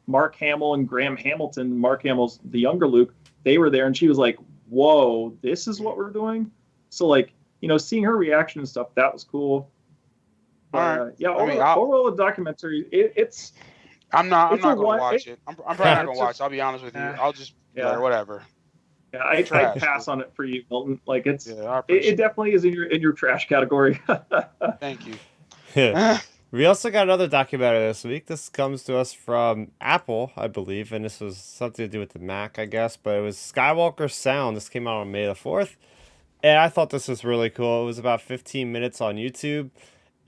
B: Mark Hamill and Graham Hamilton, Mark Hamill's the younger Luke, they were there, and she was like, whoa, this is what we're doing. So like, seeing her reaction and stuff, that was cool. Yeah, overall the documentary, it's
C: I'm not gonna watch it. I'm probably not gonna watch it. I'll be honest with you. I'll just whatever.
B: Yeah, I pass on it for you, Milton. Like it definitely is in your trash category.
C: Thank you.
A: Yeah. We also got another documentary this week. This comes to us from Apple, I believe, and this was something to do with the Mac, I guess, but it was Skywalker Sound. This came out on May the 4th, and I thought this was really cool. It was about 15 minutes on YouTube,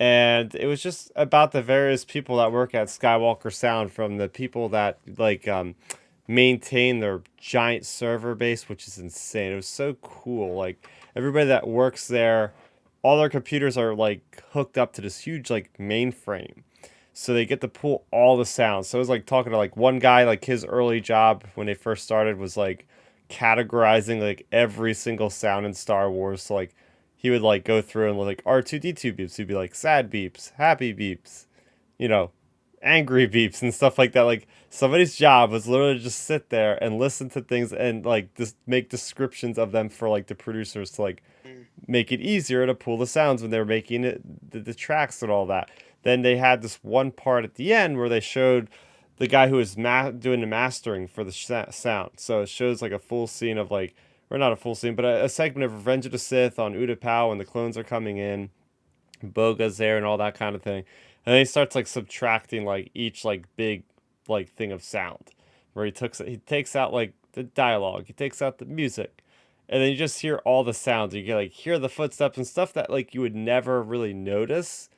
A: and it was just about the various people that work at Skywalker Sound, from the people that like maintain their giant server base, which is insane. It was so cool. Like everybody that works there, all their computers are like hooked up to this huge like mainframe, so they get to pull all the sounds. So it was like talking to like one guy, like his early job when they first started was like categorizing like every single sound in Star Wars. So like he would like go through and like R2D2 beeps, he'd be like sad beeps, happy beeps, angry beeps and stuff like that. Like somebody's job was literally just sit there and listen to things and like just make descriptions of them for like the producers to like make it easier to pull the sounds when they were making it, the tracks and all that. Then they had this one part at the end where they showed the guy who was doing the mastering for the sound. So it shows like a full scene of like, or not a full scene, but a segment of Revenge of the Sith on Utapau when the clones are coming in, Boga's there and all that kind of thing. And then he starts like subtracting like each like big like thing of sound, where he takes out like the dialogue, he takes out the music, and then you just hear all the sounds. You can like hear the footsteps and stuff that like you would never really notice,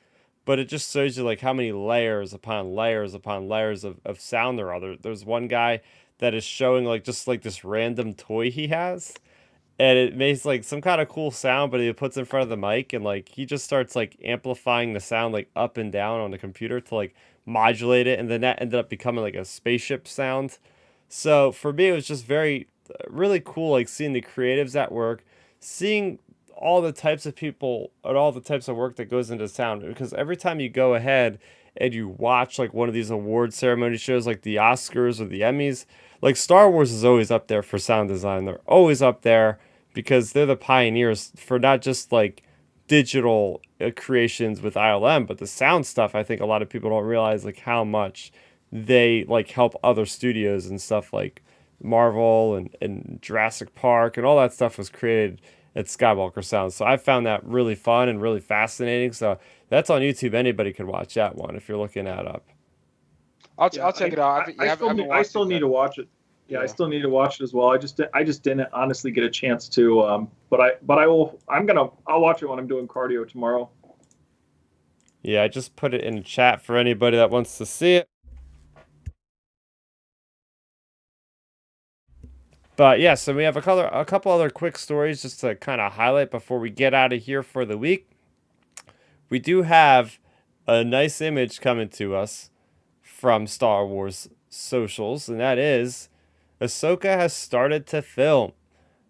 A: but it just shows you like how many layers upon layers upon layers of sound there are. There's one guy that is showing like just like this random toy he has, and it makes like some kind of cool sound, but he puts it in front of the mic, and like he just starts like amplifying the sound like up and down on the computer to like modulate it, and then that ended up becoming like a spaceship sound. So for me, it was just really cool, like seeing the creatives at work, seeing all the types of people and all the types of work that goes into sound. Because every time you go ahead and you watch like one of these award ceremony shows, like the Oscars or the Emmys, like Star Wars is always up there for sound design. They're always up there because they're the pioneers for not just like digital creations with ILM, but the sound stuff. I think a lot of people don't realize like how much they like help other studios and stuff like Marvel and Jurassic Park and all that stuff was created at Skywalker Sound. So I found that really fun and really fascinating. So that's on YouTube. Anybody can watch that one if you're looking that up.
C: I'll check it out.
B: I still need to watch it. Yeah, I still need to watch it as well. I just didn't honestly get a chance to. But I will. I'll watch it when I'm doing cardio tomorrow.
A: Yeah, I just put it in the chat for anybody that wants to see it. But yeah, so we have a couple other quick stories just to kind of highlight before we get out of here for the week. We do have a nice image coming to us from Star Wars socials, and that is Ahsoka has started to film.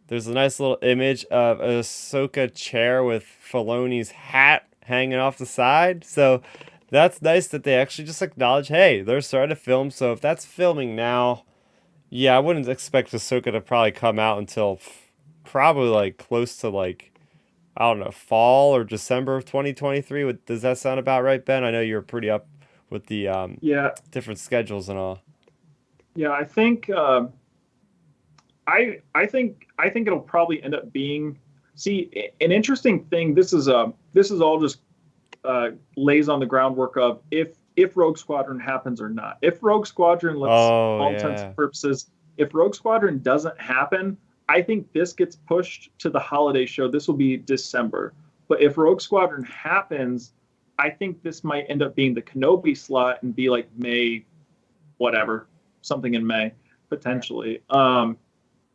A: There's a nice little image of a Ahsoka chair with Filoni's hat hanging off the side. So that's nice that they actually just acknowledge, hey, they're starting to film. So if that's filming now, yeah, I wouldn't expect Ahsoka to probably come out until probably like close to like, I don't know, fall or December of 2023. Does that sound about right, Ben? I know you're pretty up with the
B: Yeah,
A: different schedules and all.
B: yeah. I think it'll probably end up being. See, an interesting thing. This is all just lays on the groundwork of if Rogue Squadron happens or not. If Rogue Squadron, all intents and purposes, if Rogue Squadron doesn't happen, I think this gets pushed to the holiday show. This will be December. But if Rogue Squadron happens, I think this might end up being the Kenobi slot and be like May, whatever, something in May potentially. I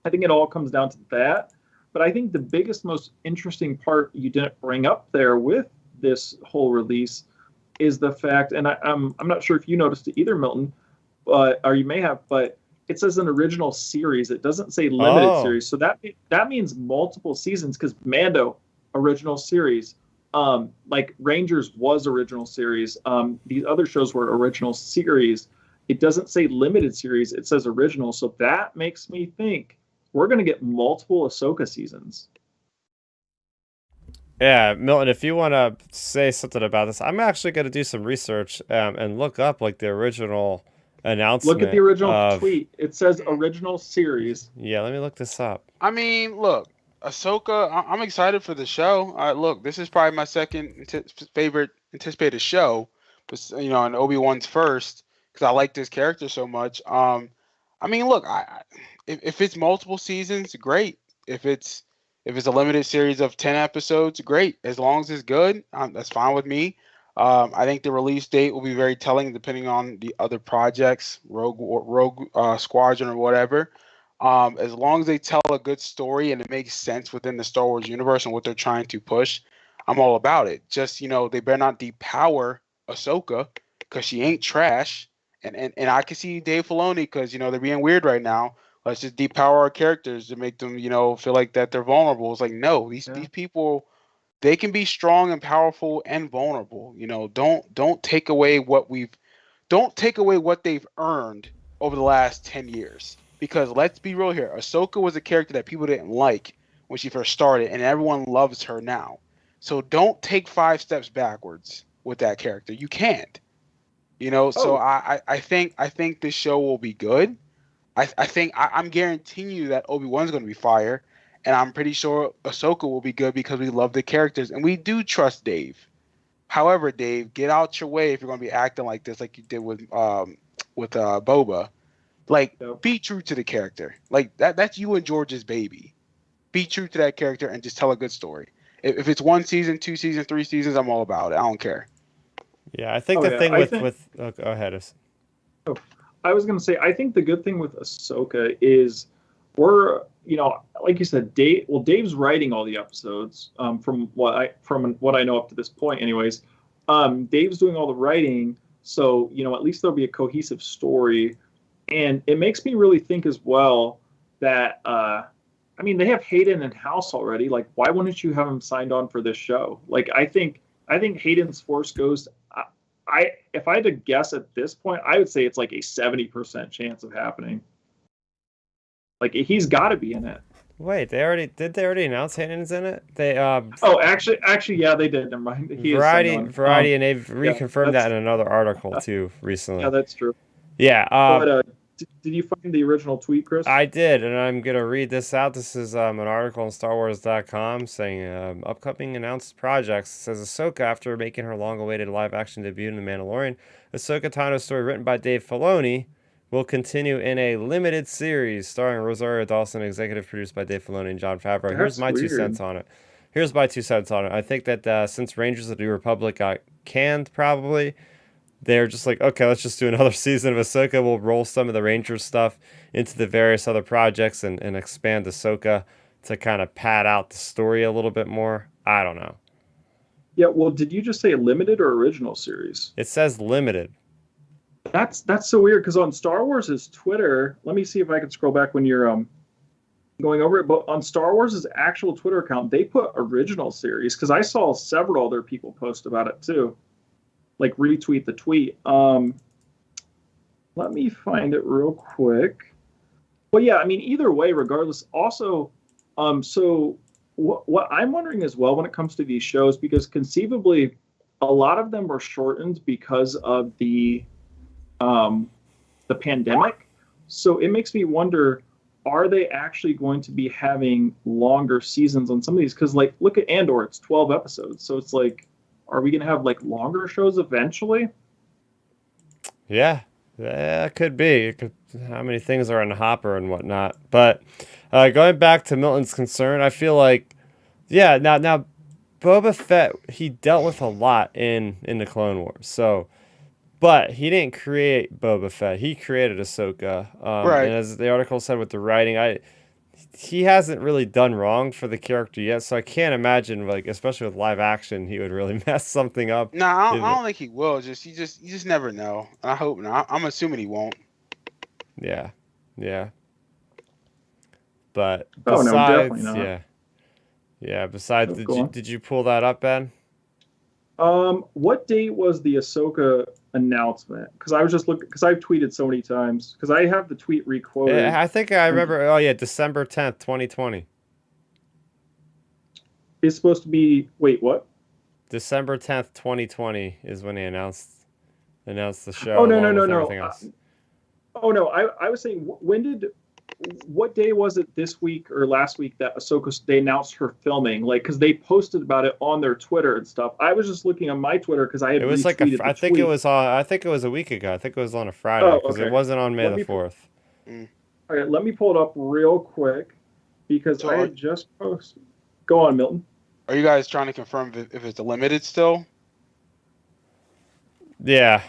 B: think it all comes down to that. But I think the biggest, most interesting part you didn't bring up there with this whole release is the fact, and I'm not sure if you noticed it either, Milton, or you may have, but it says an original series. It doesn't say limited series. So that means multiple seasons, because Mando, original series. Like Rangers was original series. These other shows were original series. It doesn't say limited series. It says original. So that makes me think we're going to get multiple Ahsoka seasons.
A: Yeah, Milton, if you want to say something about this, I'm actually going to do some research and look up like the original announcement.
B: Look at the original tweet. It says original series.
A: Yeah, let me look this up.
C: I mean, look, Ahsoka, I'm excited for the show. Look, this is probably my second favorite anticipated show, but and Obi-Wan's first, because I like this character so much. I mean, look, if it's multiple seasons, great. If it's a limited series of 10 episodes, great. As long as it's good, that's fine with me. I think the release date will be very telling, depending on the other projects, Rogue Squadron or whatever. As long as they tell a good story and it makes sense within the Star Wars universe and what they're trying to push, I'm all about it. Just, they better not depower Ahsoka, because she ain't trash. And I can see Dave Filoni, because, they're being weird right now. Let's just depower our characters to make them, feel like that they're vulnerable. It's like, no, these people, they can be strong and powerful and vulnerable. Don't take away what they've earned over the last 10 years. Because let's be real here, Ahsoka was a character that people didn't like when she first started, and everyone loves her now. So don't take 5 steps backwards with that character. You can't. So I think this show will be good. I'm guaranteeing you that Obi-Wan's going to be fire, and I'm pretty sure Ahsoka will be good, because we love the characters and we do trust Dave. However, Dave, get out your way if you're going to be acting like this, like you did with Boba. Like, be true to the character. Like that's you and George's baby. Be true to that character and just tell a good story. If it's 1 season, 2 seasons, 3 seasons, I'm all about it. I don't care.
A: Yeah, I think the thing with go ahead.
B: I was going to say, I think the good thing with Ahsoka is we're, like you said, Dave's writing all the episodes, from what I know up to this point anyways. Dave's doing all the writing, so, at least there'll be a cohesive story. And it makes me really think as well that, they have Hayden in house already. Like, why wouldn't you have him signed on for this show? Like, I think Hayden's Force Ghost, if I had to guess at this point, I would say it's like a 70% chance of happening. Like, he's got to be in it.
A: Wait, they already announce Hayden's in it? They
B: actually, yeah, they did. Never mind.
A: Variety, and they've reconfirmed that in another article too recently.
B: Yeah, that's true.
A: Yeah.
B: But did you find the original tweet, Chris?
A: I did, and I'm gonna read this out. This is an article on StarWars.com saying upcoming announced projects. It says Ahsoka, after making her long-awaited live-action debut in The Mandalorian, Ahsoka Tano's story, written by Dave Filoni, will continue in a limited series starring Rosario Dawson, executive produced by Dave Filoni and Jon Favreau. Here's my 2 cents on it. I think that since Rangers of the New Republic got canned, probably, they're just like, okay, let's just do another season of Ahsoka. We'll roll some of the Rangers stuff into the various other projects and expand Ahsoka to kind of pad out the story a little bit more. I don't know.
B: Yeah, well, did you just say limited or original series?
A: It says limited.
B: That's so weird because on Star Wars' Twitter, let me see if I can scroll back when you're going over it. But on Star Wars' actual Twitter account, they put original series because I saw several other people post about it too, like retweet the tweet. Let me find it real quick. Well, yeah, I mean, either way, regardless. Also, so what I'm wondering as well when it comes to these shows, because conceivably, a lot of them were shortened because of the pandemic. So it makes me wonder, are they actually going to be having longer seasons on some of these? Because, like, look at Andor, it's 12 episodes. So it's like, are we going to have, like, longer shows eventually?
A: Yeah, it could be. How many things are in the hopper and whatnot. But going back to Milton's concern, I feel like, yeah, now Boba Fett, he dealt with a lot in the Clone Wars. So, but he didn't create Boba Fett. He created Ahsoka.
C: Right.
A: And as the article said with the writing, he hasn't really done wrong for the character yet. So I can't imagine, like, especially with live action, he would really mess something up.
C: No, I don't think he will. You just never know. And I hope not. I'm assuming he won't.
A: Yeah. But
B: Oh,
A: besides,
B: no, definitely not.
A: Yeah. Besides,
B: Go on.
A: did you pull that up, Ben?
B: What date was the Ahsoka announcement? Because I was just looking, because I've tweeted so many times. Because I have the tweet requoted.
A: Yeah, I think I remember. Oh yeah, December 10th, 2020.
B: It's supposed to be. Wait, what?
A: December 10th, 2020 is when he announced the show.
B: Oh no
A: along
B: no
A: with
B: no
A: everything
B: no.
A: else.
B: Oh no, I was saying, what day was it this week or last week that Ahsoka, they announced her filming? Like, because they posted about it on their Twitter and stuff. I was just looking on my Twitter because I had
A: It was like
B: retweeted
A: I
B: the
A: think
B: tweet.
A: it was on. I think it was a week ago. I think it was on a Friday
B: Oh,
A: because
B: okay.
A: it wasn't on May
B: Let
A: the
B: me-
A: 4th.
B: All right, let me pull it up real quick because
C: So
B: I had just posted. Go on, Milton.
C: Are you guys trying to confirm if it's a limited still?
A: Yeah,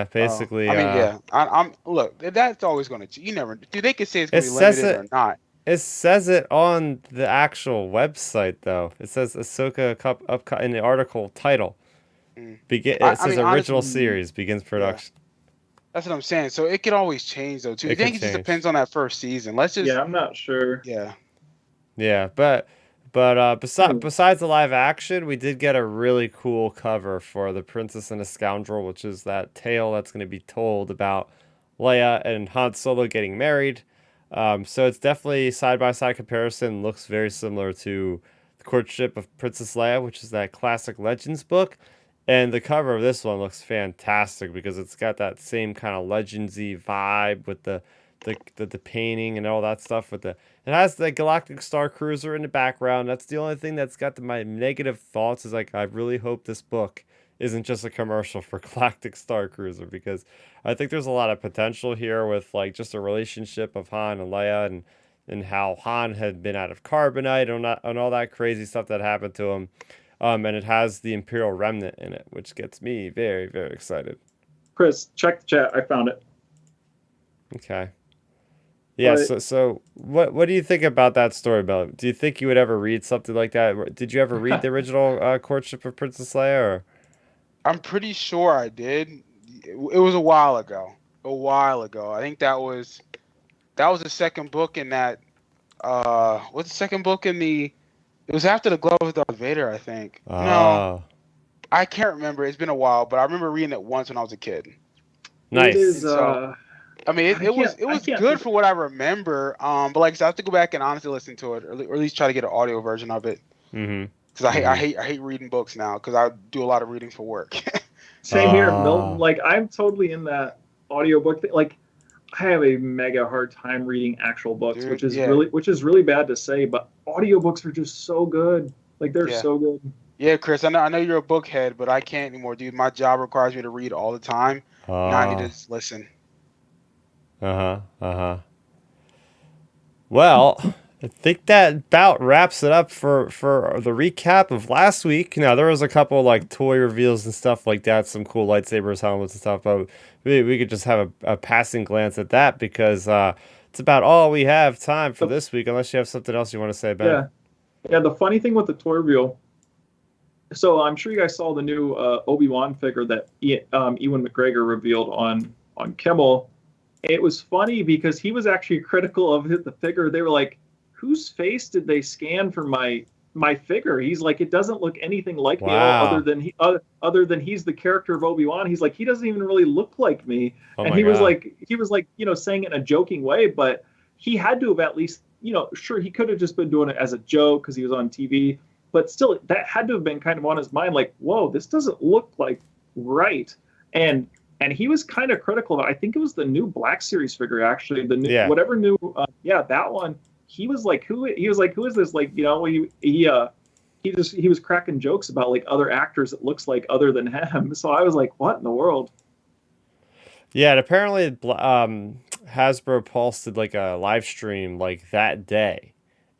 A: basically.
C: I mean, yeah. I'm look. That's always going to. You never. Dude, they could say it's going to
A: It
C: be
A: says
C: limited
A: it-
C: or not.
A: It says it on the actual website though. It says Ahsoka in the article title. It
C: I
A: says
C: mean,
A: original
C: honestly,
A: series begins production.
C: That's what I'm saying. So it could always change though too. I
A: It
C: think
A: could
C: it just
A: change.
C: depends on that first season. Let's just.
B: Yeah, I'm not sure.
C: Yeah.
A: Yeah, but besides the live action, we did get a really cool cover for The Princess and the Scoundrel, which is that tale that's going to be told about Leia and Han Solo getting married. So it's definitely side-by-side comparison. Looks very similar to The Courtship of Princess Leia, which is that classic Legends book. And the cover of this one looks fantastic because it's got that same kind of Legendsy vibe with the painting and all that stuff. It has the Galactic Star Cruiser in the background. That's the only thing that's got my negative thoughts. Is like I really hope this book isn't just a commercial for Galactic Star Cruiser because I think there's a lot of potential here with like just a relationship of Han and Leia and how Han had been out of carbonite and all that crazy stuff that happened to him. And it has the Imperial Remnant in it, which gets me very, very excited.
B: Chris, check the chat. I found it.
A: Okay. Yeah,
B: But-
A: so what do you think about that story, Bella? Do you think you would ever read something like that? Did you ever read the original Courtship of Princess Leia? Or?
C: I'm pretty sure I did. It was a while ago. I think that was the second book in that. What's the second book in the? It was after the Glove of Darth Vader, I think.
A: Oh.
C: No, I can't remember. It's been a while, but I remember reading it once when I was a kid.
A: Nice.
B: It is,
C: So- I mean, it was
B: I can't
C: good
B: think-
C: for what I remember. But like I said, I have to go back and honestly listen to it, or at least try to get an audio version of it.
A: Mm-hmm.
C: Because I hate reading books now because I do a lot of reading for work.
B: Same here, Milton. Like, I'm totally in that audiobook thing. Like, I have a mega hard time reading actual books,
C: Dude,
B: which is
C: yeah.
B: really bad to say, but audiobooks are just so good. Like, they're
C: Yeah.
B: so good.
C: Yeah, Chris, I know you're a book head, but I can't anymore, dude. My job requires me to read all the time. Now I need to just listen.
A: Well, I think that about wraps it up for the recap of last week. Now, there was a couple like toy reveals and stuff like that, some cool lightsabers, helmets and stuff, but we could just have a passing glance at that because it's about all we have time for this week, unless you have something else you want to say, Ben.
B: Yeah, the funny thing with the toy reveal, so I'm sure you guys saw the new Obi-Wan figure that Ewan McGregor revealed on on Kimmel. It was funny because he was actually critical of the figure. They were like, whose face did they scan for my figure? He's like, it doesn't look anything like me at all, other than he's the character of Obi-Wan. He's like, he doesn't even really look like me. And he was like, saying it in a joking way, but he had to have at least, sure, he could have just been doing it as a joke because he was on TV, but still, that had to have been kind of on his mind, like, whoa, this doesn't look like right. And he was kind of critical of it. I think it was the new Black Series figure, actually, the new that one. He was like, who is this? Like, he was cracking jokes about like other actors it looks like other than him. So I was like, what in the world?
A: Yeah, and apparently Hasbro posted like a live stream like that day,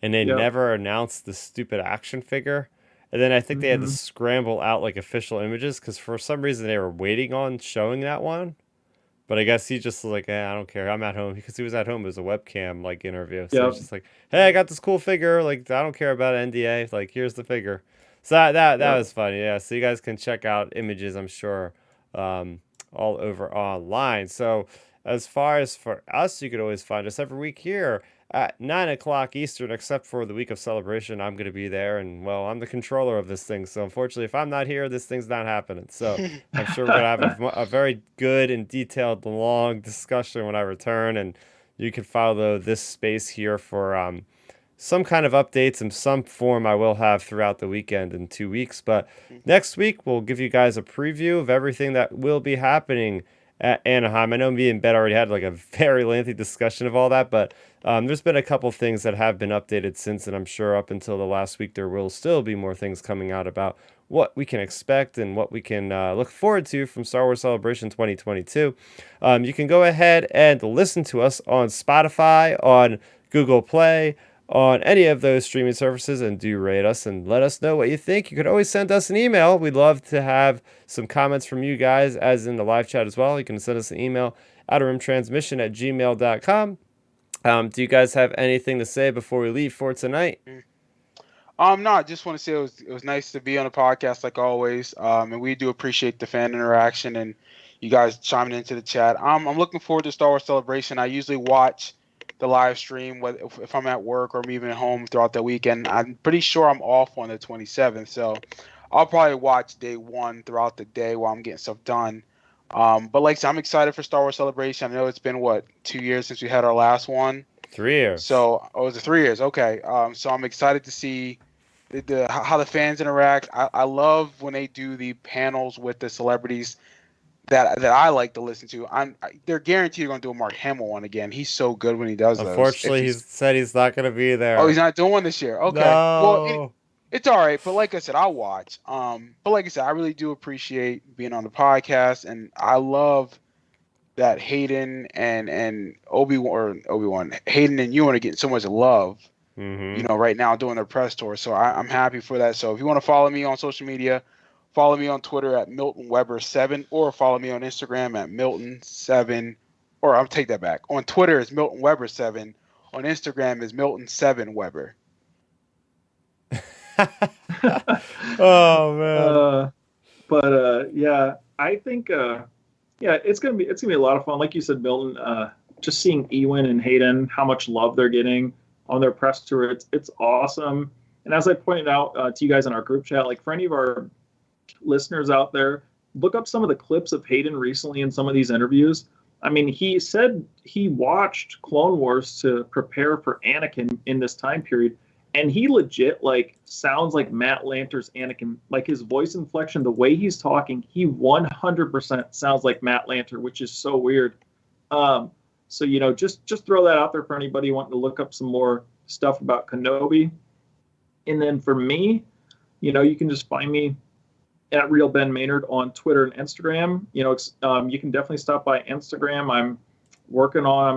A: and they never announced the stupid action figure. And then I think they had to scramble out like official images because for some reason they were waiting on showing that one. But I guess he just was like, I don't care. I'm at home because he was at home. It was a webcam like interview. So he's just like, hey, I got this cool figure. Like, I don't care about NDA. Like, here's the figure. So that was funny. Yeah. So you guys can check out images, I'm sure, all over online. So as far as for us, you could always find us every week here at 9 o'clock Eastern, except for the week of Celebration. I'm going to be there, and well, I'm the controller of this thing. So unfortunately, if I'm not here, this thing's not happening. So I'm sure we're going to have a very good and detailed, long discussion when I return, and you can follow this space here for some kind of updates in some form I will have throughout the weekend in 2 weeks. But next week, we'll give you guys a preview of everything that will be happening at Anaheim. I know me and Ben already had like a very lengthy discussion of all that, but there's been a couple things that have been updated since, and I'm sure up until the last week there will still be more things coming out about what we can expect and what we can look forward to from Star Wars Celebration 2022. You can go ahead and listen to us on Spotify, on Google Play, on any of those streaming services, and do rate us and let us know what you think. You could always send us an email. We'd love to have some comments from you guys, as in the live chat as well. You can send us an email, outerrimtransmission@gmail.com. Do you guys have anything to say before we leave for tonight?
C: No, I just want to say it was nice to be on the podcast like always. And we do appreciate the fan interaction and you guys chiming into the chat. I'm looking forward to Star Wars Celebration. I usually watch the live stream if I'm at work or I'm even at home throughout the weekend. I'm pretty sure I'm off on the 27th, so I'll probably watch day one throughout the day while I'm getting stuff done. But like I said, I'm excited for Star Wars Celebration. I know it's been 2 years since we had our last one.
A: 3 years.
C: So it was 3 years. Okay. So I'm excited to see how the fans interact. I love when they do the panels with the celebrities that I like to listen to. They're guaranteed going to do a Mark Hamill one again. He's so good when he does those.
A: Unfortunately, he said he's not going to be there.
C: Oh, he's not doing one this year. Okay.
A: No.
C: Well, it's all right. But like I said, I'll watch. But like I said, I really do appreciate being on the podcast, and I love that Hayden and Obi-Wan, Hayden and Ewan are getting so much love.
A: Mm-hmm.
C: Right now doing their press tour. So I'm happy for that. So if you want to follow me on social media, follow me on Twitter at MiltonWeber7, or follow me on Instagram at Milton7, or I'll take that back. On Twitter is MiltonWeber7. On Instagram is Milton7Weber.
A: Oh man.
B: Yeah, I think it's gonna be a lot of fun. Like you said, Milton, just seeing Ewan and Hayden, how much love they're getting on their press tour, it's awesome. And as I pointed out to you guys in our group chat, like for any of our listeners out there, look up some of the clips of Hayden recently in some of these interviews. I mean, he said he watched Clone Wars to prepare for Anakin in this time period, and he legit sounds like Matt Lanter's Anakin. Like his voice inflection, the way he's talking, he 100% sounds like Matt Lanter, which is so weird. So just throw that out there for anybody wanting to look up some more stuff about Kenobi. And then for me, you can just find me at Real Ben Maynard on Twitter and Instagram. You can definitely stop by Instagram. I'm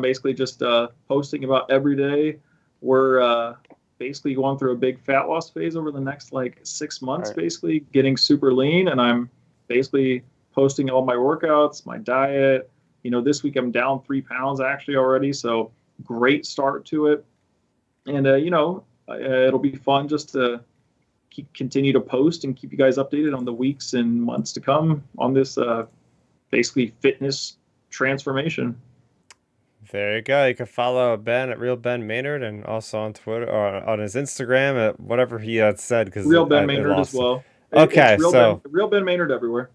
B: basically just posting about every day. We're basically going through a big fat loss phase over the next 6 months, right. Basically getting super lean, and I'm basically posting all my workouts, my diet. This week I'm down 3 pounds actually already, so great start to it. And it'll be fun just to continue to post and keep you guys updated on the weeks and months to come on this basically fitness transformation.
A: There you go. You can follow Ben at Real Ben Maynard and also on Twitter or on his Instagram at whatever he had said. Because
B: Real Ben Maynard as well.
A: Okay,
B: it's
A: so
B: Real Ben Maynard everywhere.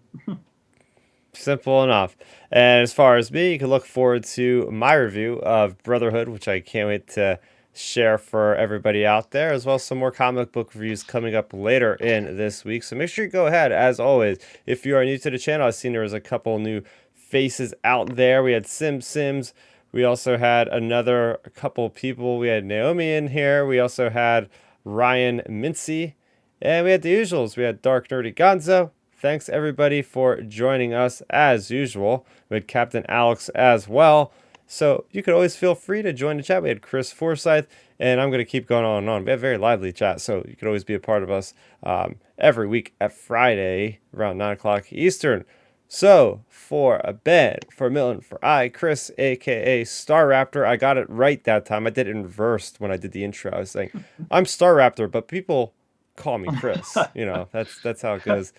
A: simple enough. And as far as me, you can look forward to my review of Brotherhood, which I can't wait to share for everybody out there, as well as some more comic book reviews coming up later in this week. So make sure you go ahead, as always. If you are new to the channel, I've seen there was a couple new faces out there. We had Sims. We also had a couple people. We had Naomi in here. We also had Ryan Mincy. And we had the usuals. We had Dark Nerdy Gonzo. Thanks everybody for joining us as usual. We had Captain Alex as well. So you could always feel free to join the chat. We had Chris Forsyth, and I'm going to keep going on and on. We have a very lively chat, so you could always be a part of us every week at Friday around 9 o'clock Eastern. So for Ben, for Milton, for Chris, a.k.a. Starrapter, I got it right that time. I did it in reverse when I did the intro. I was saying, I'm Starrapter, but people call me Chris. That's how it goes.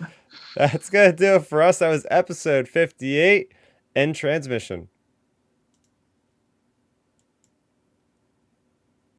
A: That's going to do it for us. That was episode 58, End Transmission.